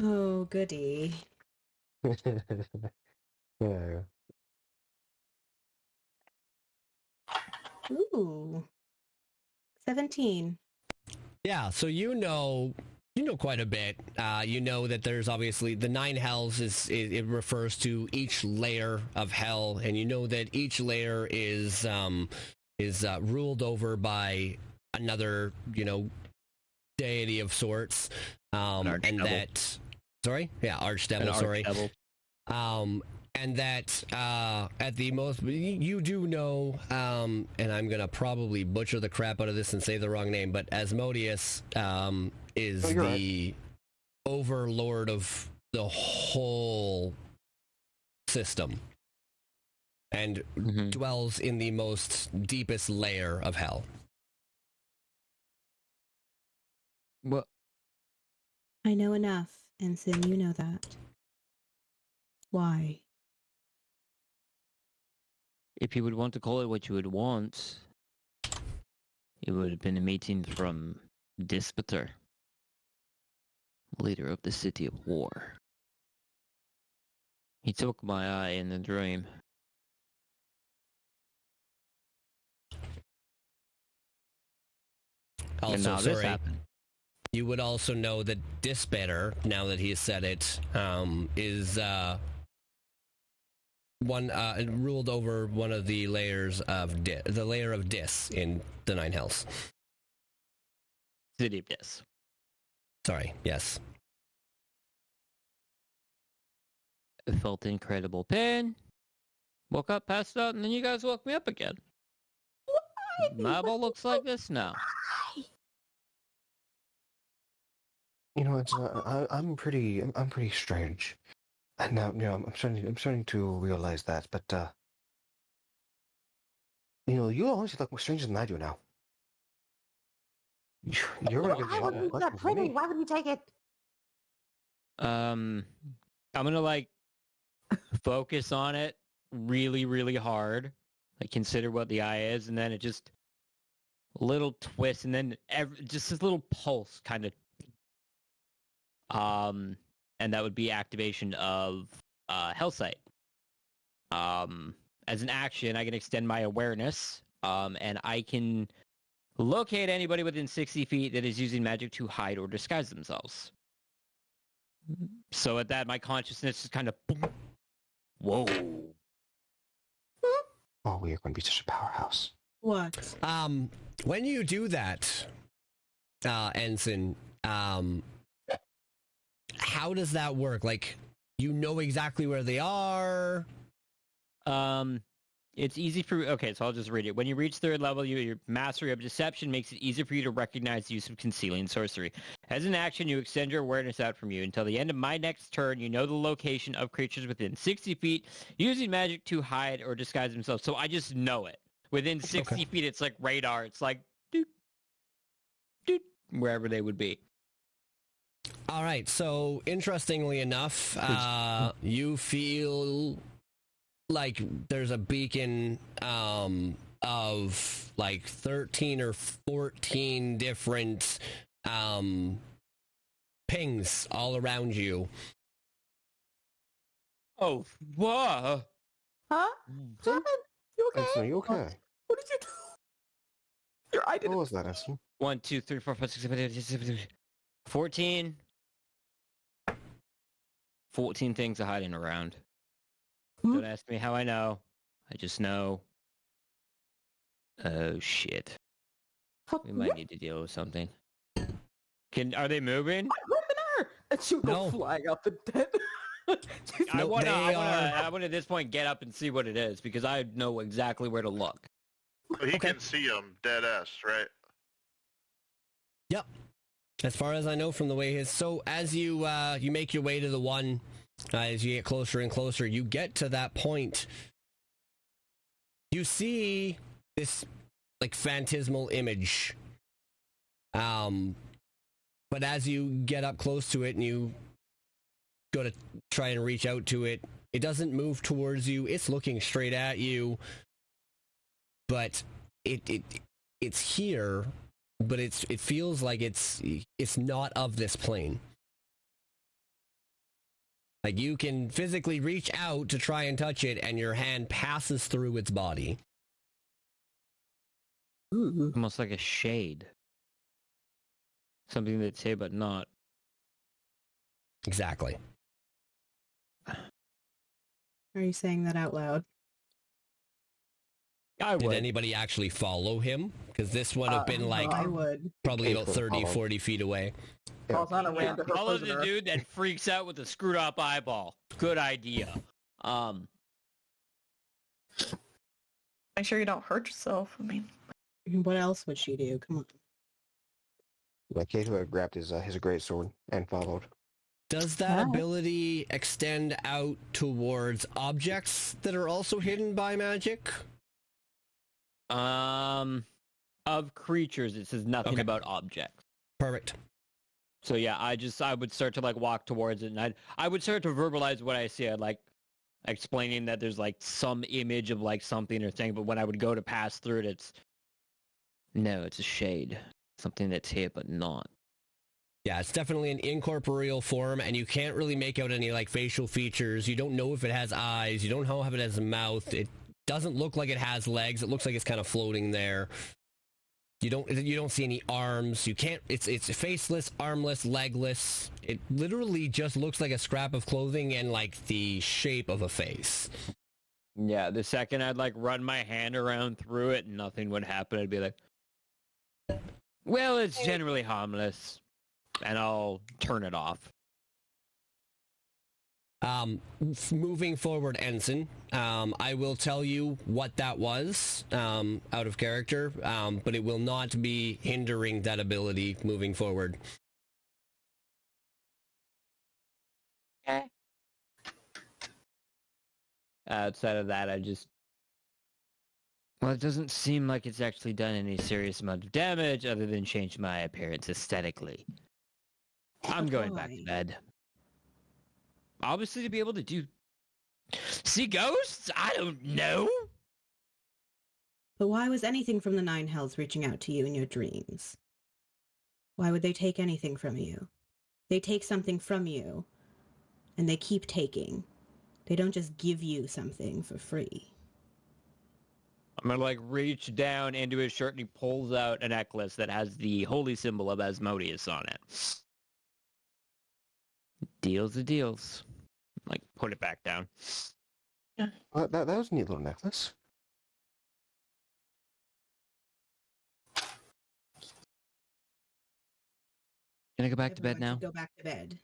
Oh, goody. Yeah. Ooh. 17. Yeah, so you know quite a bit. You know that there's obviously the Nine Hells it refers to each layer of hell, and you know that each layer is ruled over by another, deity of sorts. And that, sorry, yeah, archdevil. Sorry. And that at the most, you do know, and I'm gonna probably butcher the crap out of this and say the wrong name, but Asmodeus is the overlord of the whole system, and dwells in the most deepest layer of hell. What? I know enough, Ensign, you know that. Why? If you would want to call it what you would want, it would have been a meeting from Dispeter, leader of the City of War. He took my eye in the dream. Also, and now this sorry, happened. you would also know that Dispeter, now that he has said it, is ruled over one of the layers of the layer of Dis in the Nine Hells. City of Dis. Sorry, yes. I felt incredible pain. Woke up, passed out, and then you guys woke me up again. My ball looks like this now. You know, it's I'm pretty strange, and now I'm starting to realize that. But you honestly look more strange than I do now. You're gonna get a lot more questions from me. Why would you take it? I'm gonna focus on it really, really hard. Consider what the eye is, and then it just a little twist, and then just this little pulse kind of. And that would be activation of Hellsight. As an action, I can extend my awareness, and I can locate anybody within 60 feet that is using magic to hide or disguise themselves. So at that, my consciousness is kind of boom. Whoa. Oh, we are going to be such a powerhouse. What? When you do that, Ensign, how does that work? You know exactly where they are? It's easy for... Okay, so I'll just read it. When you reach third level, your mastery of deception makes it easier for you to recognize the use of concealing sorcery. As an action, you extend your awareness out from you. Until the end of my next turn, you know the location of creatures within 60 feet, using magic to hide or disguise themselves. So I just know it. Within 60 feet, it's like radar. It's like... Doot, doot, wherever they would be. All right, so interestingly enough, you feel like there's a beacon of like 13 or 14 different pings all around you. Oh, whoa! Huh? What's happened? You okay? Ensign, are you okay? What did you do? Your eye What didn't. was that, Ensign? 1, 2, 3, 4, 5, 6, 7, 8, 9, 10, 11, 14. 14 things are hiding around. Hmm? Don't ask me how I know. I just know. Oh shit. We might need to deal with something. Are they moving? Open her! And she'll go No. flying out the den. I Nope, wanna they I wanna at this point get up and see what it is because I know exactly where to look. But he Okay. can see him dead ass, right? Yep. As far as I know from the way his... So as you you make your way to the one, as you get closer and closer, you get to that point. You see this like phantasmal image. But as you get up close to it and you go to try and reach out to it, it doesn't move towards you. It's looking straight at you. But it's here, but it feels like it's not of this plane. Like you can physically reach out to try and touch it, and your hand passes through its body. Ooh. Almost like a shade. Something that's here but not. Exactly. Are you saying that out loud? I Did would. anybody actually follow him? Because this would have been like I would. probably about People 30, follow. 40 feet away. Balzana ran to her Follow the prisoner. dude that freaks out with a screwed up eyeball. Good idea. Make sure you don't hurt yourself. I mean, What else would she do? Come on. Like Kato had grabbed his great sword and followed. Does that Nice. ability extend out towards objects that are also hidden by magic? Of creatures, it says nothing Okay. about objects. Perfect. So yeah, I would start to like walk towards it, and I would start to verbalize what I see. I'd like explaining that there's like some image of like something or thing, but when I would go to pass through it, it's a shade, something that's here but not. Yeah, it's definitely an incorporeal form, and you can't really make out any like facial features. You don't know if it has eyes. You don't know if it has a mouth. It doesn't look like it has legs. It looks like it's kind of floating there. You don't see any arms. You can't. It's faceless, armless, legless. It literally just looks like a scrap of clothing and like the shape of a face. Yeah, the second I'd like run my hand around through it, nothing would happen. I'd be like, well, it's generally harmless, and I'll turn it off. Moving forward, Ensign, I will tell you what that was out of character, but it will not be hindering that ability moving forward. Okay. Outside of that, well, it doesn't seem like it's actually done any serious amount of damage other than change my appearance aesthetically. I'm going back to Why? bed. Obviously to be able to see ghosts? I don't know. But why was anything from the Nine Hells reaching out to you in your dreams? Why would they take anything from you? They take something from you, and they keep taking. They don't just give you something for free. I'm gonna like reach down into his shirt and he pulls out a necklace that has the holy symbol of Asmodeus on it. Deals are deals. Like put it back down. That was a neat little necklace. Can I go back to bed Everyone now? should go back to bed.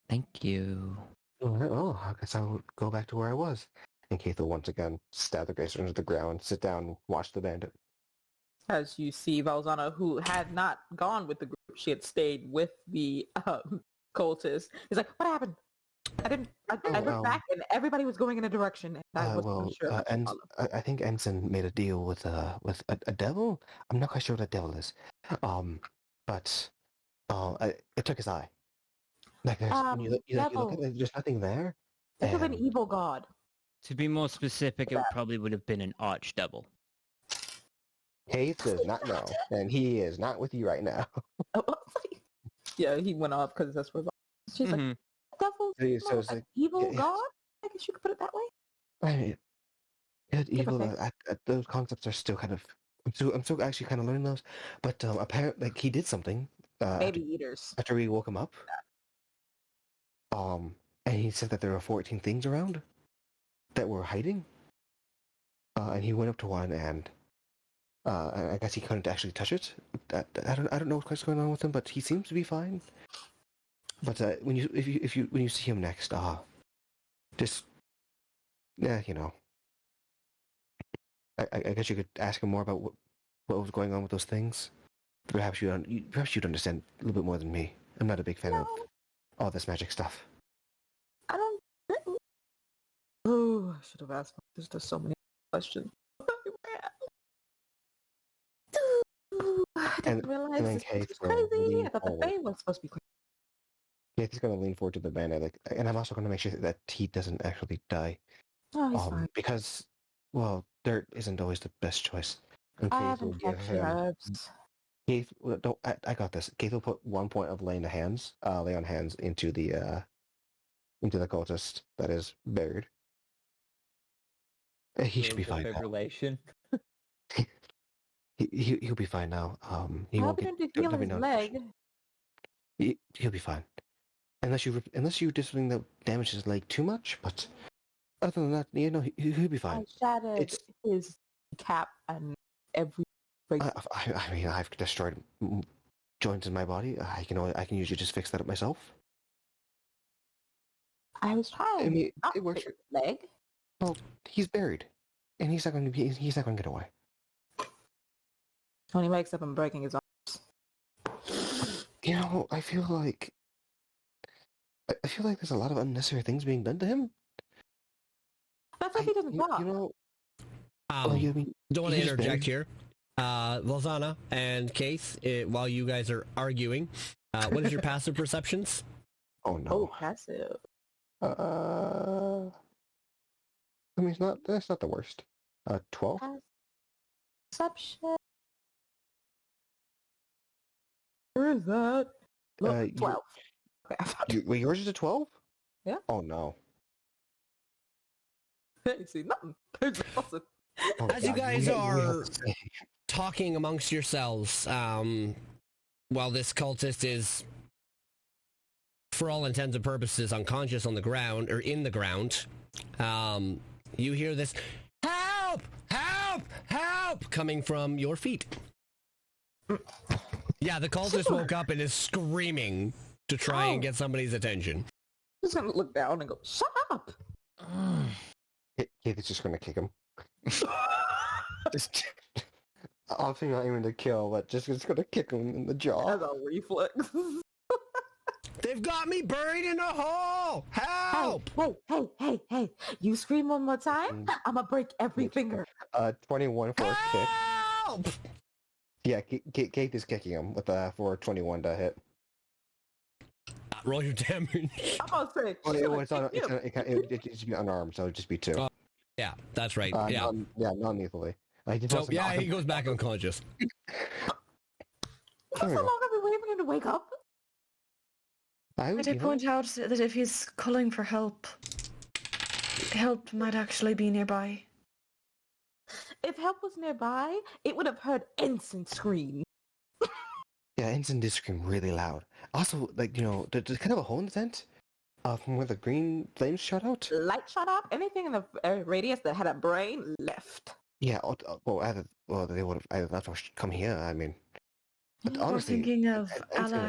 Thank you. All right, well, I guess I'll go back to where I was. And Kato once again stab the great sword into the ground, sit down, and watch the bandit. As you see Valzana, who had not gone with the group, she had stayed with the cultist. He's like, what happened? I looked back and everybody was going in a direction and I wasn't sure. and I think Ensign made a deal with a devil. I'm not quite sure what a devil is. But it took his eye. Like when you look devil. at it, there's nothing there. Think of an and- evil god. To be more specific, it probably would have been an archdevil. Hayes does not know, and he is not with you right now. Yeah, he went off because that's where she's Mhm. like, devil's So it's like evil yeah, god? I guess you could put it that way. I mean, good, Give or evil. Those concepts are still kind of. I'm still actually kind of learning those, but apparently, like he did something. Baby eaters. After we woke him up. And he said that there were 14 things around that were hiding. And he went up to one, and I guess he couldn't actually touch it. I don't know what's going on with him, but he seems to be fine. But when you see him next, just you know, I guess you could ask him more about what was going on with those things. Perhaps you'd understand a little bit more than me. I'm not a big fan of all this magic stuff. I don't. Oh, I should have asked. There's just so many questions. I didn't realize and then this Kate was will crazy. lean I thought the forward. Fae was supposed to be crazy. Yeah, he's going to lean forward to the bandit, and I'm also going to make sure that he doesn't actually die. Oh, he's fine. Because, well, dirt isn't always the best choice. And I Keith have will give infection him. herbs. Keith, don't. I got this. Keith will put 1 point of lay on hands into the cultist that is buried. He should be fine now. Fibrillation. He'll be fine now. He How won't happened get to heal don't be his known- leg? He'll be fine. Unless you do something that damages his leg too much, but other than that, he'll be I fine. shattered It's- his cap and every. I mean, I've destroyed joints in my body. I can usually just fix that up myself. I was trying. I mean, not it works. fix his leg. Well, he's buried, and he's not going to get away. When he wakes up, I'm breaking his arms. I feel like there's a lot of unnecessary things being done to him. That's if he doesn't talk. I mean, Don't want to he's interject buried. here. Lozana and Keith, while you guys are arguing, what is your passive perceptions? Oh no. Oh, passive. I mean, that's not the worst. 12. Perception. Where is that? Look, 12. Okay, I found it. Wait, yours is a 12? Yeah. Oh no. Hey, see nothing. There's nothing. Oh, As you God, guys we are have to say- talking amongst yourselves, while this cultist is, for all intents and purposes, unconscious on the ground, or in the ground, you hear this, "Help! Help! Help!" coming from your feet. Yeah, the cultist woke up and is screaming to try and get somebody's attention. Just gonna look down and go, shut up! Keith is just gonna kick him. Obviously not even to kill, but just gonna kick him in the jaw. As a reflex. They've got me buried in a hole! Help! Hey. You scream one more time, I'ma break every finger. 21 for a kick. Help! Yeah, Keith is kicking him with for 21 to hit. Roll your damage. I'm gonna say, It just be unarmed, so it'd just be 2. Yeah, that's right. Yeah. Non-lethally. So, yeah, he goes back unconscious. how long have we waiting for him to wake up? I I did point out that if he's calling for help might actually be nearby. If help was nearby, it would have heard Ensign scream. Yeah, Ensign did scream really loud. Also, there's kind of a hole in the tent from where the green flames shot out. Light shot out. Anything in the radius that had a brain left. Yeah, they would have either left or come here. I mean, but We're honestly, thinking of Ensign would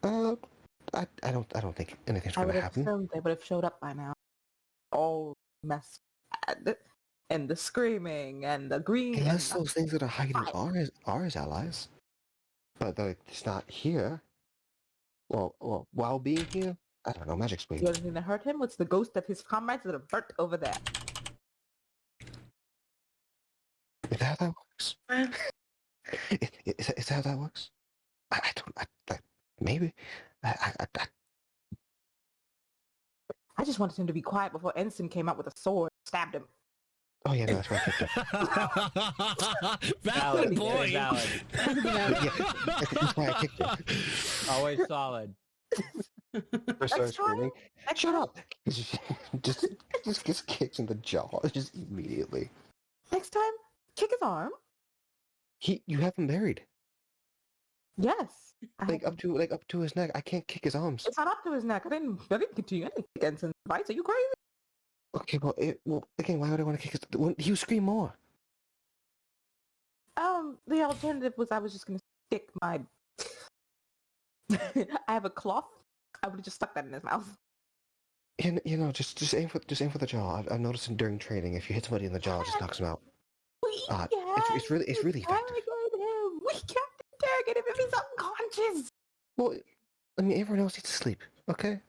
allies. I don't think anything's I going would to have happen. assumed they would have showed up by now. All messed. And the screaming and the green. Unless those things that are hiding are his allies, but they're just not here. Well, while being here, I don't know, magic's The weak. only thing that hurt him was the ghost of his comrades that are burnt over there. Is that how that works? Well, Is that how that works? I don't. Maybe. I I just wanted him to be quiet before Ensign came out with a sword and stabbed him. oh yeah, no, that's why I kicked him. Valid point. Valid. Yeah, that's why I kicked him. Always solid. First started Next time? screaming. Shut up! just gets kicked in the jaw, just immediately. Next time, kick his arm. You have him buried, Yes. like up to his neck. I can't kick his arms. It's not up to his neck. I didn't continue. I didn't kick Ensign's advice. Are you crazy? Okay, well, again, why would I want to kick his? He would scream more. The alternative was I was just gonna stick my. I have a cloth. I would have just stuck that in his mouth. Just aim for the jaw. I've noticed during training, if you hit somebody in the jaw, it just knocks them out. We It's really effective. interrogate him. We can't interrogate him if he's unconscious. Well, I mean, everyone else needs to sleep. Okay.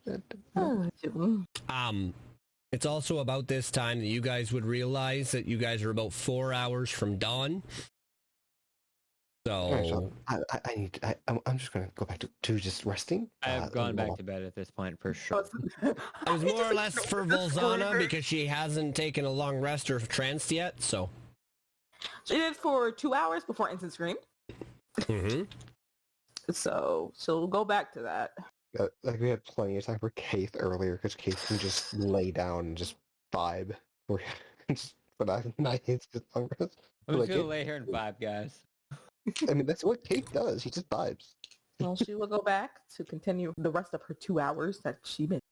It's also about this time that you guys would realize that you guys are about 4 hours from dawn. Alright, So, so I'm just gonna go back to just resting. I have gone back to bed at this point for sure. it was more or less for Volzana because she hasn't taken a long rest or tranced yet, so. She did for 2 hours before Ensign screamed. Mm-hmm. So she'll go back to that. Like we had plenty of time for Keith earlier because Keith can just lay down and just vibe. But I it's just long rest. I'm just Like, gonna lay here and vibe, guys. I mean, that's what Keith does. He just vibes. Well, she will go back to continue the rest of her 2 hours that she missed.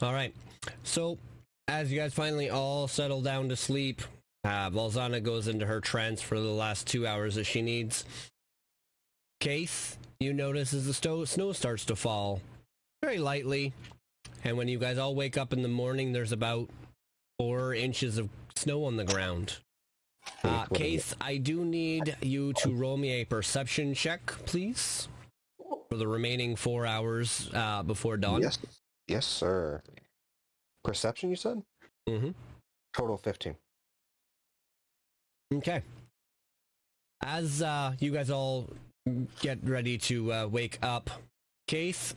All right. So, as you guys finally all settle down to sleep, Volzana goes into her trance for the last 2 hours that she needs. Keith, you notice as the snow starts to fall very lightly, and when you guys all wake up in the morning, there's about 4 inches of snow on the ground. Keith, I do need you to roll me a perception check, please, for the remaining 4 hours before dawn. Yes, sir. Perception, you said? Mm-hmm. Total 15. Okay. As you guys all get ready to wake up, Keith,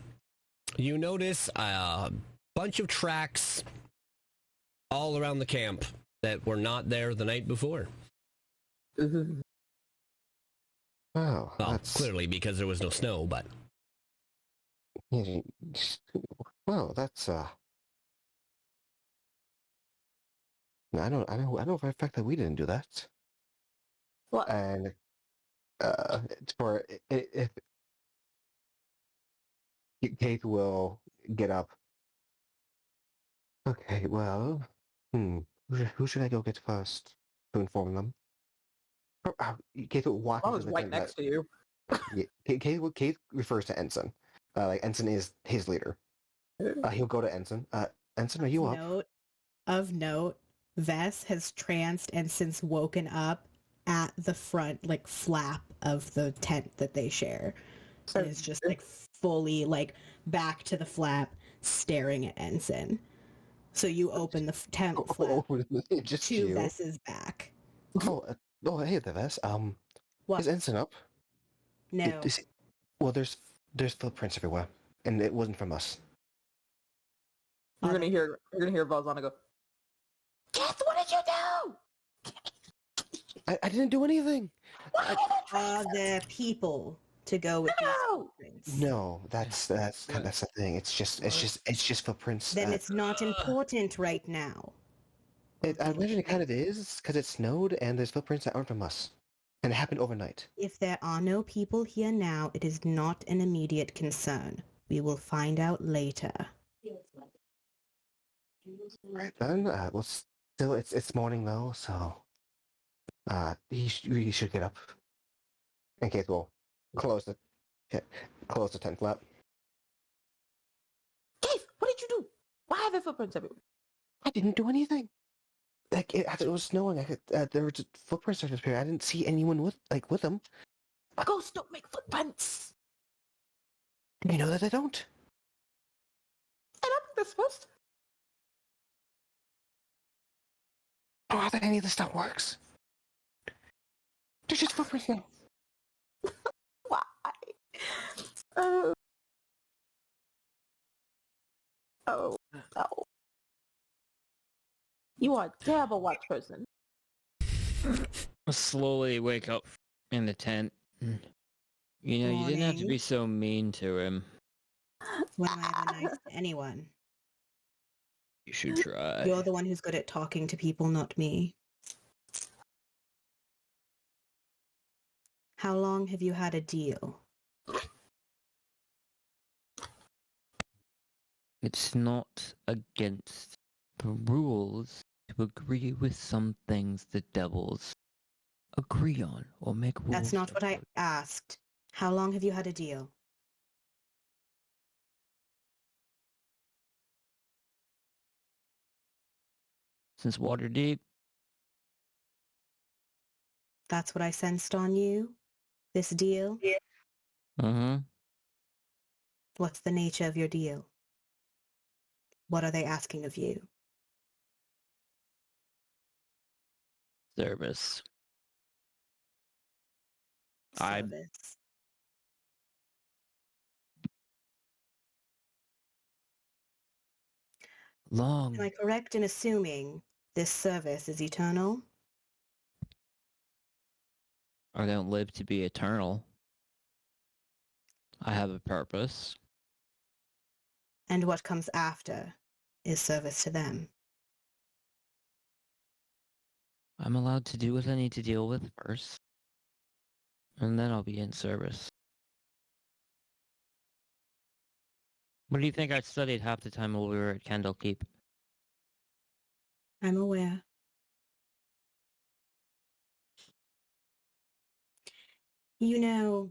you notice a bunch of tracks all around the camp that were not there the night before. Wow, Well, that's clearly because there was no snow, but well, that's I know for a fact that we didn't do that. What? And it's for if Keith will get up. Okay, well, who should I go get first to inform them? Keith will walk I into was the right tent next to you. Keith refers to Ensign. Like Ensign is his leader. He'll go to Ensign. Ensign, are you up? Of note, Vess has tranced and since woken up at the front, like, flap of the tent that they share. And is just, like, fully, like, back to the flap, staring at Ensign. So you open the tent flap Just to you. Vess's back. Oh, hey there, Vess. What? Is Ensign up? No. Well, there's footprints everywhere, and it wasn't from us. You're gonna hear Volzana go, Keith, what did you do? I didn't do anything. The people to go with these footprints. No, that's the thing. It's just footprints. Then it's not important right now. I imagine it kind of is because it snowed and there's footprints that aren't from us, and it happened overnight. If there are no people here now, it is not an immediate concern. We will find out later. Right then. Well, still, it's morning though, so he should get up. And Keith will close the tent flap. Keith, what did you do? Why are there footprints everywhere? I didn't do anything. Like it was snowing. There were just footprints that disappeared. I didn't see anyone with them. Ghosts don't make footprints. You know that they don't. Dismissed. Oh, how any of this stuff works? There's just footprints now. Why? Oh. Oh. No. You are a terrible watch person. I'll slowly wake up in the tent. You know, you didn't have to Morning. be so mean to him. When am I ever nice to anyone? You should try. You're the one who's good at talking to people, not me. How long have you had a deal? It's not against the rules to agree with some things the devils agree on or make rules. That's not what I about. asked. How long have you had a deal? Since Waterdeep, That's what I sensed on you? This deal? What's the nature of your deal? What are they asking of you? Service. I- Service. Long. Am I correct in assuming this service is eternal? I don't live to be eternal. I have a purpose. And what comes after is service to them. I'm allowed to do what I need to deal with first. And then I'll be in service. What do you think I studied half the time while we were at Candlekeep? I'm aware. You know,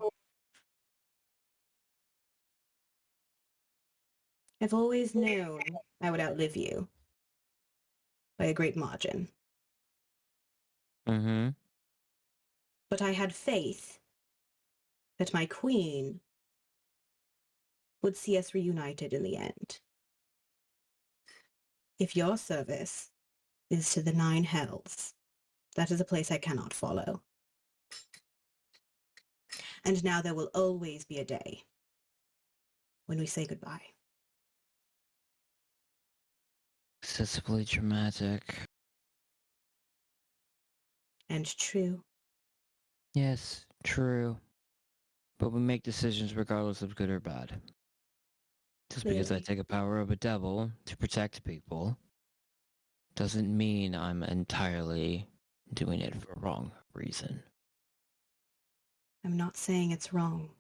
I've always known I would outlive you by a great margin. Mm-hmm. But I had faith that my queen would see us reunited in the end. If your service is to the nine hells, that is a place I cannot follow. And now there will always be a day when we say goodbye. Excessively dramatic. And true. Yes, true. But we make decisions regardless of good or bad. Just because I Clearly. take a power of a devil to protect people doesn't mean I'm entirely doing it for a wrong reason. I'm not saying it's wrong.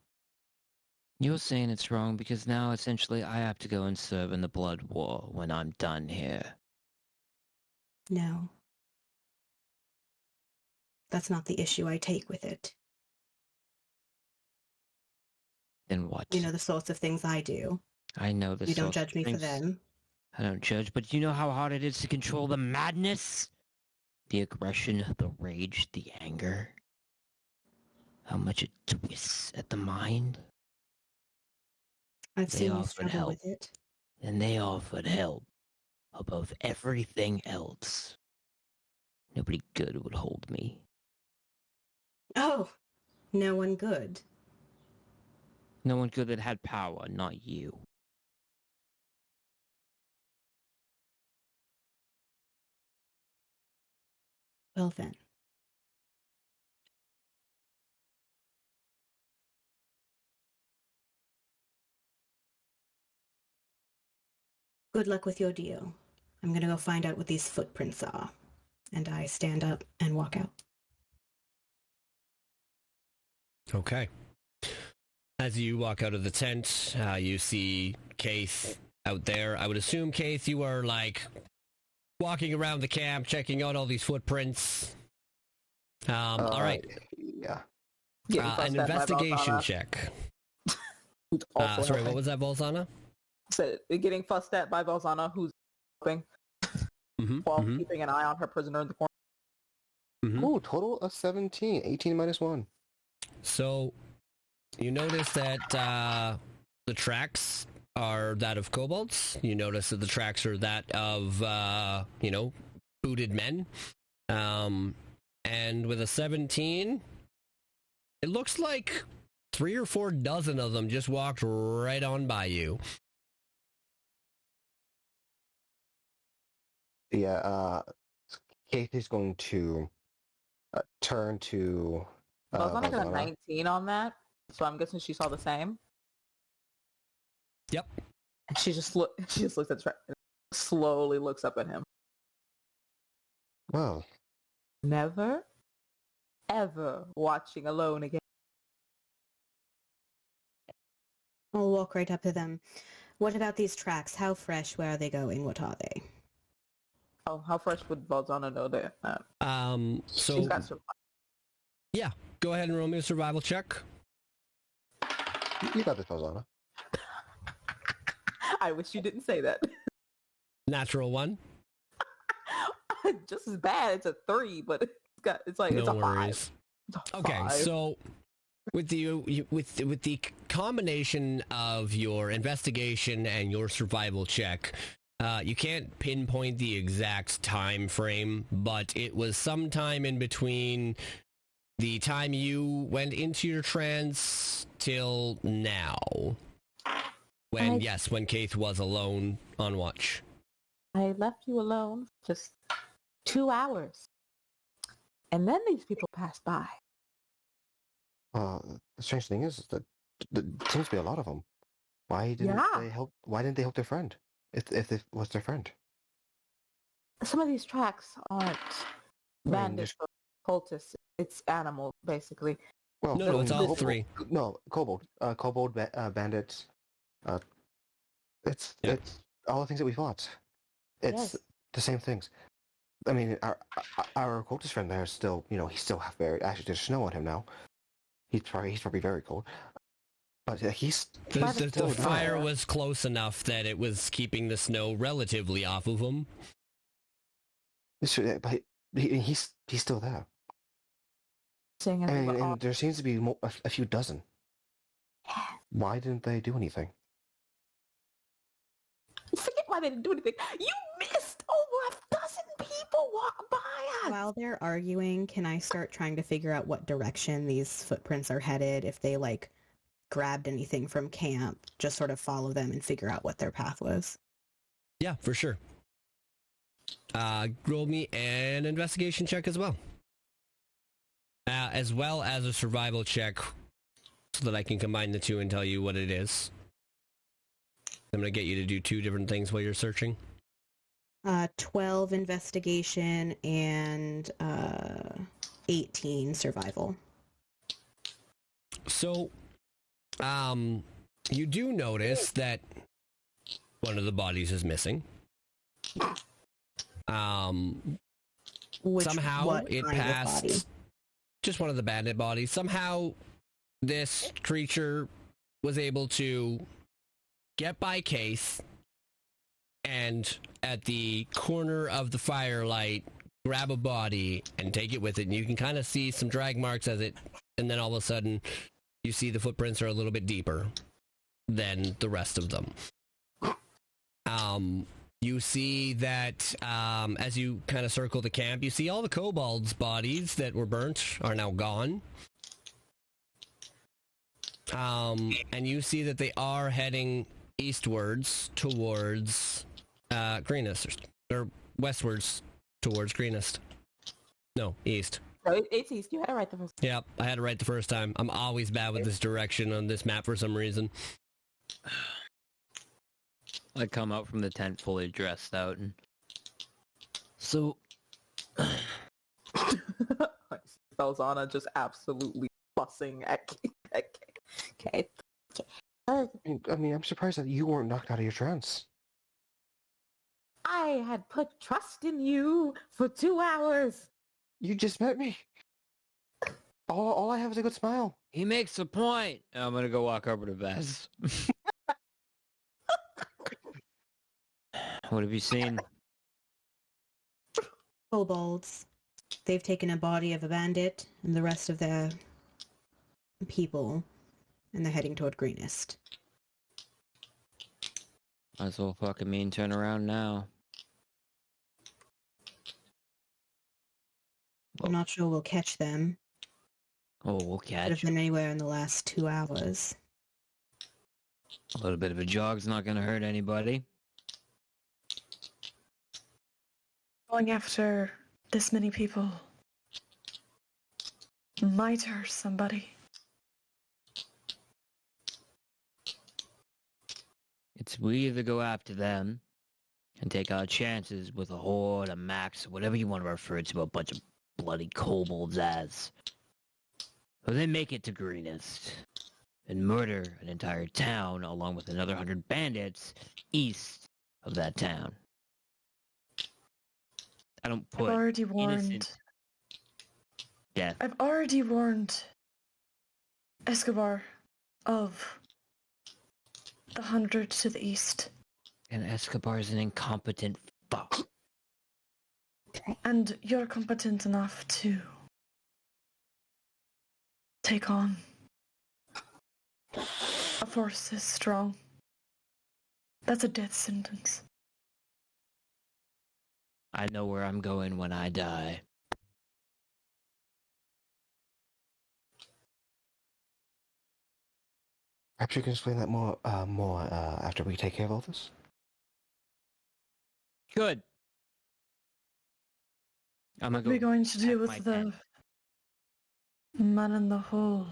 You're saying it's wrong because now essentially I have to go and serve in the blood war when I'm done here. No. That's not the issue I take with it. Then what? You know the sorts of things I do. I know the You don't sorts of judge me for things- them. I don't judge, but you know how hard it is to control the madness? The aggression, the rage, the anger. How much it twists at the mind. I've They seen you offered struggle help. with it. And they offered help above everything else. Nobody good would hold me. Oh, no one good. No one good that had power, not you. Well then. Good luck with your deal. I'm gonna go find out what these footprints are. And I stand up and walk out. Okay. As you walk out of the tent, you see Keith out there. I would assume, Keith, you are like walking around the camp, checking out all these footprints. All right. Yeah. An investigation check. Sorry, what was that, Bolzana? Said getting fussed at by Belzana, who's helping while keeping an eye on her prisoner in the corner. Ooh, total of 17. 18 minus 1. So, you notice that the tracks are that of kobolds. You notice that the tracks are that of, booted men. And with a 17, it looks like 3 or 4 dozen of them just walked right on by you. Yeah, Kate is going to turn to. I was only got a Valzana. 19 on that, so I'm guessing she saw the same. Yep. And she just looks at Trent, slowly looks up at him. Well, Never, ever watching alone again. I'll walk right up to them. What about these tracks? How fresh? Where are they going? What are they? Oh, how fresh would Valzana know that? So She's got some. yeah, go ahead and roll me a survival check. you got this, Valzana. I wish you didn't say that. Natural 1. Just as bad. It's a 3, but it's like No it's a 5. worries. It's a Okay, 5. so with the combination of your investigation and your survival check, you can't pinpoint the exact time frame, but it was sometime in between the time you went into your trance till now. When Keith was alone on watch. I left you alone just 2 hours, and then these people passed by. The strange thing is that there seems to be a lot of them. Why didn't Yeah. they help? Why didn't they help their friend? If it was their friend. Some of these tracks aren't mean, bandits or cultists. It's animals, basically. Well, No, it's all kobold- 3. No, kobold bandits. It's all the things that we fought. It's Yes. the same things. I mean, our cultist friend there is still, he's still half buried. Actually, there's snow on him now. He's probably very cold. But he's The still fire alive. was close enough that it was keeping the snow relatively off of him. But he's still there. Saying anything but And there seems to be a few dozen. Why didn't they do anything? forget why they didn't do anything. You missed over a dozen people walk by us. While they're arguing, can I start trying to figure out what direction these footprints are headed? If they, grabbed anything from camp, just sort of follow them and figure out what their path was. Yeah, for sure. Roll me an investigation check as well. As well as a survival check so that I can combine the two and tell you what it is. I'm going to get you to do 2 different things while you're searching. 12 investigation and 18 survival. So, you do notice that one of the bodies is missing. Somehow What it kind of passed body? just one of the bandit bodies. Somehow this creature was able to get by Case and at the corner of the firelight grab a body and take it with it. And you can kind of see some drag marks and then all of a sudden you see the footprints are a little bit deeper than the rest of them. You see that as you kind of circle the camp, you see all the kobolds' bodies that were burnt are now gone. And you see that they are heading eastwards towards Greenest, or westwards towards Greenest. No, east. No, it's east. You had it right the first time. Yep, I had it right the first time. I'm always bad with this direction on this map for some reason. I come out from the tent fully dressed out and... So... Belzana just absolutely fussing at Kate. I mean, I'm surprised that you weren't knocked out of your trance. I had put trust in you for 2 hours. You just met me. All I have is a good smile. He makes a point! I'm gonna go walk over to Vess. What have you seen? Kobolds. They've taken a body of a bandit and the rest of their people, and they're heading toward Greenest. Might as well fucking mean turn around now. I'm not sure we'll catch them. Oh, we'll Could have catch. been anywhere in the last 2 hours. A little bit of a jog's not gonna hurt anybody. Going after this many people might hurt somebody. It's we either go after them and take our chances with a horde, a max, whatever you want to refer to a bunch of bloody kobolds as. Or they make it to Greenest and murder an entire town along with another 100 bandits east of that town. I don't I've put already warned. innocent death. I've already warned Escobar of the 100 to the east. And Escobar's an incompetent fuck. And you're competent enough to take on a force this strong. That's a death sentence. I know where I'm going when I die. Perhaps you can explain that more after we take care of all this? Good. I'm gonna What are we go. going to do pack my with the tent. man in the hole?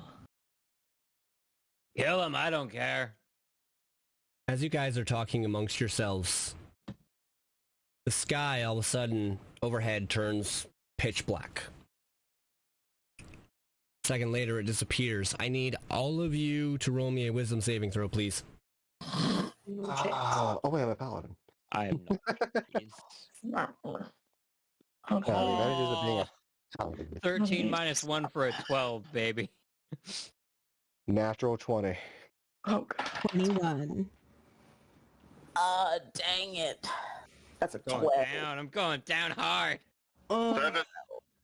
Kill him, I don't care. As you guys are talking amongst yourselves, the sky all of a sudden overhead turns pitch black. A second later, it disappears. I need all of you to roll me a wisdom saving throw, please. Oh wait, I'm a paladin. I am not. The advantages of being a paladin. 13 minus 1 for a 12, baby. Natural 20. Oh, God. 21. Dang it. That's a Going 12. down. I'm going down hard.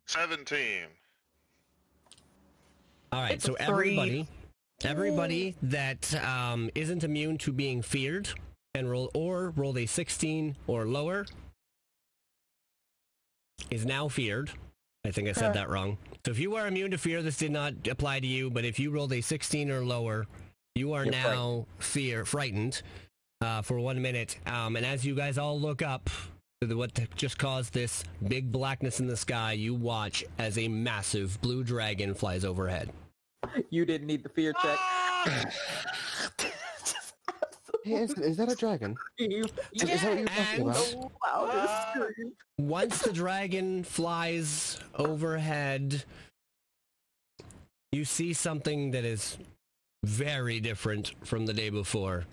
17. All right, It's so a 3. everybody that isn't immune to being feared and rolled a 16 or lower is now feared. I think I said that wrong. So if you are immune to fear, this did not apply to you, but if you rolled a 16 or lower, you are now frightened for 1 minute. And as you guys all look up to what just caused this big blackness in the sky, you watch as a massive blue dragon flies overhead. You didn't need the fear check. Hey, is that a dragon? Is that what you're talking about? Wow, Once the dragon flies overhead, you see something that is very different from the day before.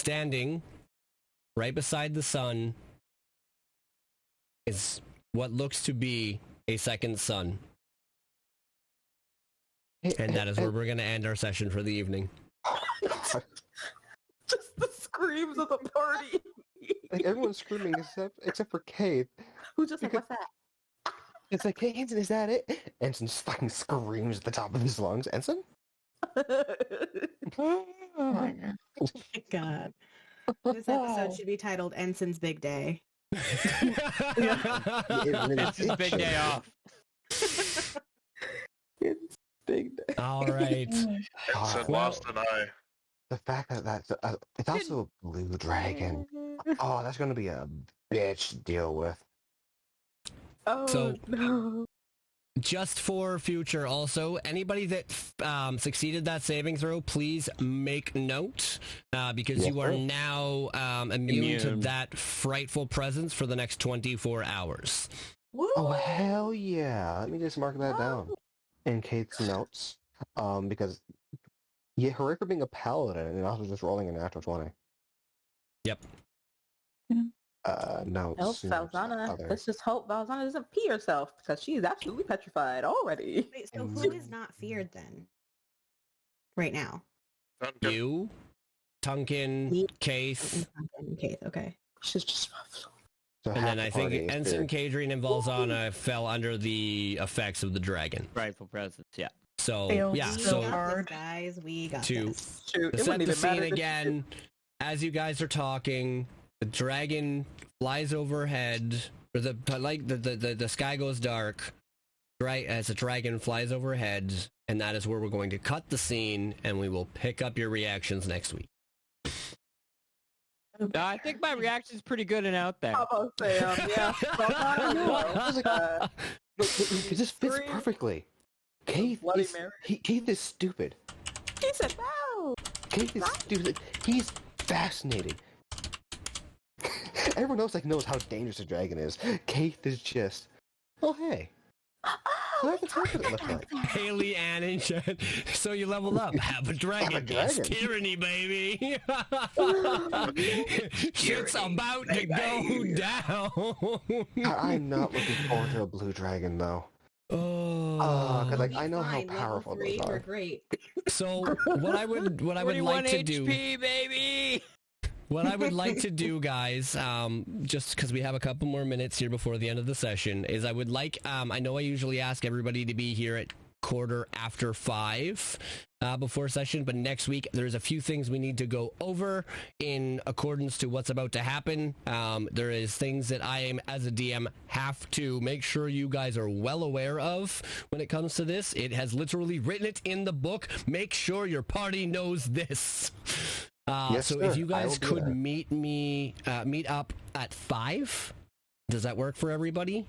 Standing right beside the sun is what looks to be a second sun. And that is where we're going to end our session for the evening. Just the screams of the party. Like everyone's screaming except for Kate. Who's just like, what's that? It's like, hey, Ensign, is that it? Ensign fucking screams at the top of his lungs. Ensign? Oh my God. This episode should be titled Ensign's Big Day. It's his big day off. It's big day. All right. Ensign lost an eye. The fact that it's also a blue dragon. Oh, that's gonna be a bitch to deal with. Oh, So- no. Just for future also, anybody that succeeded that saving throw, please make note because Yes, you are sir. now immune to Immune. that frightful presence for the next 24 hours. Woo! Oh hell yeah! Let me just mark that down in Kate's notes. Because hooray for being a paladin and also just rolling a natural 20. Yep. Notes. Nope, Valzana. Other. Let's just hope Valzana doesn't pee herself because she's absolutely petrified already. Wait, so who is not feared then? Right now? Duncan. You, Tunkin, Me. Case, Okay, okay. She's just So and half then the I think party is Ensign, feared. Kadrian, and Valzana fell under the effects of the dragon. Rightful presence, yeah. So, Failed yeah, We so got so this, hard. guys. We got To- this. shoot. to It set wouldn't the even matter scene to- again, as you guys are talking, the dragon flies overhead, or the sky goes dark, right as the dragon flies overhead, and that is where we're going to cut the scene, and we will pick up your reactions next week. I think my reaction's pretty good and out there. How about Sam? Yeah. It just fits perfectly. Keith is stupid. He said no. Keith is stupid. He's fascinating. Everyone else knows how dangerous a dragon is. Keith is just, oh hey. What does it look like? Haley, Ann, and Jen. So you leveled up. Have a dragon. It's tyranny, baby. Shit's about to go down. I'm not looking forward to a blue dragon, though. Oh, because I know how powerful those are. Great. So what I would like to do, HP, baby. what I would like to do, guys, just because we have a couple more minutes here before the end of the session, is I would like, I know I usually ask everybody to be here at 5:15 before session, but next week there's a few things we need to go over in accordance to what's about to happen. There is things that I am, as a DM, have to make sure you guys are well aware of when it comes to this. It has literally written it in the book. Make sure your party knows this. Yes, so sir. if you guys could meet up at 5, does that work for everybody?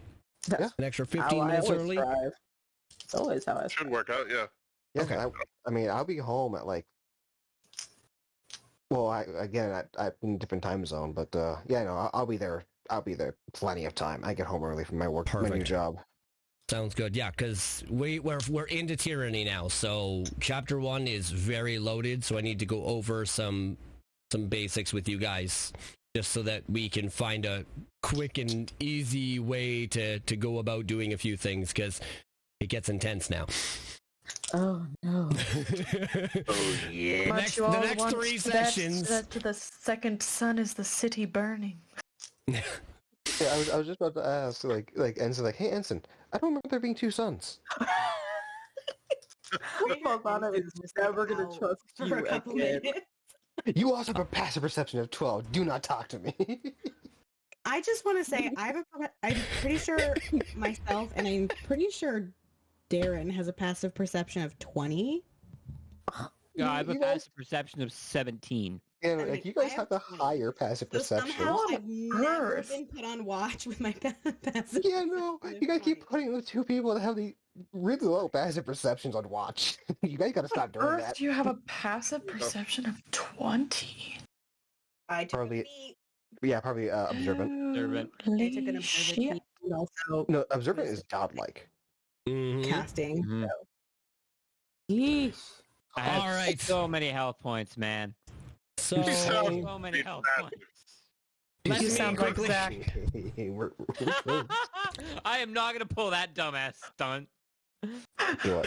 Yeah. An extra 15 minutes early? It's always how I Should work out, yeah. Yeah, Okay. I mean, I'll be home at well, I'm in a different time zone, but yeah, no, I'll be there. I'll be there plenty of time. I get home early from my work, my new job. Sounds good. Yeah, because we're into Tyranny now, so Chapter 1 is very loaded, so I need to go over some basics with you guys, just so that we can find a quick and easy way to go about doing a few things, because it gets intense now. Oh no. Oh, yeah. The next 3 sessions. That the second sun is the city burning. Yeah, I was just about to ask, Ensign, hey, Ensign, I don't remember there being 2 suns. Baldana is never going to trust for you a couple again. minutes. You also have a passive perception of 12. Do not talk to me. I just want to say I'm pretty sure myself, and I'm pretty sure Darren has a passive perception of 20. Yeah, I have a passive perception of 17. Yeah, I mean, you guys I have the higher passive So perception. somehow I've never Earth. been put on watch with my passive. Yeah, no, you gotta keep putting the 2 people that have the really low passive perceptions on watch. You guys gotta stop doing Earth, that. do you have a passive perception of 20? I took Probably- a feat. Yeah, probably observant. Observant. I took an Holy observant shit. feat and also No, observant is godlike. Mhm. casting. Mhm. Yeesh. I have All right. so many health points, man. So, So many health points. let You me sound like quickly- Zach. We're close. I am not going to pull that dumbass stunt. You know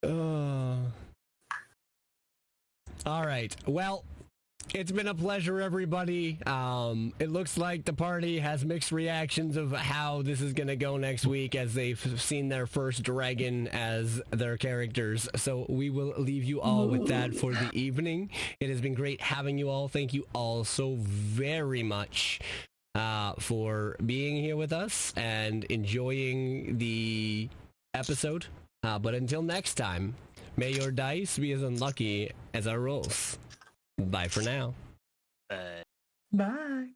what? All right. Well, it's been a pleasure, everybody. It looks like the party has mixed reactions of how this is going to go next week, as they've seen their first dragon as their characters. So we will leave you all with that for the evening. It has been great having you all. Thank you all so very much for being here with us and enjoying the episode. But until next time, may your dice be as unlucky as our rolls. Bye for now. Bye.